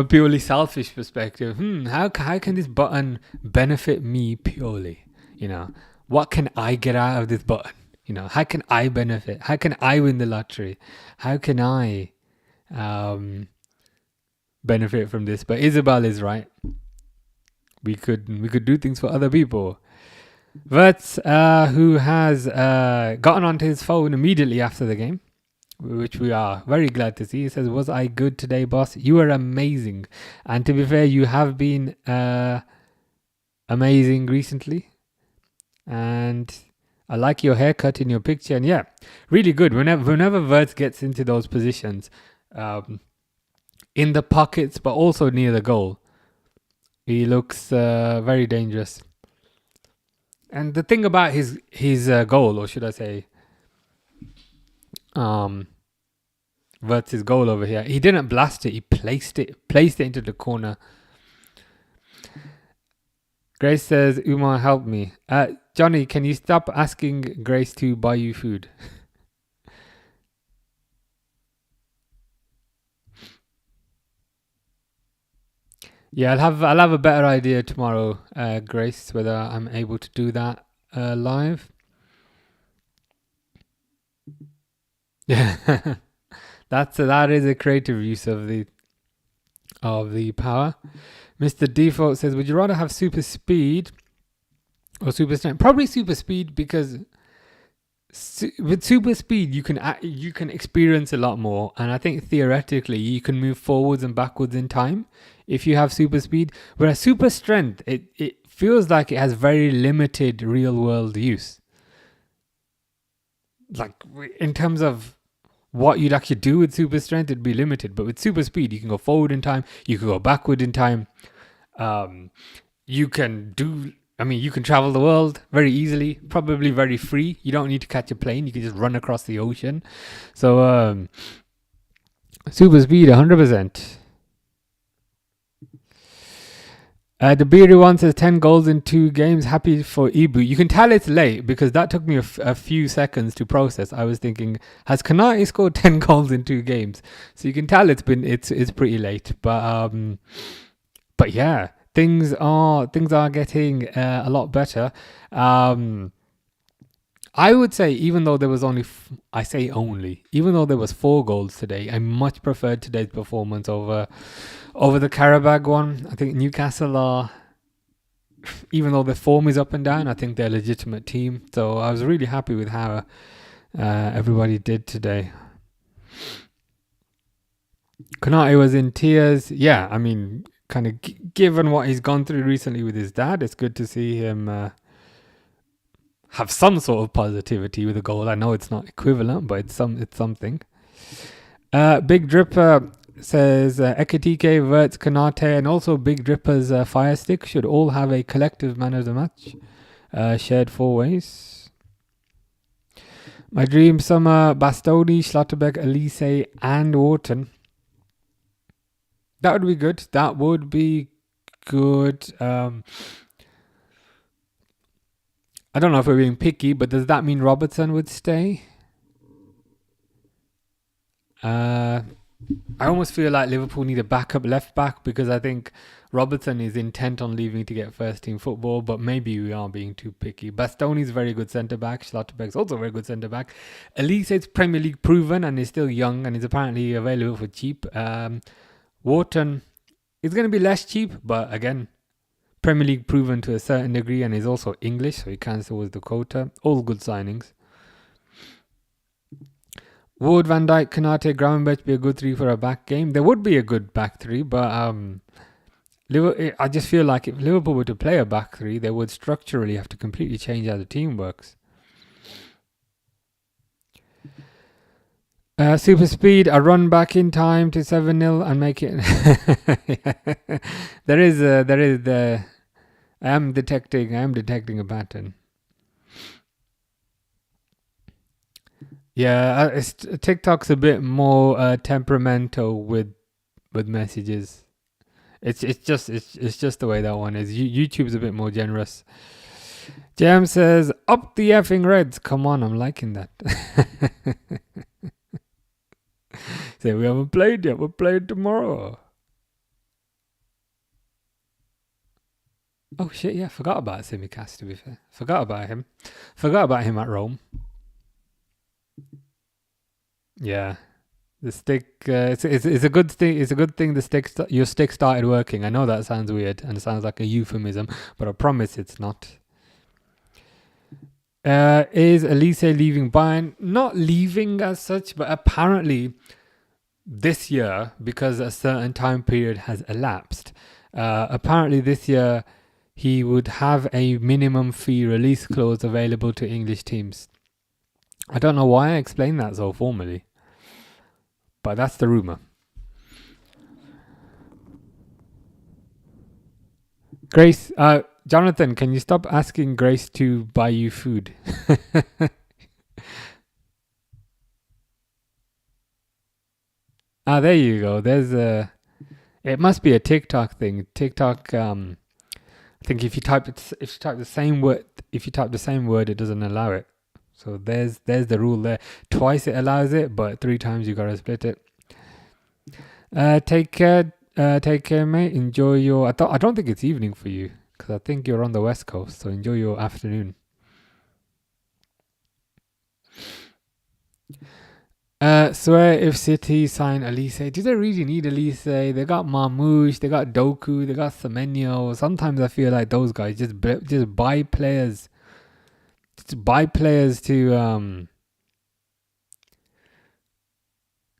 purely selfish perspective. How can this button benefit me purely? You know, what can I get out of this button? You know, how can I benefit? How can I win the lottery? How can I benefit from this? But Isabel is right. We could do things for other people. Vert, who has gotten onto his phone immediately after the game, which we are very glad to see. He says, was I good today, boss? You were amazing. And to be fair, you have been amazing recently. And I like your haircut in your picture. And yeah, really good. Whenever Vert gets into those positions, in the pockets, but also near the goal, he looks very dangerous. And the thing about his goal, or should I say, Vert's goal over here, he didn't blast it. He placed it into the corner. Grace says, Umar, help me. Johnny, can you stop asking Grace to buy you food? Yeah, I'll have a better idea tomorrow, Grace, whether I'm able to do that live. Yeah, that is a creative use of the power. Mr. Default says, would you rather have super speed or super strength? Probably super speed, because with super speed you can experience a lot more, and I think theoretically you can move forwards and backwards in time if you have super speed. Whereas super strength, it feels like it has very limited real world use. Like in terms of what you'd actually do with super strength, it'd be limited. But with super speed, you can go forward in time, you can go backward in time. You can travel the world very easily, probably very free. You don't need to catch a plane. You can just run across the ocean. So super speed, 100%. The Beery one says 10 goals in 2 games. Happy for Ibu. You can tell it's late because that took me a few seconds to process. I was thinking, has Kanate scored 10 goals in 2 games? So you can tell it's pretty late. But yeah, things are getting a lot better. I would say, even though there was even though there was 4 goals today, I much preferred today's performance over the Karabag one. I think Newcastle are even though their form is up and down, I think they're a legitimate team. So I was really happy with how everybody did today. Konate was in tears. Yeah, I mean, kind of given what he's gone through recently with his dad, it's good to see him have some sort of positivity with a goal. I know it's not equivalent, but it's something. Big Dripper says Ekitike, Wirtz, Konate, and also Big Dripper's Fire Stick should all have a collective man of the match. Shared 4 ways. My dream summer: Bastoni, Schlotterbeck, Elise, and Wharton. That would be good. That would be good. I don't know if we're being picky, but does that mean Robertson would stay? I almost feel like Liverpool need a backup left back because I think Robertson is intent on leaving to get first team football, but maybe we are being too picky. Bastoni's very good centre back. Schlotterbeck's also a very good centre back. Elise is Premier League proven and is still young and is apparently available for cheap. Wharton is going to be less cheap, but again, Premier League proven to a certain degree and is also English, so he counts towards the quota. All good signings. Would Van Dijk, Konate, Gravenberch be a good 3 for a back game? There would be a good back 3, but I just feel like if Liverpool were to play a back 3, they would structurally have to completely change how the team works. Super speed, a run back in time to 7-0 and make it. I am detecting a pattern. Yeah, TikTok's a bit more temperamental with messages. It's just the way that one is. YouTube's a bit more generous. Jam says, "Up the effing Reds!" Come on, I'm liking that. Say we haven't played yet. We'll play tomorrow. Oh shit! Yeah, forgot about Simicast. To be fair, forgot about him at Rome. Yeah, the stick. It's a good thing. It's a good thing your stick started working. I know that sounds weird and it sounds like a euphemism, but I promise it's not. Is Elise leaving Bayern? Not leaving as such, but apparently this year, because a certain time period has elapsed, apparently this year he would have a minimum fee release clause available to English teams. I don't know why I explained that so formally, but that's the rumour. Grace, Jonathan, can you stop asking Grace to buy you food? There you go. It must be a TikTok thing. TikTok, I think if you type the same word, it doesn't allow it. So there's the rule there. Twice it allows it, but 3 times you gotta split it. Take care, mate. Enjoy your. I don't think it's evening for you because I think you're on the West Coast. So enjoy your afternoon. Swear if City sign Elise, do they really need Elise? They got Marmouche, they got Doku, they got Semenyo. Sometimes I feel like those guys just buy players. Buy players to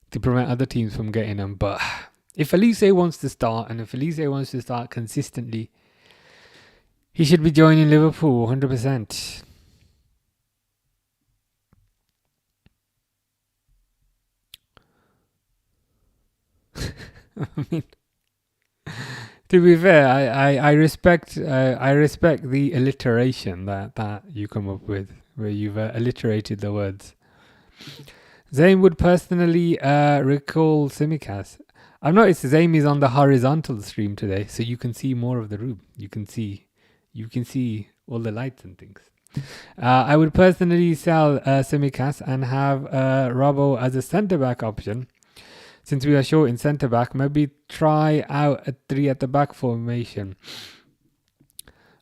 prevent other teams from getting them. But if Elise wants to start, and if Elise wants to start consistently, he should be joining Liverpool 100%. I mean, to be fair, I respect the alliteration that you come up with, where you've alliterated the words. Zayn would personally recall Simicast. I've noticed Zayn is on the horizontal stream today, so you can see more of the room. You can see all the lights and things. I would personally sell Simicast and have Robbo as a centre back option. Since we are short in centre back, maybe try out a 3 at the back formation.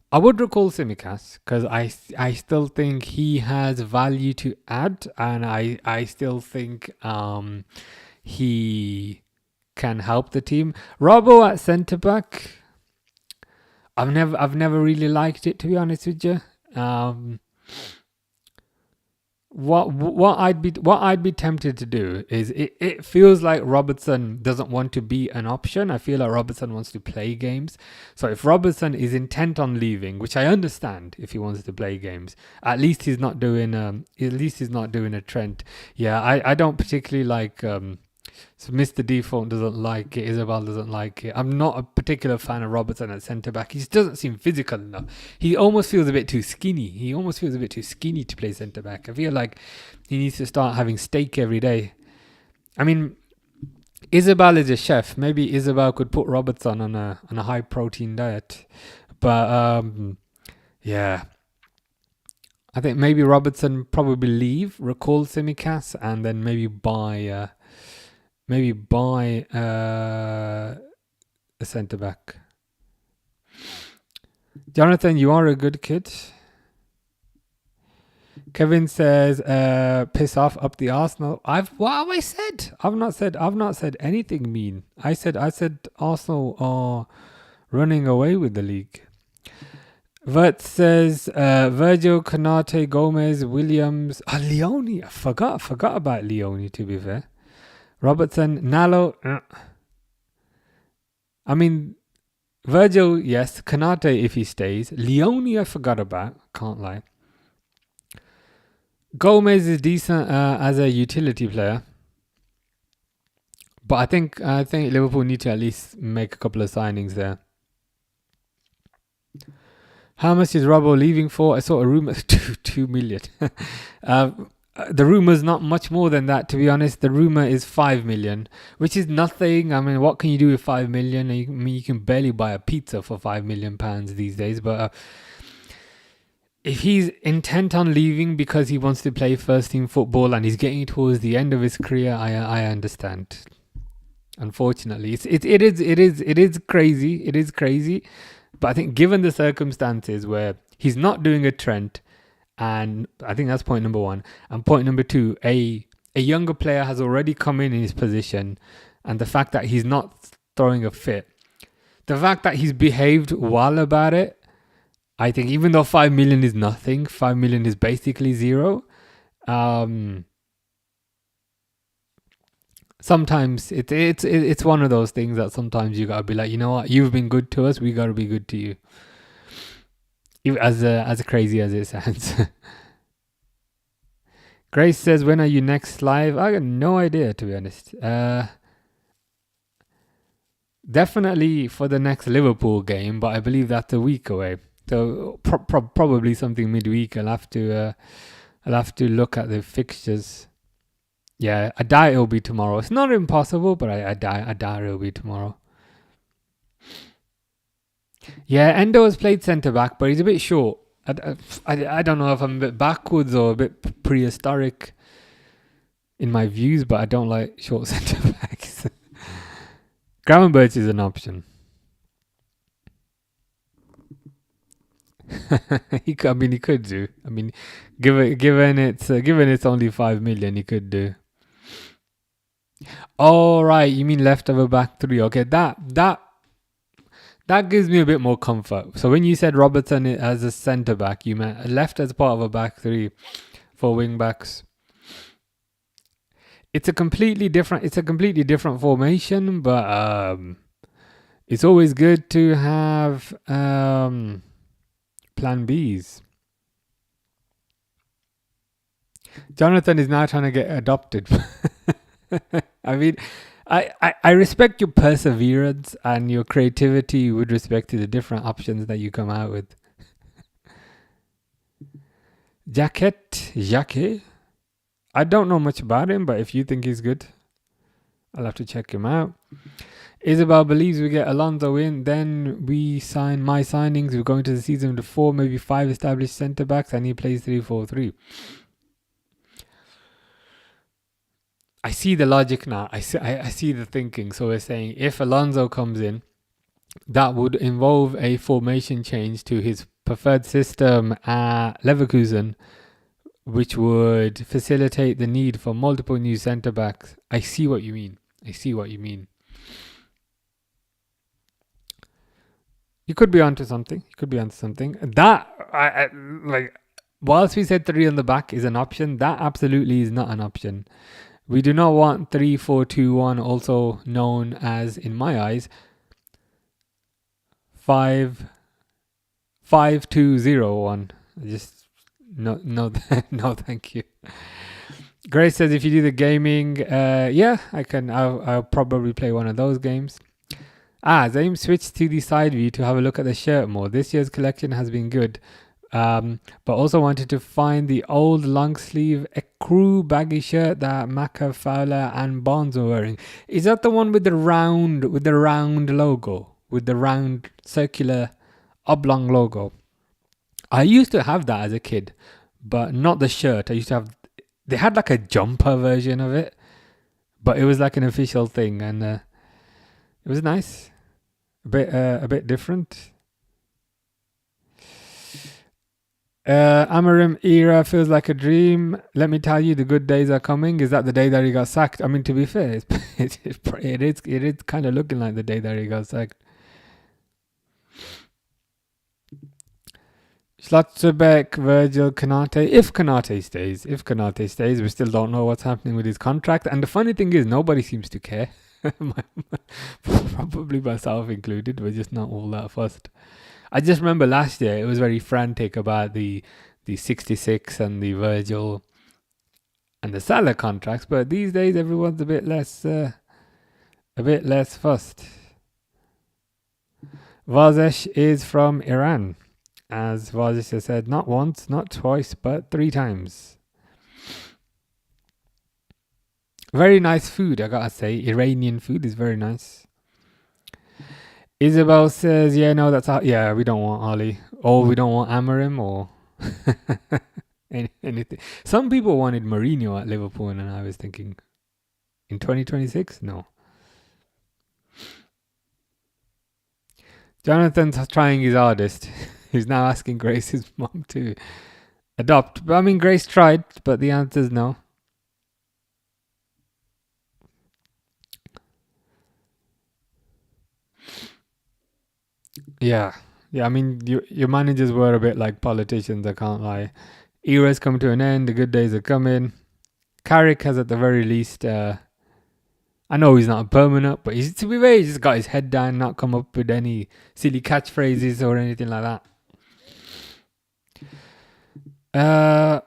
I would recall Simicast because I still think he has value to add, and I still think he can help the team. Robbo at centre back, I've never really liked it, to be honest with you. What I'd be tempted to do is it feels like Robertson doesn't want to be an option. I feel like Robertson wants to play games. So if Robertson is intent on leaving, which I understand if he wants to play games, at least he's not doing a Trent. Yeah, I don't particularly like so Mr. Default doesn't like it. Isabel doesn't like it. I'm not a particular fan of Robertson at centre back. He just doesn't seem physical enough. He almost feels a bit too skinny. To play centre back. I feel like he needs to start having steak every day. I mean, Isabel is a chef. Maybe Isabel could put Robertson on a high protein diet. But yeah. I think maybe Robertson probably leave, recall Simicast, and then maybe buy a centre back. Jonathan, you are a good kid. Kevin says, piss off up the Arsenal. What have I said? I've not said anything mean. I said Arsenal are running away with the league. Vert says, Virgil, Konate, Gomez, Williams, Leone. I forgot about Leone, to be fair. Robertson, Nalo. I mean, Virgil, yes. Konate, if he stays. Leone, I forgot about. Can't lie. Gomez is decent as a utility player. But I think Liverpool need to at least make a couple of signings there. How much is Robbo leaving for? I saw a rumour 2 million. The rumour's not much more than that, to be honest. The rumour is 5 million, which is nothing. I mean, what can you do with 5 million? You can barely buy a pizza for £5 million these days. But if he's intent on leaving because he wants to play first team football and he's getting towards the end of his career, I understand. Unfortunately, it is crazy. It is crazy. But I think given the circumstances where he's not doing a Trent, and I think that's point number one. And point number two, a younger player has already come in his position, and the fact that he's not throwing a fit, the fact that he's behaved well about it, I think even though 5 million is nothing, 5 million is basically zero. Sometimes it's one of those things that sometimes you gotta be like, you know what, you've been good to us, we gotta be good to you. As crazy as it sounds. Grace says, when are you next live? I got no idea, to be honest. Definitely for the next Liverpool game, but I believe that's a week away. So probably something midweek. I'll have to look at the fixtures. Yeah, I doubt it'll be tomorrow. It's not impossible, but I doubt it'll be tomorrow. Yeah, Endo has played centre-back, but he's a bit short. I don't know if I'm a bit backwards or a bit prehistoric in my views, but I don't like short centre-backs. Gravenberch is an option. He could do. I mean, given it's only 5 million, he could do. Oh, right, you mean left of a back three. Okay, that gives me a bit more comfort. So when you said Robertson as a centre back, you meant left as part of a back three for wing backs. It's a completely different formation, but it's always good to have plan Bs. Jonathan is now trying to get adopted. I mean, I respect your perseverance and your creativity with respect to the different options that you come out with. Jacquet. I don't know much about him, but if you think he's good, I'll have to check him out. Isabel believes we get Alonso in, then we sign my signings. We're going to the season with 4, maybe 5 established centre backs, and he plays 3-4-3. I see the logic now. I see the thinking. So we're saying if Alonso comes in, that would involve a formation change to his preferred system at Leverkusen, which would facilitate the need for multiple new centre backs. I see what you mean. You could be onto something. You could be onto something. That I like. Whilst we said three on the back is an option, that absolutely is not an option. We do not want 3-4-2-1, also known as, in my eyes, 5-5-2-0-1. Just no, no, thank you. Grace says if you do the gaming, yeah, I can. I'll probably play one of those games. Zaim switched to the side view to have a look at the shirt more. This year's collection has been good, but also wanted to find the old long sleeve ecru baggy shirt that Maka, Fowler, and Bonds were wearing. Is that the one with the round logo, with the round circular oblong logo? I used to have that as a kid, but not the shirt. I used to have. They had like a jumper version of it, but it was like an official thing, and it was nice. A bit different. Amorim era feels like a dream. Let me tell you, the good days are coming. Is that the day that he got sacked? I mean, to be fair, it is kind of looking like the day that he got sacked. Schlotterbeck, Virgil, Kanate. If Kanate stays, we still don't know what's happening with his contract. And the funny thing is, nobody seems to care. Probably myself included. We're just not all that fussed. I just remember last year it was very frantic about the 66 and the Virgil and the Salah contracts, but these days everyone's a bit less fussed. Vazesh is from Iran. As Vazesh has said, not once, not twice, but 3 times. Very nice food, I gotta say. Iranian food is very nice. Isabel says, yeah, no, that's yeah, we don't want Ali. Or we don't want Amorim or anything. Some people wanted Mourinho at Liverpool, and I was thinking, in 2026? No. Jonathan's trying his hardest. He's now asking Grace's mom to adopt. But I mean, Grace tried, but the answer is no. Yeah. I mean, your managers were a bit like politicians, I can't lie. Era's come to an end, the good days are coming. Carrick has at the very least, I know he's not permanent, but to be fair, he's just got his head down, not come up with any silly catchphrases or anything like that.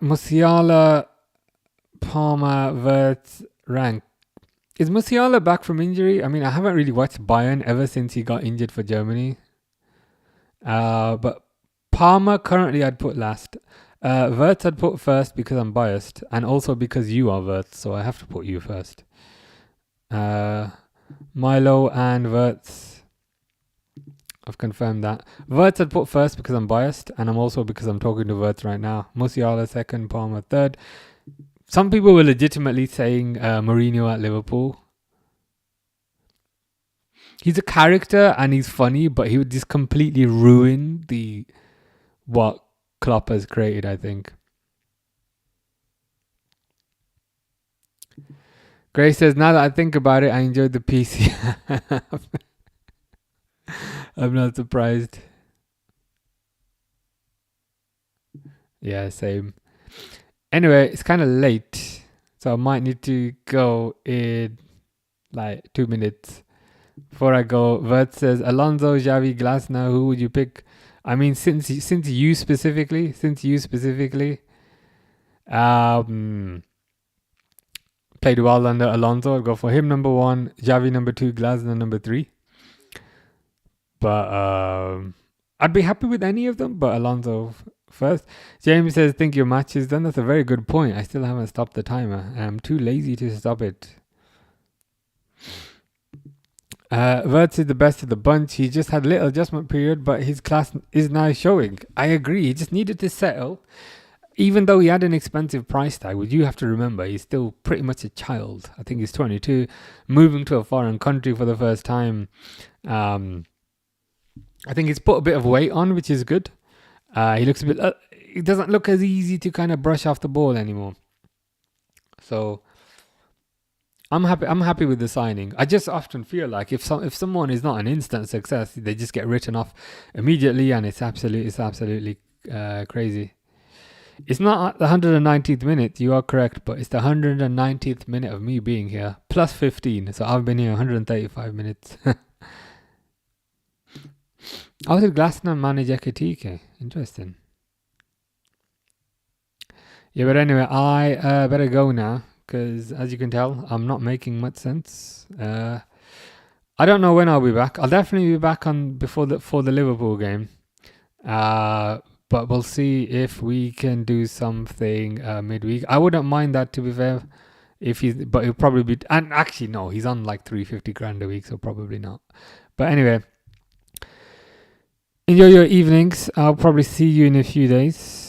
Musiala, Palmer, Wirtz, Rank. Is Musiala back from injury? I mean, I haven't really watched Bayern ever since he got injured for Germany. But Palmer currently I'd put last. Wirtz I'd put first because I'm biased, and also because you are Wirtz, so I have to put you first. Milo and Wirtz. I've confirmed that. Wirtz I'd put first because I'm biased, and I'm also because I'm talking to Wirtz right now. Musiala second, Palmer third. Some people were legitimately saying Mourinho at Liverpool. He's a character and he's funny, but he would just completely ruin what Klopp has created, I think. Grace says, now that I think about it, I enjoyed the PC. I'm not surprised. Yeah, same. Anyway, it's kind of late, so I might need to go in like 2 minutes. Before I go, Vert says, Alonso, Xavi, Glasner, who would you pick? I mean, since you specifically, played well under Alonso, I'd go for him number 1, Xavi number 2, Glasner number 3. But I'd be happy with any of them, but Alonso first. James says, think your match is done. That's a very good point. I still haven't stopped the timer. I'm too lazy to stop it. Wirtz is the best of the bunch. He just had a little adjustment period, but his class is now showing. I agree. He just needed to settle. Even though he had an expensive price tag, which you have to remember, he's still pretty much a child. I think he's 22, moving to a foreign country for the first time. I think he's put a bit of weight on, which is good. He looks a bit. It doesn't look as easy to kind of brush off the ball anymore. So I'm happy. I'm happy with the signing. I just often feel like if someone is not an instant success, they just get written off immediately, and it's absolutely crazy. It's not at the 190th minute. You are correct, but it's the 190th minute of me being here plus 15. So I've been here 135 minutes. How did Glasner manage Ekitike? Interesting. Yeah, but anyway, I better go now. Because as you can tell, I'm not making much sense. I don't know when I'll be back. I'll definitely be back on for the Liverpool game. But we'll see if we can do something midweek. I wouldn't mind that, to be fair. But he'll probably be. And actually, no, he's on like 350 grand a week, so probably not. But anyway, enjoy your evenings. I'll probably see you in a few days.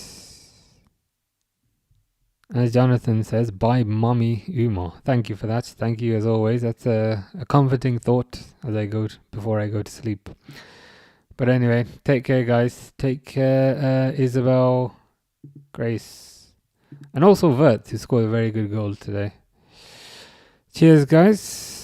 As Jonathan says, bye, Mummy Uma. Thank you for that. Thank you as always. That's a comforting thought as before I go to sleep. But anyway, take care, guys. Take care, Isabel, Grace, and also Vert, who scored a very good goal today. Cheers, guys.